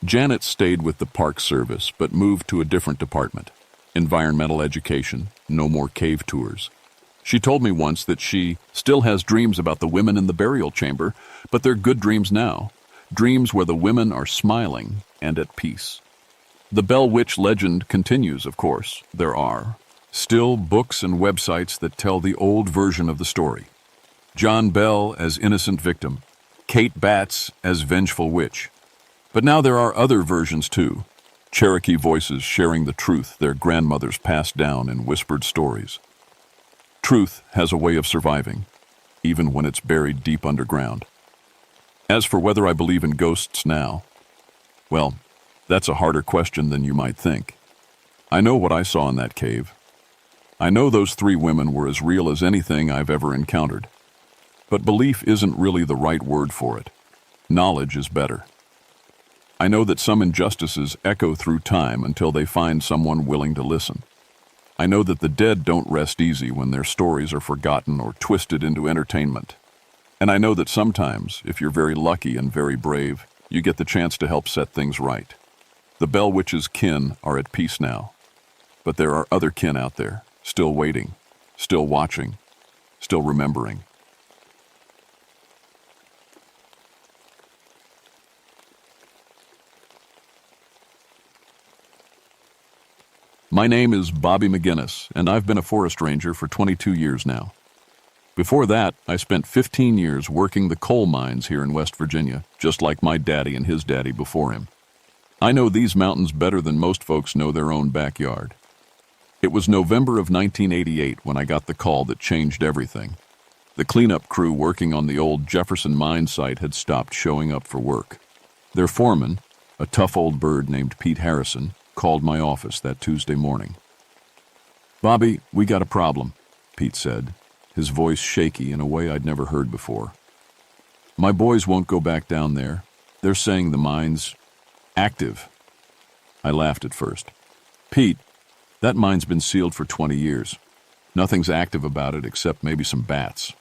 Janet stayed with the Park Service but moved to a different department. Environmental education, no more cave tours. She told me once that she still has dreams about the women in the burial chamber, but they're good dreams now. Dreams where the women are smiling and at peace. The Bell Witch legend continues, of course. There are still books and websites that tell the old version of the story. John Bell as innocent victim, Kate Batts as vengeful witch. But now there are other versions too. Cherokee voices sharing the truth their grandmothers passed down in whispered stories. Truth has a way of surviving, even when it's buried deep underground. As for whether I believe in ghosts now, well, that's a harder question than you might think. I know what I saw in that cave. I know those 3 women were as real as anything I've ever encountered. But belief isn't really the right word for it. Knowledge is better. I know that some injustices echo through time until they find someone willing to listen. I know that the dead don't rest easy when their stories are forgotten or twisted into entertainment. And I know that sometimes, if you're very lucky and very brave, you get the chance to help set things right. The Bell Witch's kin are at peace now. But there are other kin out there, still waiting, still watching, still remembering. My name is Bobby McGinnis, and I've been a forest ranger for 22 years now. Before that, I spent 15 years working the coal mines here in West Virginia, just like my daddy and his daddy before him. I know these mountains better than most folks know their own backyard. It was November of 1988 when I got the call that changed everything. The cleanup crew working on the old Jefferson mine site had stopped showing up for work. Their foreman, a tough old bird named Pete Harrison, called my office that Tuesday morning. "Bobby, we got a problem," Pete said, his voice shaky in a way I'd never heard before. "My boys won't go back down there. They're saying the mine's active." I laughed at first. "Pete, that mine's been sealed for 20 years. Nothing's active about it except maybe some bats."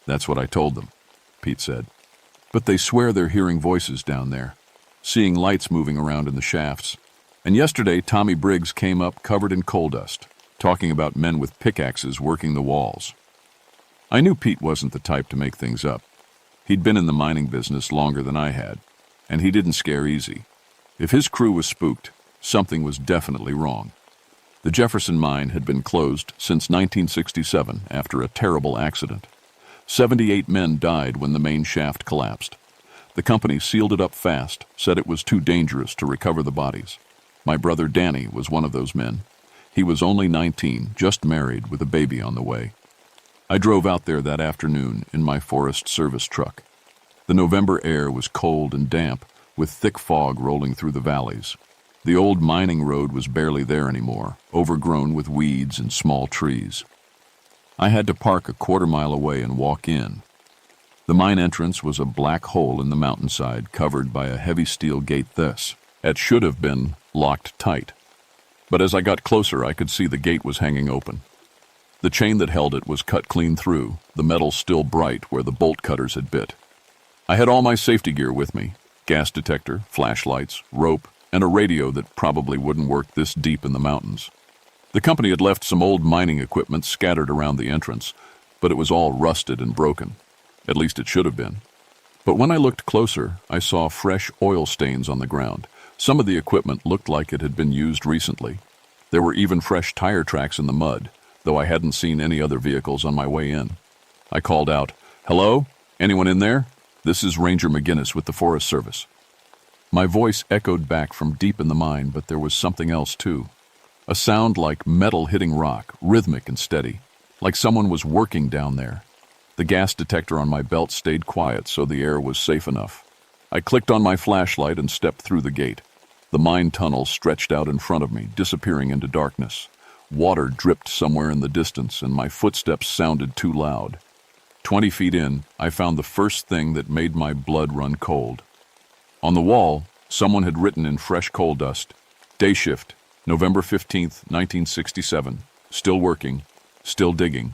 "That's what I told them," Pete said. "But they swear they're hearing voices down there, seeing lights moving around in the shafts. And yesterday, Tommy Briggs came up covered in coal dust, talking about men with pickaxes working the walls." I knew Pete wasn't the type to make things up. He'd been in the mining business longer than I had, and he didn't scare easy. If his crew was spooked, something was definitely wrong. The Jefferson mine had been closed since 1967 after a terrible accident. 78 men died when the main shaft collapsed. The company sealed it up fast, said it was too dangerous to recover the bodies. My brother Danny was one of those men. He was only 19, just married with a baby on the way. I drove out there that afternoon in my Forest Service truck. The November air was cold and damp, with thick fog rolling through the valleys. The old mining road was barely there anymore, overgrown with weeds and small trees. I had to park a quarter-mile away and walk in. The mine entrance was a black hole in the mountainside covered by a heavy steel gate that should have been locked tight. But as I got closer, I could see the gate was hanging open. The chain that held it was cut clean through, the metal still bright where the bolt cutters had bit. I had all my safety gear with me: gas detector, flashlights, rope, and a radio that probably wouldn't work this deep in the mountains. The company had left some old mining equipment scattered around the entrance, but it was all rusted and broken. At least it should have been. But when I looked closer, I saw fresh oil stains on the ground. Some of the equipment looked like it had been used recently. There were even fresh tire tracks in the mud, though I hadn't seen any other vehicles on my way in. I called out, "Hello? Anyone in there? This is Ranger McGinnis with the Forest Service." My voice echoed back from deep in the mine, but there was something else too. A sound like metal hitting rock, rhythmic and steady, like someone was working down there. The gas detector on my belt stayed quiet, so the air was safe enough. I clicked on my flashlight and stepped through the gate. The mine tunnel stretched out in front of me, disappearing into darkness. Water dripped somewhere in the distance, and my footsteps sounded too loud. 20 feet in, I found the first thing that made my blood run cold. On the wall, someone had written in fresh coal dust, "Day shift, November 15th, 1967. Still working, still digging."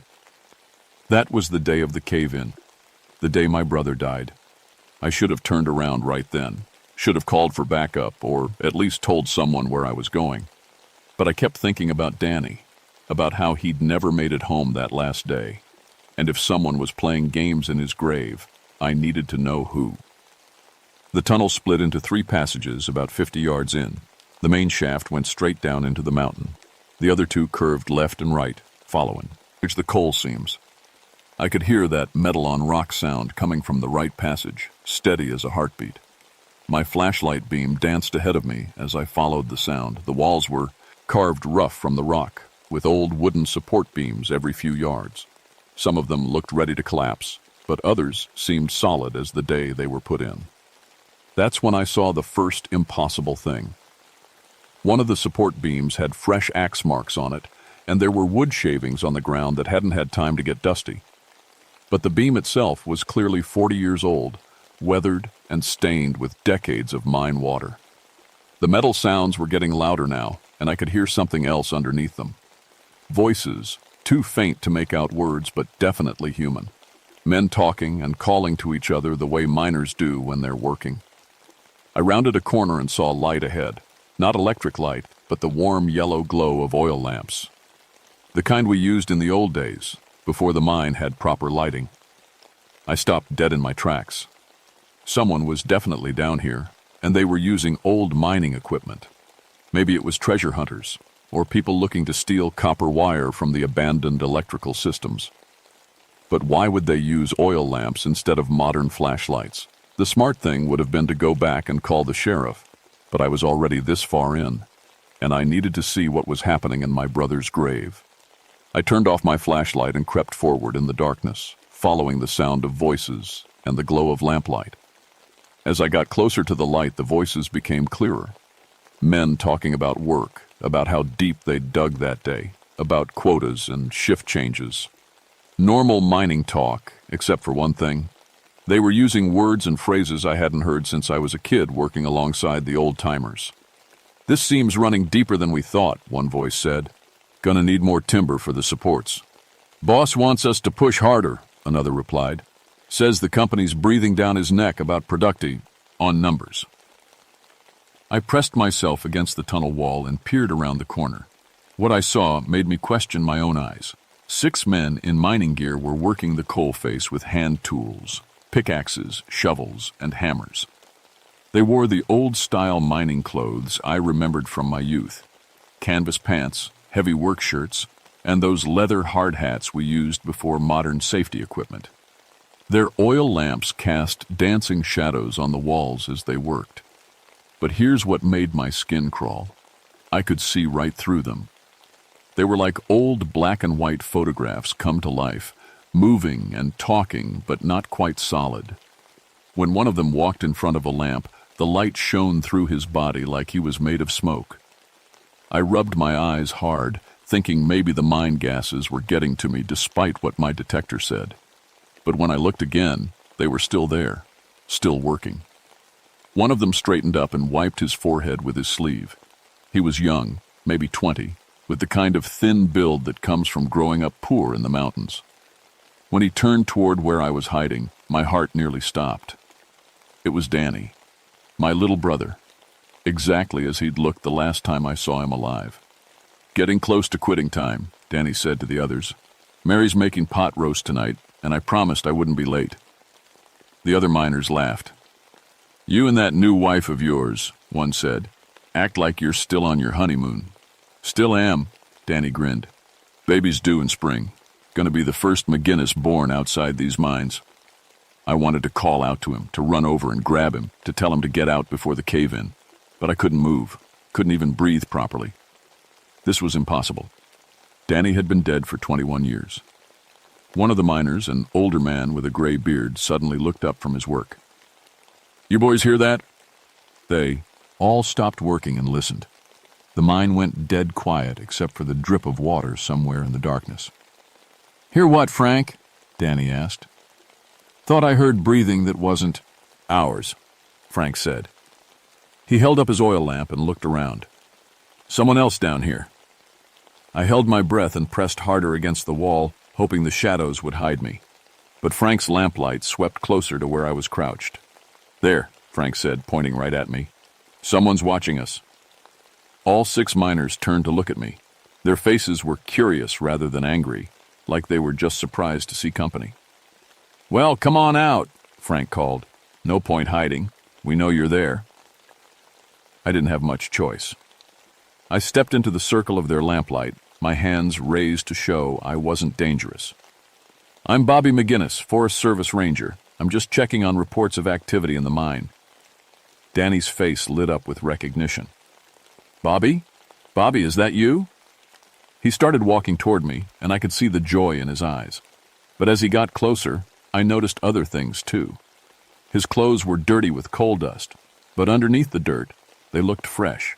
That was the day of the cave-in, the day my brother died. I should have turned around right then, should have called for backup, or at least told someone where I was going. But I kept thinking about Danny, about how he'd never made it home that last day. And if someone was playing games in his grave, I needed to know who. The tunnel split into 3 passages about 50 yards in. The main shaft went straight down into the mountain. The other 2 curved left and right, following, which the coal seams. I could hear that metal-on-rock sound coming from the right passage, steady as a heartbeat. My flashlight beam danced ahead of me as I followed the sound. The walls were carved rough from the rock, with old wooden support beams every few yards. Some of them looked ready to collapse, but others seemed solid as the day they were put in. That's when I saw the first impossible thing. One of the support beams had fresh axe marks on it, and there were wood shavings on the ground that hadn't had time to get dusty. But the beam itself was clearly 40 years old, weathered and stained with decades of mine water. The metal sounds were getting louder now, and I could hear something else underneath them. Voices, too faint to make out words, but definitely human. Men talking and calling to each other the way miners do when they're working. I rounded a corner and saw light ahead. Not electric light, but the warm yellow glow of oil lamps. The kind we used in the old days, before the mine had proper lighting. I stopped dead in my tracks. Someone was definitely down here, and they were using old mining equipment. Maybe it was treasure hunters, or people looking to steal copper wire from the abandoned electrical systems. But why would they use oil lamps instead of modern flashlights? The smart thing would have been to go back and call the sheriff, but I was already this far in, and I needed to see what was happening in my brother's grave. I turned off my flashlight and crept forward in the darkness, following the sound of voices and the glow of lamplight. As I got closer to the light, the voices became clearer. Men talking about work, about how deep they'd dug that day, about quotas and shift changes. Normal mining talk, except for one thing. They were using words and phrases I hadn't heard since I was a kid working alongside the old-timers. "This seam's running deeper than we thought," one voice said. "Gonna need more timber for the supports." "Boss wants us to push harder," another replied. "Says the company's breathing down his neck about productivity on numbers." I pressed myself against the tunnel wall and peered around the corner. What I saw made me question my own eyes. 6 men in mining gear were working the coal face with hand tools, pickaxes, shovels, and hammers. They wore the old-style mining clothes I remembered from my youth. Canvas pants, heavy work shirts, and those leather hard hats we used before modern safety equipment. Their oil lamps cast dancing shadows on the walls as they worked. But here's what made my skin crawl. I could see right through them. They were like old black and white photographs come to life, moving and talking, but not quite solid. When one of them walked in front of a lamp, the light shone through his body like he was made of smoke. I rubbed my eyes hard, thinking maybe the mine gases were getting to me despite what my detector said. But when I looked again, they were still there, still working. One of them straightened up and wiped his forehead with his sleeve. He was young, maybe 20, with the kind of thin build that comes from growing up poor in the mountains. When he turned toward where I was hiding, my heart nearly stopped. It was Danny, my little brother, exactly as he'd looked the last time I saw him alive. "Getting close to quitting time," Danny said to the others. "Mary's making pot roast tonight, and I promised I wouldn't be late." The other miners laughed. "You and that new wife of yours," one said, "act like you're still on your honeymoon." "Still am," Danny grinned. Baby's due in spring. Gonna be the first McGinnis born outside these mines. I wanted to call out to him, to run over and grab him, to tell him to get out before the cave-in. But I couldn't move, couldn't even breathe properly. This was impossible. Danny had been dead for 21 years. One of the miners, an older man with a gray beard, suddenly looked up from his work. "You boys hear that?" They all stopped working and listened. The mine went dead quiet except for the drip of water somewhere in the darkness. "Hear what, Frank?" Danny asked. "Thought I heard breathing that wasn't ours," Frank said. He held up his oil lamp and looked around. "Someone else down here." I held my breath and pressed harder against the wall, hoping the shadows would hide me. But Frank's lamplight swept closer to where I was crouched. "There," Frank said, pointing right at me. "Someone's watching us." All 6 miners turned to look at me. Their faces were curious rather than angry, like they were just surprised to see company. "Well, come on out," Frank called. "No point hiding. We know you're there." I didn't have much choice. I stepped into the circle of their lamplight, my hands raised to show I wasn't dangerous. "I'm Bobby McGinnis, Forest Service Ranger. I'm just checking on reports of activity in the mine." Danny's face lit up with recognition. "Bobby? Bobby, is that you?" He started walking toward me, and I could see the joy in his eyes. But as he got closer, I noticed other things too. His clothes were dirty with coal dust, but underneath the dirt, they looked fresh.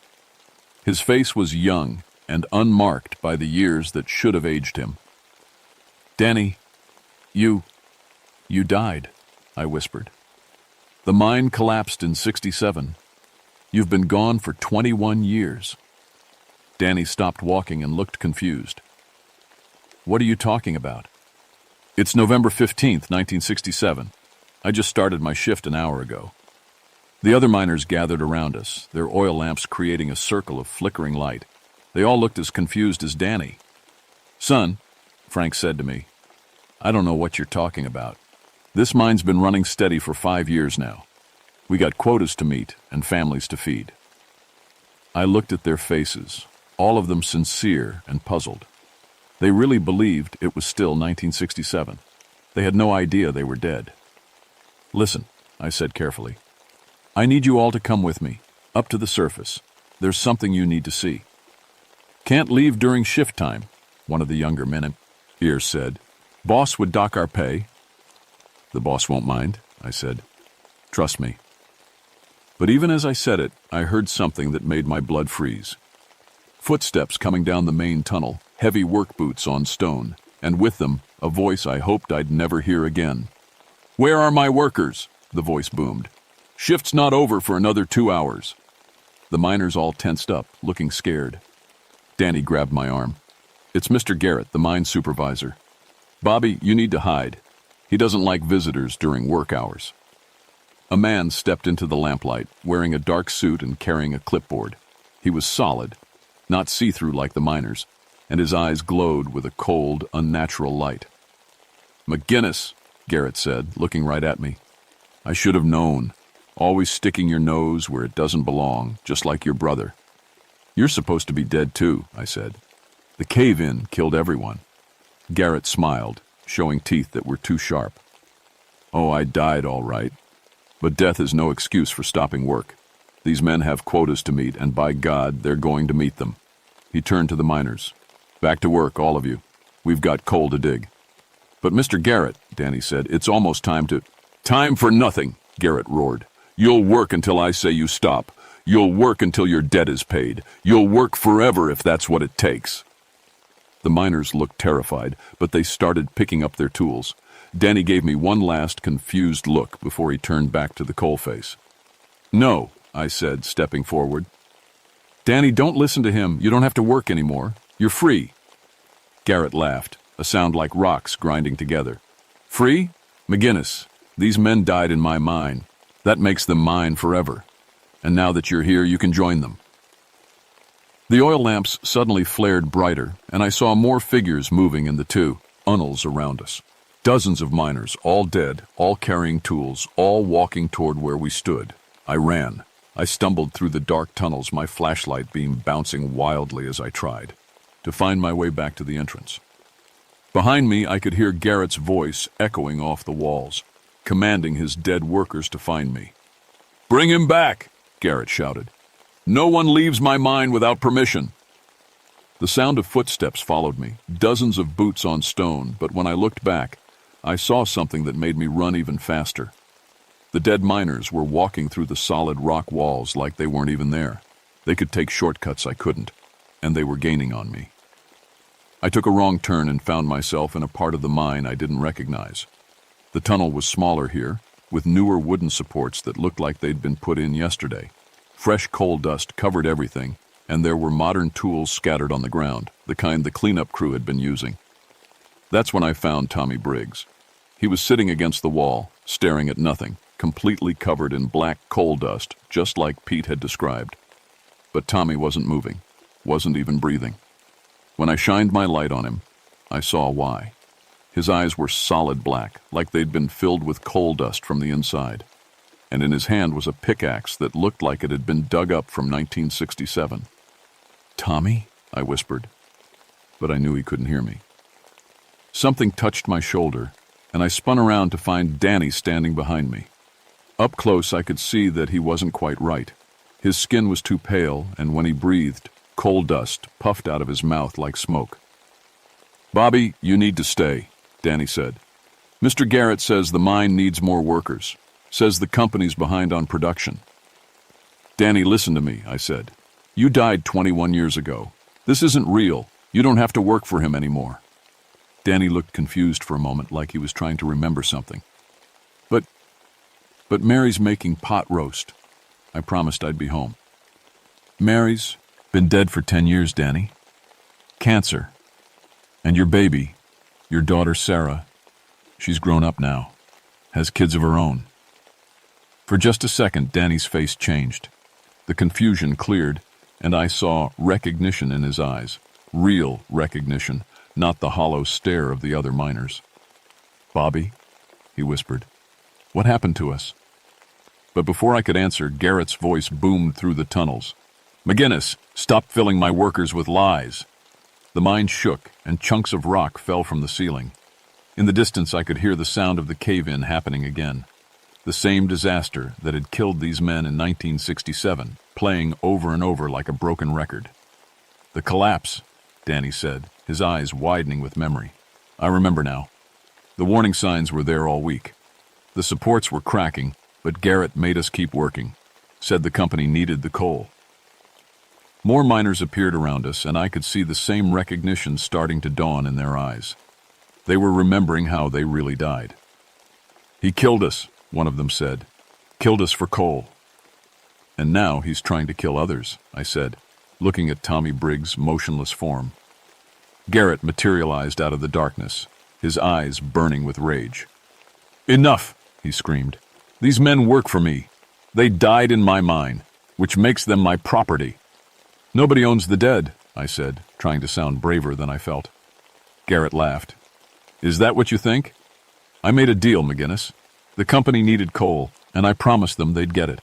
His face was young and unmarked by the years that should have aged him. "Danny, you died," I whispered. "The mine collapsed in '67. You've been gone for 21 years. Danny stopped walking and looked confused. "What are you talking about?" "It's November 15th, 1967. I just started my shift an hour ago." The other miners gathered around us, their oil lamps creating a circle of flickering light. They all looked as confused as Danny. "Son," Frank said to me, "I don't know what you're talking about. This mine's been running steady for 5 years now. We got quotas to meet and families to feed." I looked at their faces, all of them sincere and puzzled. They really believed it was still 1967. They had no idea they were dead. "Listen," I said carefully. "I need you all to come with me, up to the surface. There's something you need to see." "Can't leave during shift time," one of the younger men here said. "Boss would dock our pay." "The boss won't mind," I said. "Trust me." But even as I said it, I heard something that made my blood freeze. Footsteps coming down the main tunnel, heavy work boots on stone, and with them, a voice I hoped I'd never hear again. "Where are my workers?" the voice boomed. "Shift's not over for another 2 hours." The miners all tensed up, looking scared. Danny grabbed my arm. "It's Mr. Garrett, the mine supervisor. Bobby, you need to hide. He doesn't like visitors during work hours." A man stepped into the lamplight, wearing a dark suit and carrying a clipboard. He was solid, not see-through like the miners, and his eyes glowed with a cold, unnatural light. "McGinnis," Garrett said, looking right at me. "I should have known. Always sticking your nose where it doesn't belong, just like your brother." "You're supposed to be dead too," I said. "The cave-in killed everyone." Garrett smiled, showing teeth that were too sharp. "Oh, I died all right. But death is no excuse for stopping work. These men have quotas to meet, and by God, they're going to meet them." He turned to the miners. "Back to work, all of you. We've got coal to dig." "But Mr. Garrett," Danny said, "it's almost time to—" "Time for nothing," Garrett roared. "You'll work until I say you stop. You'll work until your debt is paid. You'll work forever if that's what it takes." The miners looked terrified, but they started picking up their tools. Danny gave me one last confused look before he turned back to the coalface. "No," I said, stepping forward. "Danny, don't listen to him. You don't have to work anymore. You're free." Garrett laughed, a sound like rocks grinding together. "Free? McGinnis, these men died in my mine. That makes them mine forever. And now that you're here, you can join them." The oil lamps suddenly flared brighter, and I saw more figures moving in the tunnels around us. Dozens of miners, all dead, all carrying tools, all walking toward where we stood. I ran. I stumbled through the dark tunnels, my flashlight beam bouncing wildly as I tried. to find my way back to the entrance. Behind me, I could hear Garrett's voice echoing off the walls, commanding his dead workers to find me. "Bring him back," Garrett shouted. "No one leaves my mine without permission." The sound of footsteps followed me, dozens of boots on stone, but when I looked back, I saw something that made me run even faster. The dead miners were walking through the solid rock walls like they weren't even there. They could take shortcuts I couldn't, and they were gaining on me. I took a wrong turn and found myself in a part of the mine I didn't recognize. The tunnel was smaller here, with newer wooden supports that looked like they'd been put in yesterday. Fresh coal dust covered everything, and there were modern tools scattered on the ground, the kind the cleanup crew had been using. That's when I found Tommy Briggs. He was sitting against the wall, staring at nothing, completely covered in black coal dust, just like Pete had described. But Tommy wasn't moving, wasn't even breathing. When I shined my light on him, I saw why. His eyes were solid black, like they'd been filled with coal dust from the inside. And in his hand was a pickaxe that looked like it had been dug up from 1967. "Tommy?" I whispered, but I knew he couldn't hear me. Something touched my shoulder, and I spun around to find Danny standing behind me. Up close, I could see that he wasn't quite right. His skin was too pale, and when he breathed, coal dust puffed out of his mouth like smoke. "Bobby, you need to stay," Danny said. "Mr. Garrett says the mine needs more workers. Says the company's behind on production." "Danny, listen to me," I said. "You died 21 years ago. This isn't real. You don't have to work for him anymore." Danny looked confused for a moment, like he was trying to remember something. But Mary's making pot roast. I promised I'd be home. "Mary's been dead for 10 years, Danny. Cancer. And your baby, your daughter Sarah, she's grown up now, has kids of her own." For just a second, Danny's face changed. The confusion cleared, and I saw recognition in his eyes. Real recognition, not the hollow stare of the other miners. "Bobby," he whispered, "what happened to us?" But before I could answer, Garrett's voice boomed through the tunnels. "McGinnis, stop filling my workers with lies." The mine shook, and chunks of rock fell from the ceiling. In the distance, I could hear the sound of the cave-in happening again. The same disaster that had killed these men in 1967, playing over and over like a broken record. "The collapse," Danny said, his eyes widening with memory. "I remember now. The warning signs were there all week. The supports were cracking, but Garrett made us keep working. Said the company needed the coal." More miners appeared around us, and I could see the same recognition starting to dawn in their eyes. They were remembering how they really died. "He killed us," one of them said. "Killed us for coal." "And now he's trying to kill others," I said, looking at Tommy Briggs' motionless form. Garrett materialized out of the darkness, his eyes burning with rage. "Enough!" he screamed. "These men work for me. They died in my mine, which makes them my property." "Nobody owns the dead," I said, trying to sound braver than I felt. Garrett laughed. "Is that what you think? I made a deal, McGinnis. The company needed coal, and I promised them they'd get it.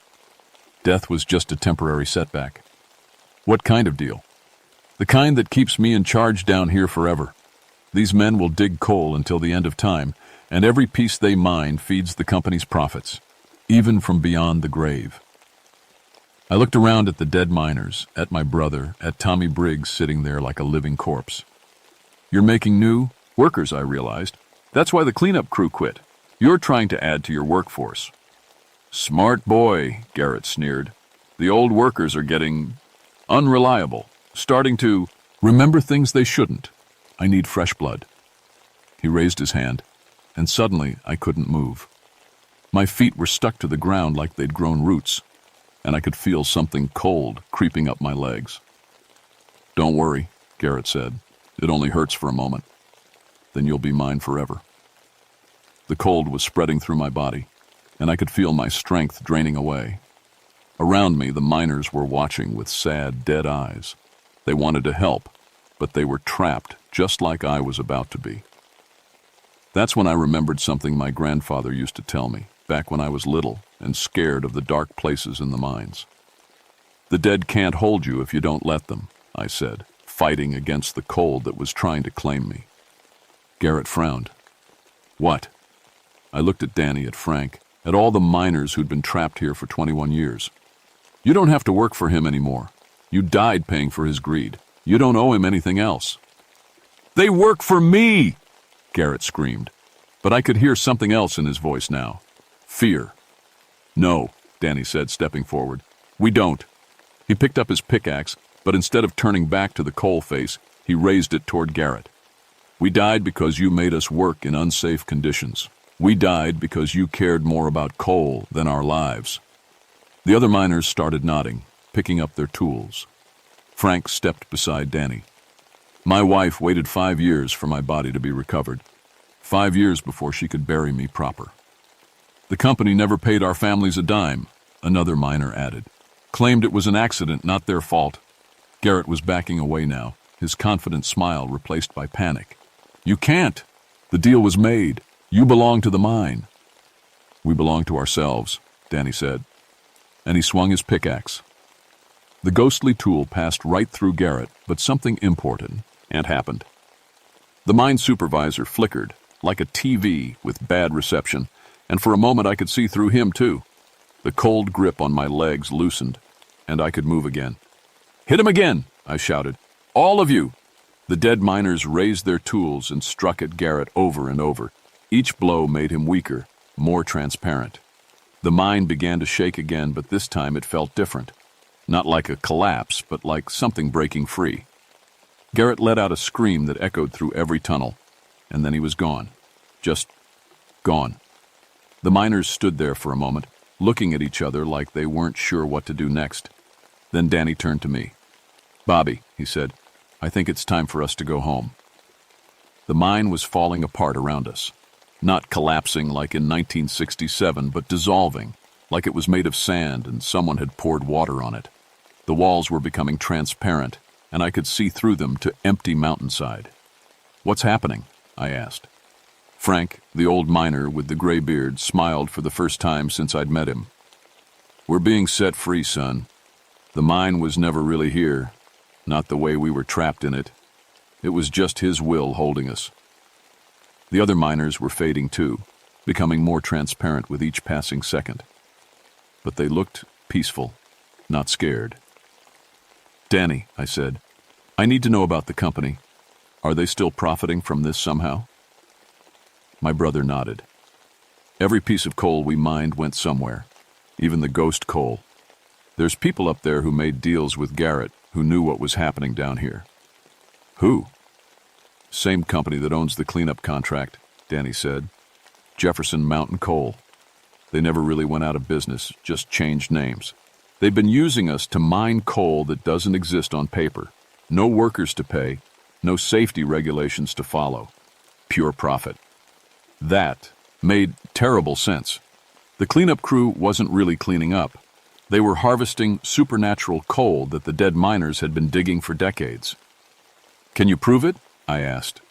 Death was just a temporary setback." "What kind of deal?" "The kind that keeps me in charge down here forever. These men will dig coal until the end of time, and every piece they mine feeds the company's profits, even from beyond the grave." I looked around at the dead miners, at my brother, at Tommy Briggs sitting there like a living corpse. "You're making new workers," I realized. "That's why the cleanup crew quit. You're trying to add to your workforce." "Smart boy," Garrett sneered. "The old workers are getting unreliable, starting to remember things they shouldn't. I need fresh blood." He raised his hand, and suddenly I couldn't move. My feet were stuck to the ground like they'd grown roots, and I could feel something cold creeping up my legs. "Don't worry," Garrett said. "It only hurts for a moment. Then you'll be mine forever." The cold was spreading through my body, and I could feel my strength draining away. Around me, the miners were watching with sad, dead eyes. They wanted to help, but they were trapped just like I was about to be. That's when I remembered something my grandfather used to tell me, back when I was little and scared of the dark places in the mines. "The dead can't hold you if you don't let them," I said, fighting against the cold that was trying to claim me. Garrett frowned. What? I looked at Danny, at Frank, at all the miners who'd been trapped here for 21 years. You don't have to work for him anymore. You died paying for his greed. You don't owe him anything else. They work for me! Garrett screamed. But I could hear something else in his voice now. Fear. No, Danny said, stepping forward. We don't. He picked up his pickaxe, but instead of turning back to the coal face, he raised it toward Garrett. We died because you made us work in unsafe conditions. We died because you cared more about coal than our lives. The other miners started nodding, picking up their tools. Frank stepped beside Danny. My wife waited 5 years for my body to be recovered. 5 years before she could bury me proper. The company never paid our families a dime, another miner added. Claimed it was an accident, not their fault. Garrett was backing away now, his confident smile replaced by panic. You can't. The deal was made. You belong to the mine. We belong to ourselves, Danny said. And he swung his pickaxe. The ghostly tool passed right through Garrett, but something important happened. The mine supervisor flickered, like a TV with bad reception, and for a moment I could see through him too. The cold grip on my legs loosened, and I could move again. Hit him again, I shouted. All of you! The dead miners raised their tools and struck at Garrett over and over. Each blow made him weaker, more transparent. The mine began to shake again, but this time it felt different. Not like a collapse, but like something breaking free. Garrett let out a scream that echoed through every tunnel, and then he was gone. Just gone. The miners stood there for a moment, looking at each other like they weren't sure what to do next. Then Danny turned to me. Bobby, he said, I think it's time for us to go home. The mine was falling apart around us. Not collapsing like in 1967, but dissolving, like it was made of sand and someone had poured water on it. The walls were becoming transparent, and I could see through them to empty mountainside. What's happening? I asked. Frank, the old miner with the gray beard, smiled for the first time since I'd met him. We're being set free, son. The mine was never really here, not the way we were trapped in it. It was just his will holding us. The other miners were fading too, becoming more transparent with each passing second. But they looked peaceful, not scared. Danny, I said, I need to know about the company. Are they still profiting from this somehow? My brother nodded. Every piece of coal we mined went somewhere, even the ghost coal. There's people up there who made deals with Garrett, who knew what was happening down here. Who? Same company that owns the cleanup contract, Danny said. Jefferson Mountain Coal. They never really went out of business, just changed names. They've been using us to mine coal that doesn't exist on paper. No workers to pay, no safety regulations to follow. Pure profit. That made terrible sense. The cleanup crew wasn't really cleaning up. They were harvesting supernatural coal that the dead miners had been digging for decades. Can you prove it? I asked,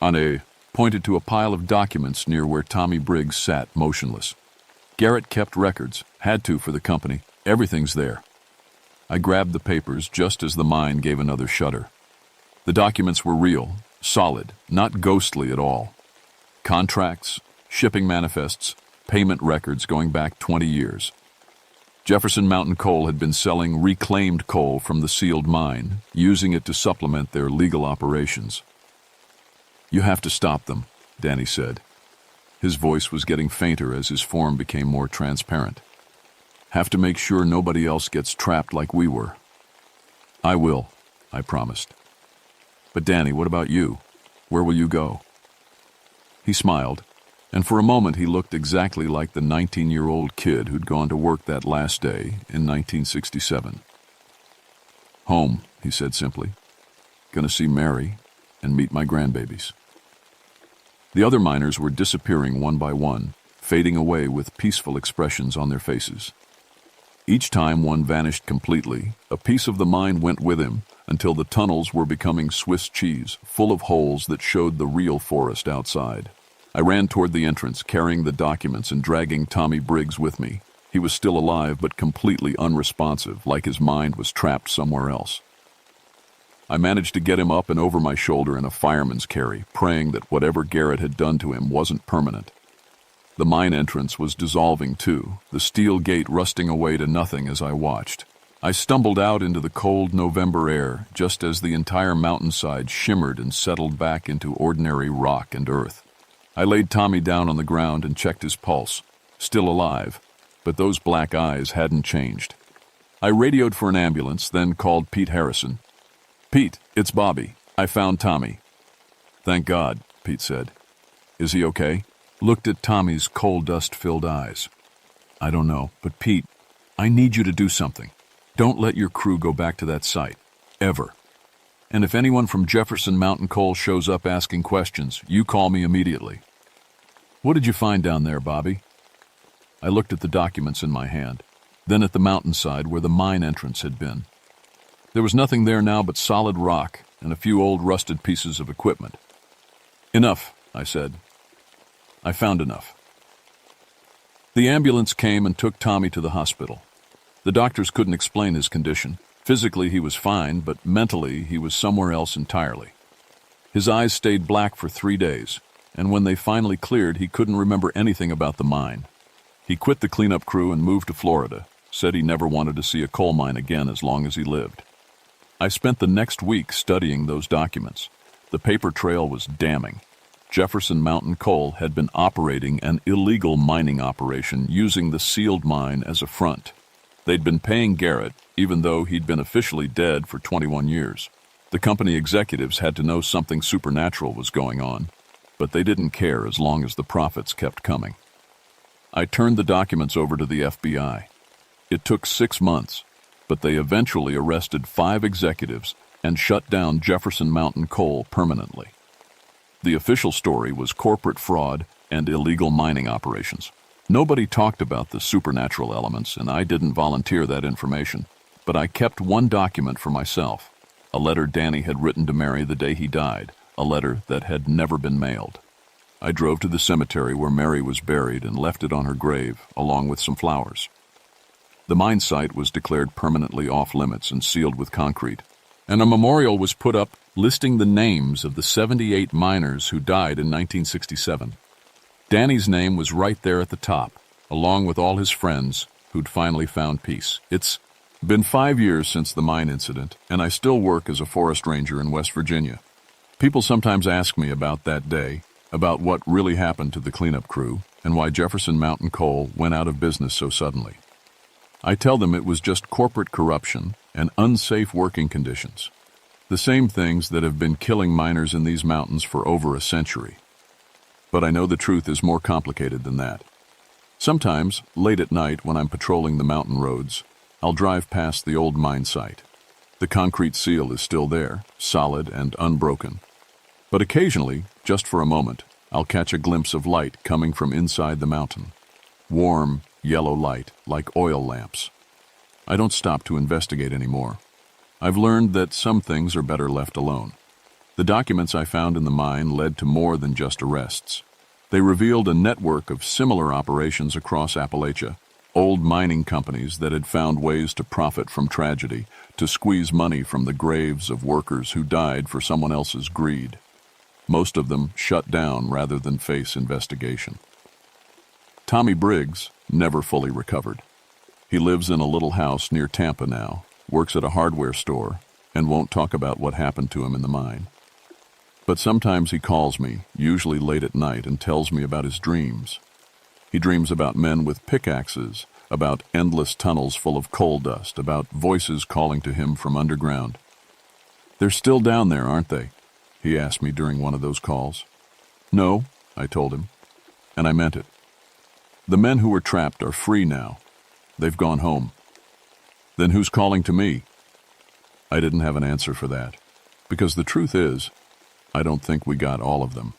pointed to a pile of documents near where Tommy Briggs sat motionless. Garrett kept records, had to for the company. Everything's there. I grabbed the papers just as the mine gave another shudder. The documents were real, solid, not ghostly at all. Contracts, shipping manifests, payment records going back 20 years. Jefferson Mountain Coal had been selling reclaimed coal from the sealed mine, using it to supplement their legal operations. You have to stop them, Danny said. His voice was getting fainter as his form became more transparent. Have to make sure nobody else gets trapped like we were. I will, I promised. But Danny, what about you? Where will you go? He smiled, and for a moment he looked exactly like the 19-year-old kid who'd gone to work that last day in 1967. Home, he said simply. Gonna see Mary and meet my grandbabies. The other miners were disappearing one by one, fading away with peaceful expressions on their faces. Each time one vanished completely, a piece of the mine went with him until the tunnels were becoming Swiss cheese, full of holes that showed the real forest outside. I ran toward the entrance, carrying the documents and dragging Tommy Briggs with me. He was still alive but completely unresponsive, like his mind was trapped somewhere else. I managed to get him up and over my shoulder in a fireman's carry, praying that whatever Garrett had done to him wasn't permanent. The mine entrance was dissolving too, the steel gate rusting away to nothing as I watched. I stumbled out into the cold November air just as the entire mountainside shimmered and settled back into ordinary rock and earth. I laid Tommy down on the ground and checked his pulse. Still alive, but those black eyes hadn't changed. I radioed for an ambulance, then called Pete Harrison. "Pete, it's Bobby. I found Tommy." "Thank God," Pete said. "Is he okay?" Looked at Tommy's coal dust-filled eyes. "I don't know, but Pete, I need you to do something. Don't let your crew go back to that site. Ever. And if anyone from Jefferson Mountain Coal shows up asking questions, you call me immediately." "What did you find down there, Bobby?" I looked at the documents in my hand, then at the mountainside where the mine entrance had been. There was nothing there now but solid rock and a few old rusted pieces of equipment. "Enough," I said. I found enough. The ambulance came and took Tommy to the hospital. The doctors couldn't explain his condition. Physically, he was fine, but mentally, he was somewhere else entirely. His eyes stayed black for 3 days, and when they finally cleared, he couldn't remember anything about the mine. He quit the cleanup crew and moved to Florida, said he never wanted to see a coal mine again as long as he lived. I spent the next week studying those documents. The paper trail was damning. Jefferson Mountain Coal had been operating an illegal mining operation using the sealed mine as a front. They'd been paying Garrett, even though he'd been officially dead for 21 years. The company executives had to know something supernatural was going on, but they didn't care as long as the profits kept coming. I turned the documents over to the FBI. It took 6 months, but they eventually arrested 5 executives and shut down Jefferson Mountain Coal permanently. The official story was corporate fraud and illegal mining operations. Nobody talked about the supernatural elements, and I didn't volunteer that information. But I kept one document for myself, a letter Danny had written to Mary the day he died, a letter that had never been mailed. I drove to the cemetery where Mary was buried and left it on her grave, along with some flowers. The mine site was declared permanently off-limits and sealed with concrete, and a memorial was put up listing the names of the 78 miners who died in 1967. Danny's name was right there at the top, along with all his friends who'd finally found peace. It's been 5 years since the mine incident, and I still work as a forest ranger in West Virginia. People sometimes ask me about that day, about what really happened to the cleanup crew, and why Jefferson Mountain Coal went out of business so suddenly. I tell them it was just corporate corruption and unsafe working conditions. The same things that have been killing miners in these mountains for over a century. But I know the truth is more complicated than that. Sometimes, late at night when I'm patrolling the mountain roads, I'll drive past the old mine site. The concrete seal is still there, solid and unbroken. But occasionally, just for a moment, I'll catch a glimpse of light coming from inside the mountain. Warm, yellow light, like oil lamps. I don't stop to investigate anymore. I've learned that some things are better left alone. The documents I found in the mine led to more than just arrests. They revealed a network of similar operations across Appalachia, old mining companies that had found ways to profit from tragedy, to squeeze money from the graves of workers who died for someone else's greed. Most of them shut down rather than face investigation. Tommy Briggs never fully recovered. He lives in a little house near Tampa now, works at a hardware store, and won't talk about what happened to him in the mine. But sometimes he calls me, usually late at night, and tells me about his dreams. He dreams about men with pickaxes, about endless tunnels full of coal dust, about voices calling to him from underground. "They're still down there, aren't they?" he asked me during one of those calls. "No," I told him, and I meant it. "The men who were trapped are free now. They've gone home." "Then who's calling to me?" I didn't have an answer for that, because the truth is, I don't think we got all of them.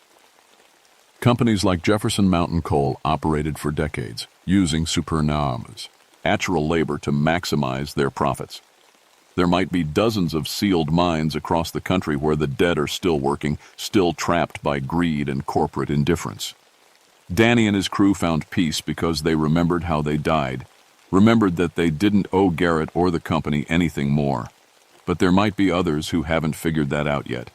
Companies like Jefferson Mountain Coal operated for decades, using supernorms, natural labor to maximize their profits. There might be dozens of sealed mines across the country where the dead are still working, still trapped by greed and corporate indifference. Danny and his crew found peace because they remembered how they died, remembered that they didn't owe Garrett or the company anything more. But there might be others who haven't figured that out yet.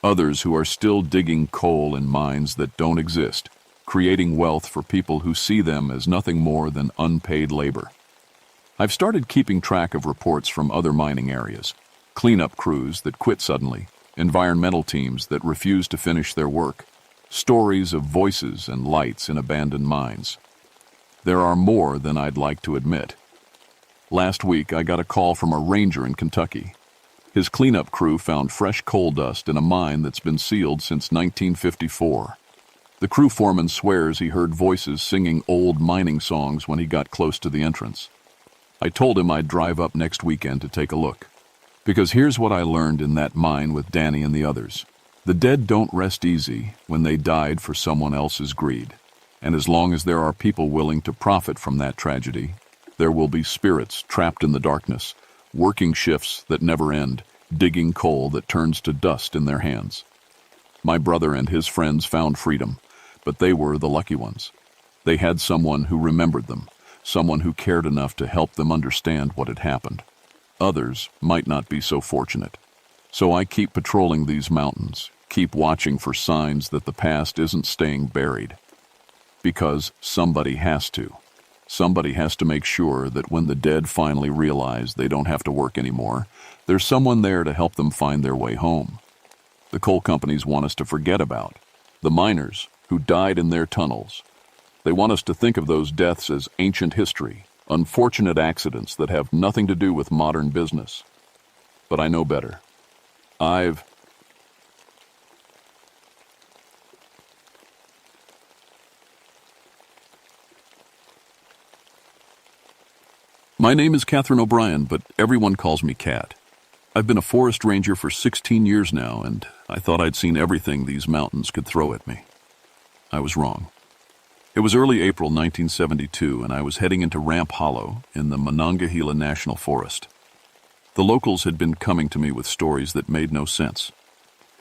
Others who are still digging coal in mines that don't exist, creating wealth for people who see them as nothing more than unpaid labor. I've started keeping track of reports from other mining areas, cleanup crews that quit suddenly, environmental teams that refuse to finish their work, stories of voices and lights in abandoned mines. There are more than I'd like to admit. Last week, I got a call from a ranger in Kentucky. His cleanup crew found fresh coal dust in a mine that's been sealed since 1954. The crew foreman swears he heard voices singing old mining songs when he got close to the entrance. I told him I'd drive up next weekend to take a look. Because here's what I learned in that mine with Danny and the others. The dead don't rest easy when they died for someone else's greed. And as long as there are people willing to profit from that tragedy, there will be spirits trapped in the darkness, working shifts that never end, digging coal that turns to dust in their hands. My brother and his friends found freedom, but they were the lucky ones. They had someone who remembered them, someone who cared enough to help them understand what had happened. Others might not be so fortunate. So I keep patrolling these mountains, keep watching for signs that the past isn't staying buried. Because somebody has to. Somebody has to make sure that when the dead finally realize they don't have to work anymore, there's someone there to help them find their way home. The coal companies want us to forget about the miners who died in their tunnels. They want us to think of those deaths as ancient history, unfortunate accidents that have nothing to do with modern business. But I know better. My name is Catherine O'Brien, but everyone calls me Cat. I've been a forest ranger for 16 years now, and I thought I'd seen everything these mountains could throw at me. I was wrong. It was early April 1972, and I was heading into Ramp Hollow in the Monongahela National Forest. The locals had been coming to me with stories that made no sense.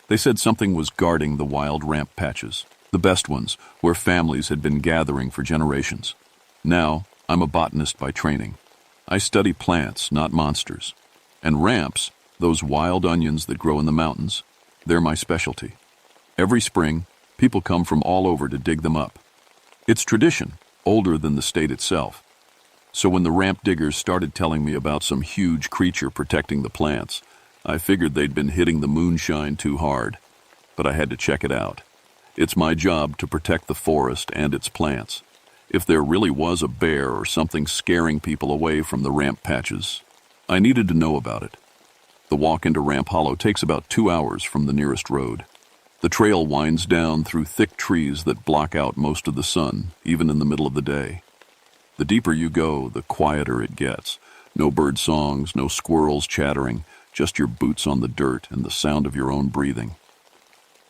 They said something was guarding the wild ramp patches, the best ones, where families had been gathering for generations. Now, I'm a botanist by training. I study plants, not monsters. And ramps, those wild onions that grow in the mountains, they're my specialty. Every spring, people come from all over to dig them up. It's tradition, older than the state itself. So when the ramp diggers started telling me about some huge creature protecting the plants, I figured they'd been hitting the moonshine too hard. But I had to check it out. It's my job to protect the forest and its plants. If there really was a bear or something scaring people away from the ramp patches, I needed to know about it. The walk into Ramp Hollow takes about 2 hours from the nearest road. The trail winds down through thick trees that block out most of the sun, even in the middle of the day. The deeper you go, the quieter it gets. No bird songs, no squirrels chattering, just your boots on the dirt and the sound of your own breathing.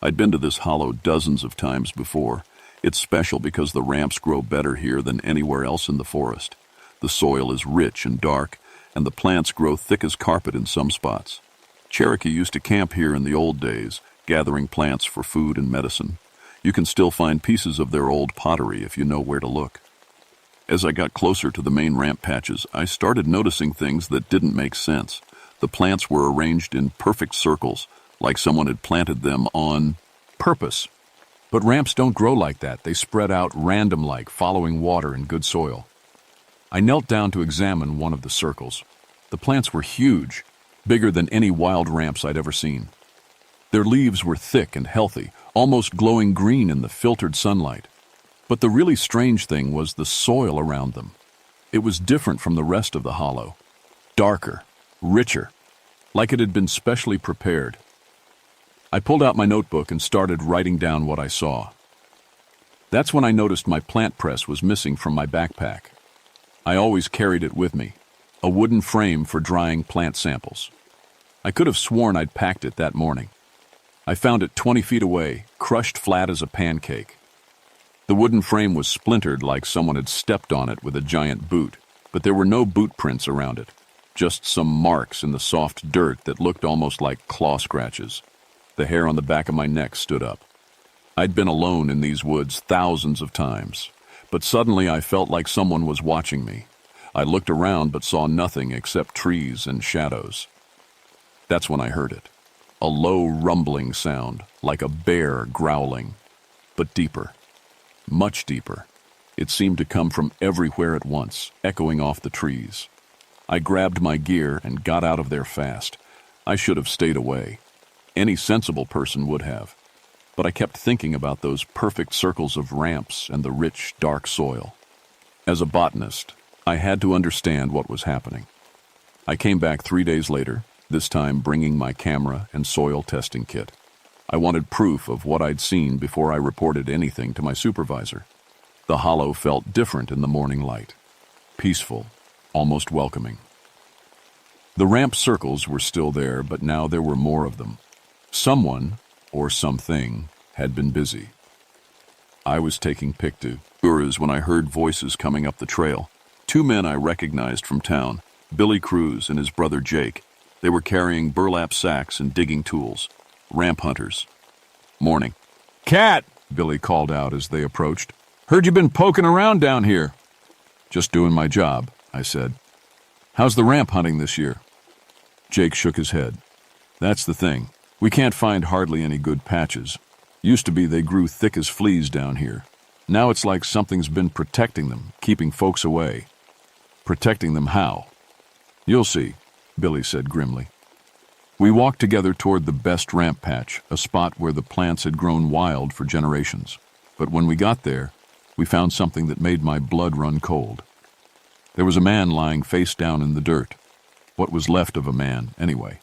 I'd been to this hollow dozens of times before. It's special because the ramps grow better here than anywhere else in the forest. The soil is rich and dark, and the plants grow thick as carpet in some spots. Cherokee used to camp here in the old days, gathering plants for food and medicine. You can still find pieces of their old pottery if you know where to look. As I got closer to the main ramp patches, I started noticing things that didn't make sense. The plants were arranged in perfect circles, like someone had planted them on purpose. But ramps don't grow like that. They spread out random-like, following water and good soil. I knelt down to examine one of the circles. The plants were huge, bigger than any wild ramps I'd ever seen. Their leaves were thick and healthy, almost glowing green in the filtered sunlight. But the really strange thing was the soil around them. It was different from the rest of the hollow. Darker, richer, like it had been specially prepared. I pulled out my notebook and started writing down what I saw. That's when I noticed my plant press was missing from my backpack. I always carried it with me, a wooden frame for drying plant samples. I could have sworn I'd packed it that morning. I found it 20 feet away, crushed flat as a pancake. The wooden frame was splintered like someone had stepped on it with a giant boot, but there were no boot prints around it, just some marks in the soft dirt that looked almost like claw scratches. The hair on the back of my neck stood up. I'd been alone in these woods thousands of times, but suddenly I felt like someone was watching me. I looked around but saw nothing except trees and shadows. That's when I heard it. A low rumbling sound, like a bear growling, but deeper, much deeper. It seemed to come from everywhere at once, echoing off the trees. I grabbed my gear and got out of there fast. I should have stayed away. Any sensible person would have. But I kept thinking about those perfect circles of ramps and the rich, dark soil. As a botanist, I had to understand what was happening. I came back 3 days later, this time bringing my camera and soil testing kit. I wanted proof of what I'd seen before I reported anything to my supervisor. The hollow felt different in the morning light. Peaceful, almost welcoming. The ramp circles were still there, but now there were more of them. Someone, or something, had been busy. I was taking pictures when I heard voices coming up the trail. 2 men I recognized from town, Billy Cruz and his brother Jake. They were carrying burlap sacks and digging tools. Ramp hunters. Morning. Cat, Billy called out as they approached. heard you been poking around down here. Just doing my job, I said. How's the ramp hunting this year? Jake shook his head. That's the thing. We can't find hardly any good patches. Used to be they grew thick as fleas down here. Now it's like something's been protecting them, keeping folks away. Protecting them how? You'll see, Billy said grimly. We walked together toward the best ramp patch, a spot where the plants had grown wild for generations. But when we got there, we found something that made my blood run cold. There was a man lying face down in the dirt. What was left of a man, anyway.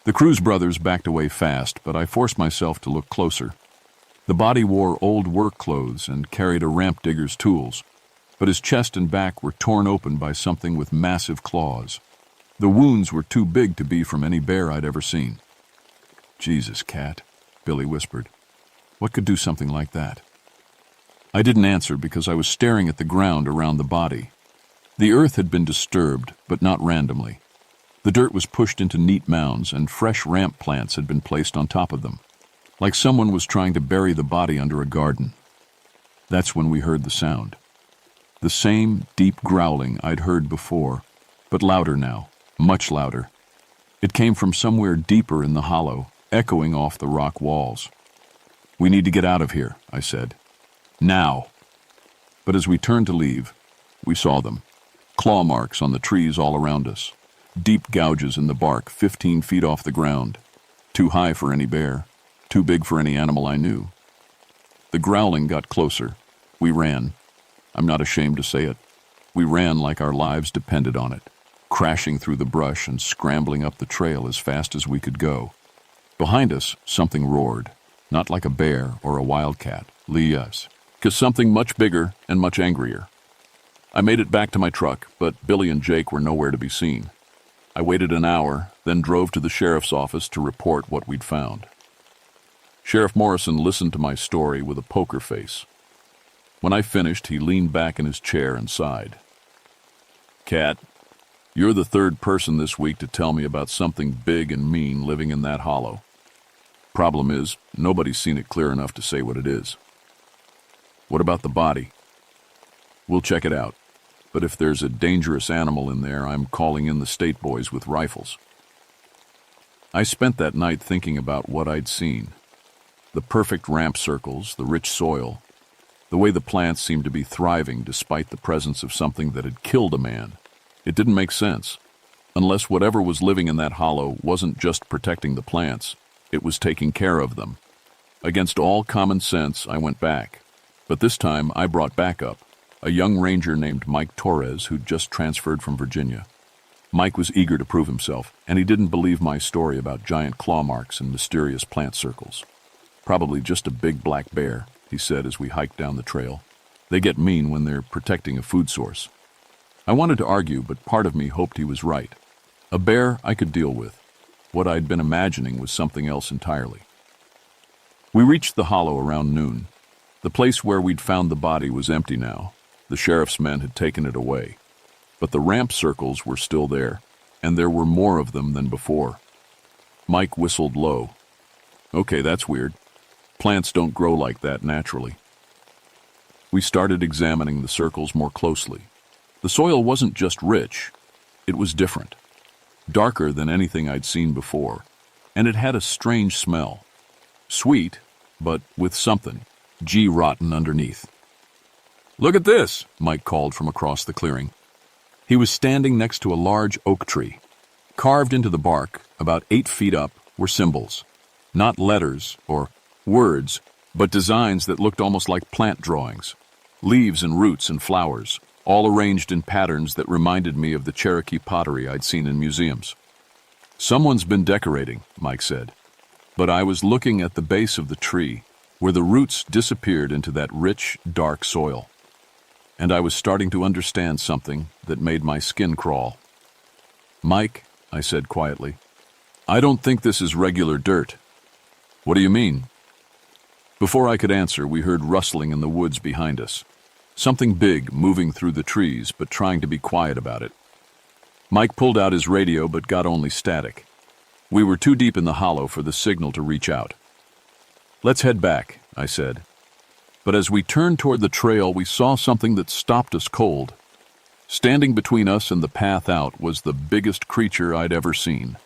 The Cruz brothers backed away fast, but I forced myself to look closer. The body wore old work clothes and carried a ramp digger's tools, but his chest and back were torn open by something with massive claws. The wounds were too big to be from any bear I'd ever seen. Jesus, Cat, Billy whispered. What could do something like that? I didn't answer because I was staring at the ground around the body. The earth had been disturbed, but not randomly. The dirt was pushed into neat mounds, and fresh ramp plants had been placed on top of them, like someone was trying to bury the body under a garden. That's when we heard the sound. The same deep growling I'd heard before, but louder now, much louder. It came from somewhere deeper in the hollow, echoing off the rock walls. We need to get out of here, I said. Now. But as we turned to leave, we saw them. Claw marks on the trees all around us. Deep gouges in the bark 15 feet off the ground. Too high for any bear. Too big for any animal I knew. The growling got closer. We ran. I'm not ashamed to say it. We ran like our lives depended on it, crashing through the brush and scrambling up the trail as fast as we could go. Behind us, something roared. Not like a bear or a wildcat, yes, 'cause something much bigger and much angrier. I made it back to my truck, but Billy and Jake were nowhere to be seen. I waited an hour, then drove to the sheriff's office to report what we'd found. Sheriff Morrison listened to my story with a poker face. When I finished, he leaned back in his chair and sighed. Cat, you're the third person this week to tell me about something big and mean living in that hollow. Problem is, nobody's seen it clear enough to say what it is. What about the body? We'll check it out, but if there's a dangerous animal in there, I'm calling in the state boys with rifles. I spent that night thinking about what I'd seen. The perfect ramp circles, the rich soil, the way the plants seemed to be thriving despite the presence of something that had killed a man. It didn't make sense, unless whatever was living in that hollow wasn't just protecting the plants, it was taking care of them. Against all common sense, I went back, but this time I brought backup, a young ranger named Mike Torres who'd just transferred from Virginia. Mike was eager to prove himself, and he didn't believe my story about giant claw marks and mysterious plant circles. Probably just a big black bear, he said as we hiked down the trail. They get mean when they're protecting a food source. I wanted to argue, but part of me hoped he was right. A bear I could deal with. What I'd been imagining was something else entirely. We reached the hollow around noon. The place where we'd found the body was empty now. The sheriff's men had taken it away. But the ramp circles were still there, and there were more of them than before. Mike whistled low. Okay, that's weird. Plants don't grow like that naturally. We started examining the circles more closely. The soil wasn't just rich, it was different. darker than anything I'd seen before, and it had a strange smell. Sweet, but with something rotten underneath. "Look at this," Mike called from across the clearing. He was standing next to a large oak tree. Carved into the bark, about 8 feet up, were symbols. Not letters or words, but designs that looked almost like plant drawings. Leaves and roots and flowers, all arranged in patterns that reminded me of the Cherokee pottery I'd seen in museums. "Someone's been decorating," Mike said. But I was looking at the base of the tree, where the roots disappeared into that rich, dark soil. And I was starting to understand something that made my skin crawl. "Mike," I said quietly, "I don't think this is regular dirt." "What do you mean?" Before I could answer, we heard rustling in the woods behind us. Something big moving through the trees, but trying to be quiet about it. Mike pulled out his radio, but got only static. We were too deep in the hollow for the signal to reach out. "Let's head back," I said. But as we turned toward the trail, we saw something that stopped us cold. Standing between us and the path out was the biggest creature I'd ever seen.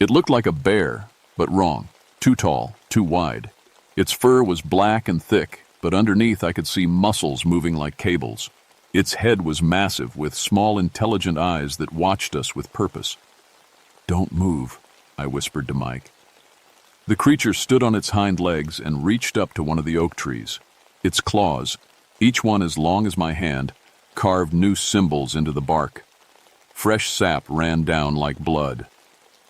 It looked like a bear, but wrong. Too tall, too wide. Its fur was black and thick, but underneath I could see muscles moving like cables. Its head was massive, with small, intelligent eyes that watched us with purpose. "Don't move," I whispered to Mike. The creature stood on its hind legs and reached up to one of the oak trees. Its claws, each one as long as my hand, carved new symbols into the bark. Fresh sap ran down like blood.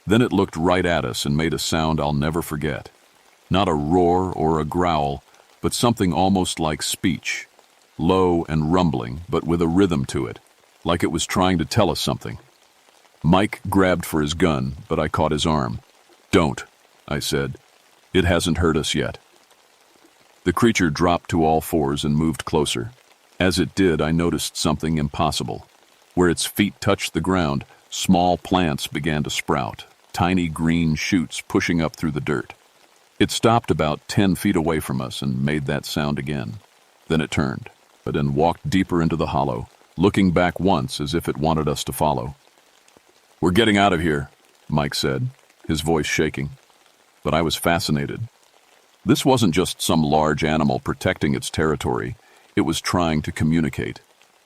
Then it looked right at us and made a sound I'll never forget. Not a roar or a growl, but something almost like speech. Low and rumbling, but with a rhythm to it, like it was trying to tell us something. Mike grabbed for his gun, but I caught his arm. "Don't," I said. "It hasn't hurt us yet." The creature dropped to all fours and moved closer. As it did, I noticed something impossible. Where its feet touched the ground, small plants began to sprout, tiny green shoots pushing up through the dirt. It stopped about 10 feet away from us and made that sound again. Then it turned, but then walked deeper into the hollow, looking back once as if it wanted us to follow. "We're getting out of here," Mike said, his voice shaking. But I was fascinated. This wasn't just some large animal protecting its territory. It was trying to communicate,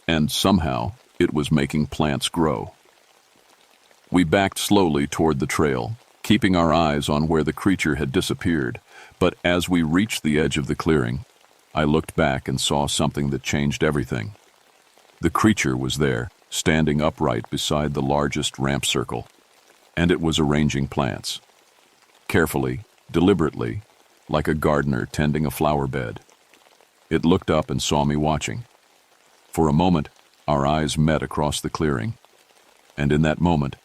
and somehow it was making plants grow. We backed slowly toward the trail, keeping our eyes on where the creature had disappeared, but as we reached the edge of the clearing, I looked back and saw something that changed everything. The creature was there, standing upright beside the largest ramp circle, and it was arranging plants. Carefully, deliberately, like a gardener tending a flower bed. It looked up and saw me watching. For a moment, our eyes met across the clearing, and in that moment,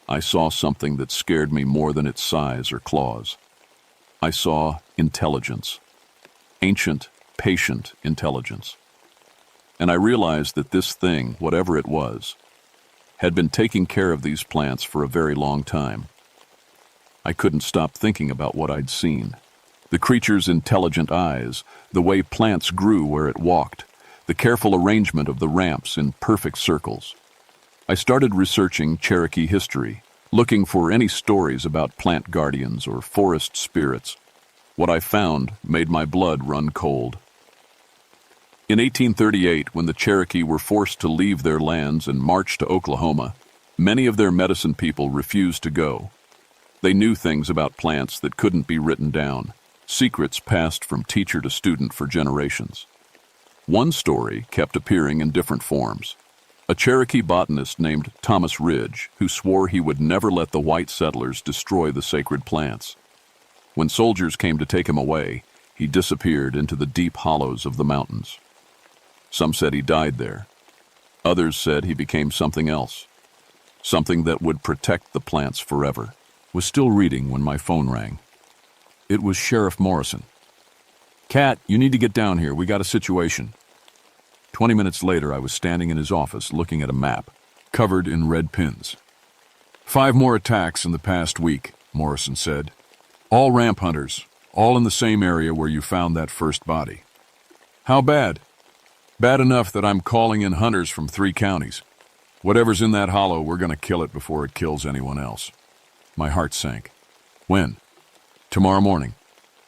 I saw something that scared me more than its size or claws. I saw intelligence. Ancient, patient intelligence. And I realized that this thing, whatever it was, had been taking care of these plants for a very long time. I couldn't stop thinking about what I'd seen. The creature's intelligent eyes, the way plants grew where it walked, the careful arrangement of the ramps in perfect circles. I started researching Cherokee history, looking for any stories about plant guardians or forest spirits. What I found made my blood run cold. In 1838, when the Cherokee were forced to leave their lands and march to Oklahoma, many of their medicine people refused to go. They knew things about plants that couldn't be written down, secrets passed from teacher to student for generations. One story kept appearing in different forms. A Cherokee botanist named Thomas Ridge, who swore he would never let the white settlers destroy the sacred plants. When soldiers came to take him away, he disappeared into the deep hollows of the mountains. Some said he died there. Others said he became something else, something that would protect the plants forever. Was still reading when my phone rang. It was Sheriff Morrison. "Cat, you need to get down here. We got a situation." 20 minutes later, I was standing in his office looking at a map, covered in red pins. "5 more attacks in the past week," Morrison said. "All ramp hunters, all in the same area where you found that first body." "How bad?" "Bad enough that I'm calling in hunters from 3 counties. Whatever's in that hollow, we're gonna kill it before it kills anyone else. My heart sank. When? Tomorrow morning.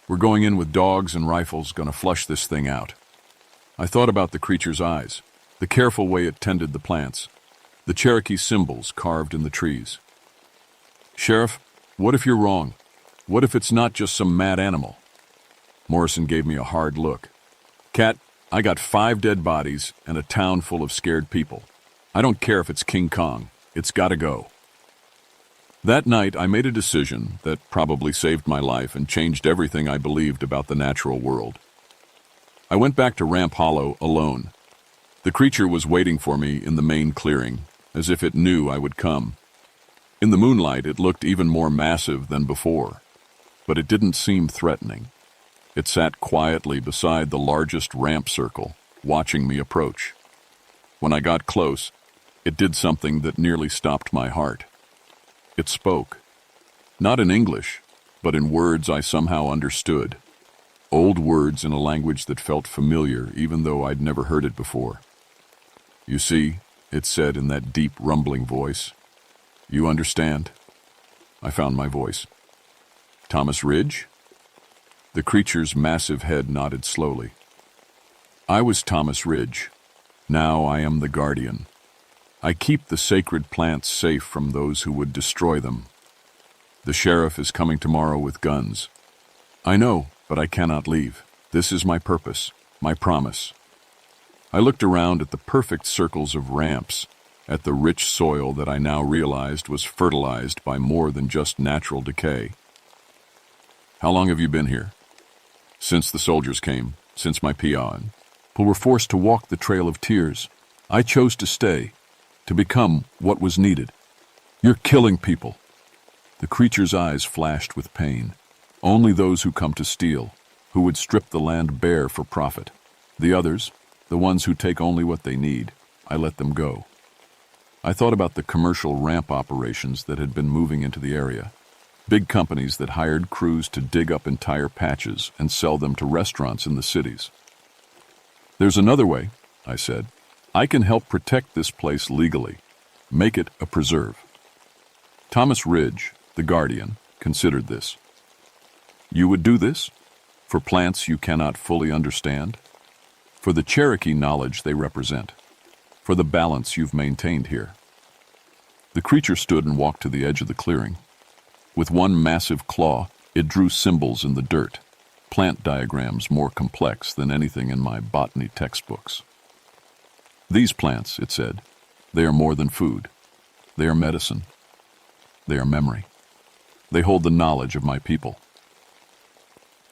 We're going in with dogs and rifles, gonna flush this thing out. I thought about the creature's eyes, the careful way it tended the plants, the Cherokee symbols carved in the trees. Sheriff, what if you're wrong? What if it's not just some mad animal? Morrison gave me a hard look. Cat, I got 5 dead bodies and a town full of scared people. I don't care if it's King Kong. It's gotta go. That night, I made a decision that probably saved my life and changed everything I believed about the natural world. I went back to Ramp Hollow alone. The creature was waiting for me in the main clearing, as if it knew I would come. In the moonlight, it looked even more massive than before, but it didn't seem threatening. It sat quietly beside the largest ramp circle, watching me approach. When I got close, it did something that nearly stopped my heart. It spoke. Not in English, but in words I somehow understood. Old words in a language that felt familiar, even though I'd never heard it before. You see, it said in that deep, rumbling voice. You understand? I found my voice. Thomas Ridge? The creature's massive head nodded slowly. I was Thomas Ridge. Now I am the guardian. I keep the sacred plants safe from those who would destroy them. The sheriff is coming tomorrow with guns. I know, but I cannot leave. This is my purpose, my promise. I looked around at the perfect circles of ramps, at the rich soil that I now realized was fertilized by more than just natural decay. How long have you been here? Since the soldiers came, since my peon, who were forced to walk the trail of tears. I chose to stay, to become what was needed. You're killing people. The creature's eyes flashed with pain. Only those who come to steal, who would strip the land bare for profit. The others, the ones who take only what they need, I let them go. I thought about the commercial ramp operations that had been moving into the area. Big companies that hired crews to dig up entire patches and sell them to restaurants in the cities. There's another way, I said. I can help protect this place legally, make it a preserve. Thomas Ridge, the guardian, considered this. You would do this? For plants you cannot fully understand? For the Cherokee knowledge they represent? For the balance you've maintained here? The creature stood and walked to the edge of the clearing. With one massive claw, it drew symbols in the dirt, plant diagrams more complex than anything in my botany textbooks. These plants, it said, they are more than food. They are medicine. They are memory. They hold the knowledge of my people.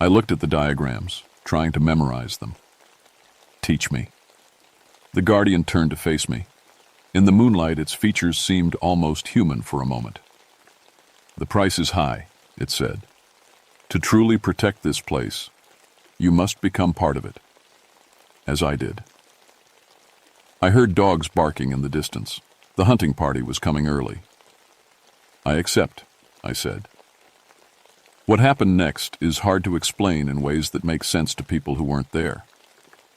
I looked at the diagrams, trying to memorize them. Teach me. The guardian turned to face me. In the moonlight, its features seemed almost human for a moment. The price is high, it said. To truly protect this place, you must become part of it, as I did. I heard dogs barking in the distance. The hunting party was coming early. I accept, I said. What happened next is hard to explain in ways that make sense to people who weren't there.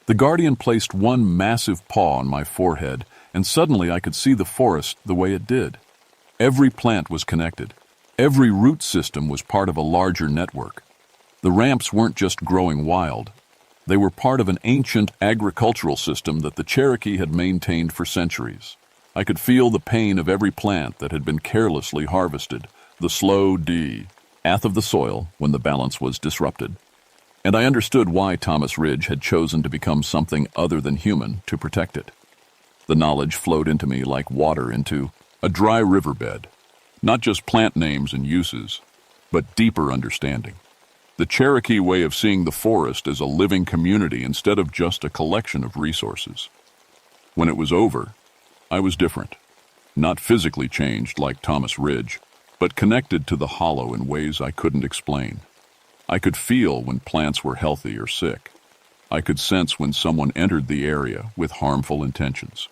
The guardian placed one massive paw on my forehead, and suddenly I could see the forest the way it did. Every plant was connected. Every root system was part of a larger network. The ramps weren't just growing wild. They were part of an ancient agricultural system that the Cherokee had maintained for centuries. I could feel the pain of every plant that had been carelessly harvested, the slow death of the soil when the balance was disrupted. And I understood why Thomas Ridge had chosen to become something other than human to protect it. The knowledge flowed into me like water into a dry riverbed. Not just plant names and uses, but deeper understanding. The Cherokee way of seeing the forest as a living community instead of just a collection of resources. When it was over, I was different. Not physically changed like Thomas Ridge, but connected to the hollow in ways I couldn't explain. I could feel when plants were healthy or sick. I could sense when someone entered the area with harmful intentions.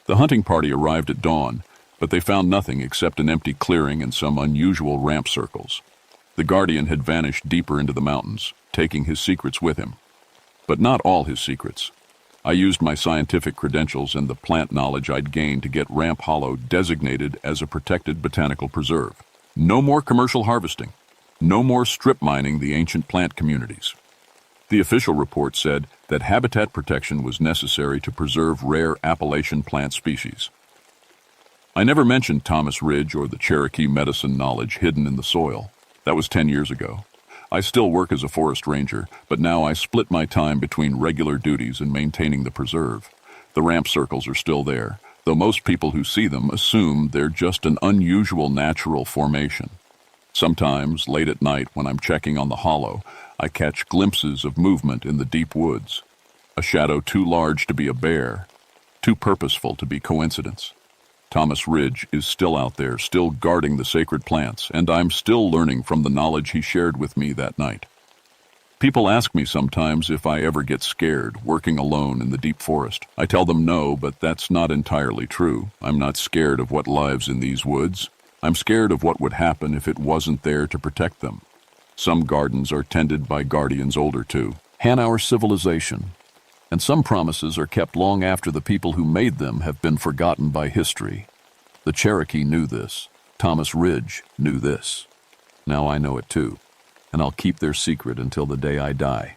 The hunting party arrived at dawn, but they found nothing except an empty clearing and some unusual ramp circles. The guardian had vanished deeper into the mountains, taking his secrets with him. But not all his secrets. I used my scientific credentials and the plant knowledge I'd gained to get Ramp Hollow designated as a protected botanical preserve. No more commercial harvesting. No more strip mining the ancient plant communities. The official report said that habitat protection was necessary to preserve rare Appalachian plant species. I never mentioned Thomas Ridge or the Cherokee medicine knowledge hidden in the soil. That was 10 years ago. I still work as a forest ranger, but now I split my time between regular duties and maintaining the preserve. The ramp circles are still there, though most people who see them assume they're just an unusual natural formation. Sometimes, late at night when I'm checking on the hollow, I catch glimpses of movement in the deep woods. A shadow too large to be a bear, too purposeful to be coincidence. Thomas Ridge is still out there, still guarding the sacred plants, and I'm still learning from the knowledge he shared with me that night. People ask me sometimes if I ever get scared working alone in the deep forest. I tell them no, but that's not entirely true. I'm not scared of what lives in these woods. I'm scared of what would happen if it wasn't there to protect them. Some gardens are tended by guardians older to our civilization, and some promises are kept long after the people who made them have been forgotten by history. The Cherokee knew this. Thomas Ridge knew this. Now I know it too, and I'll keep their secret until the day I die.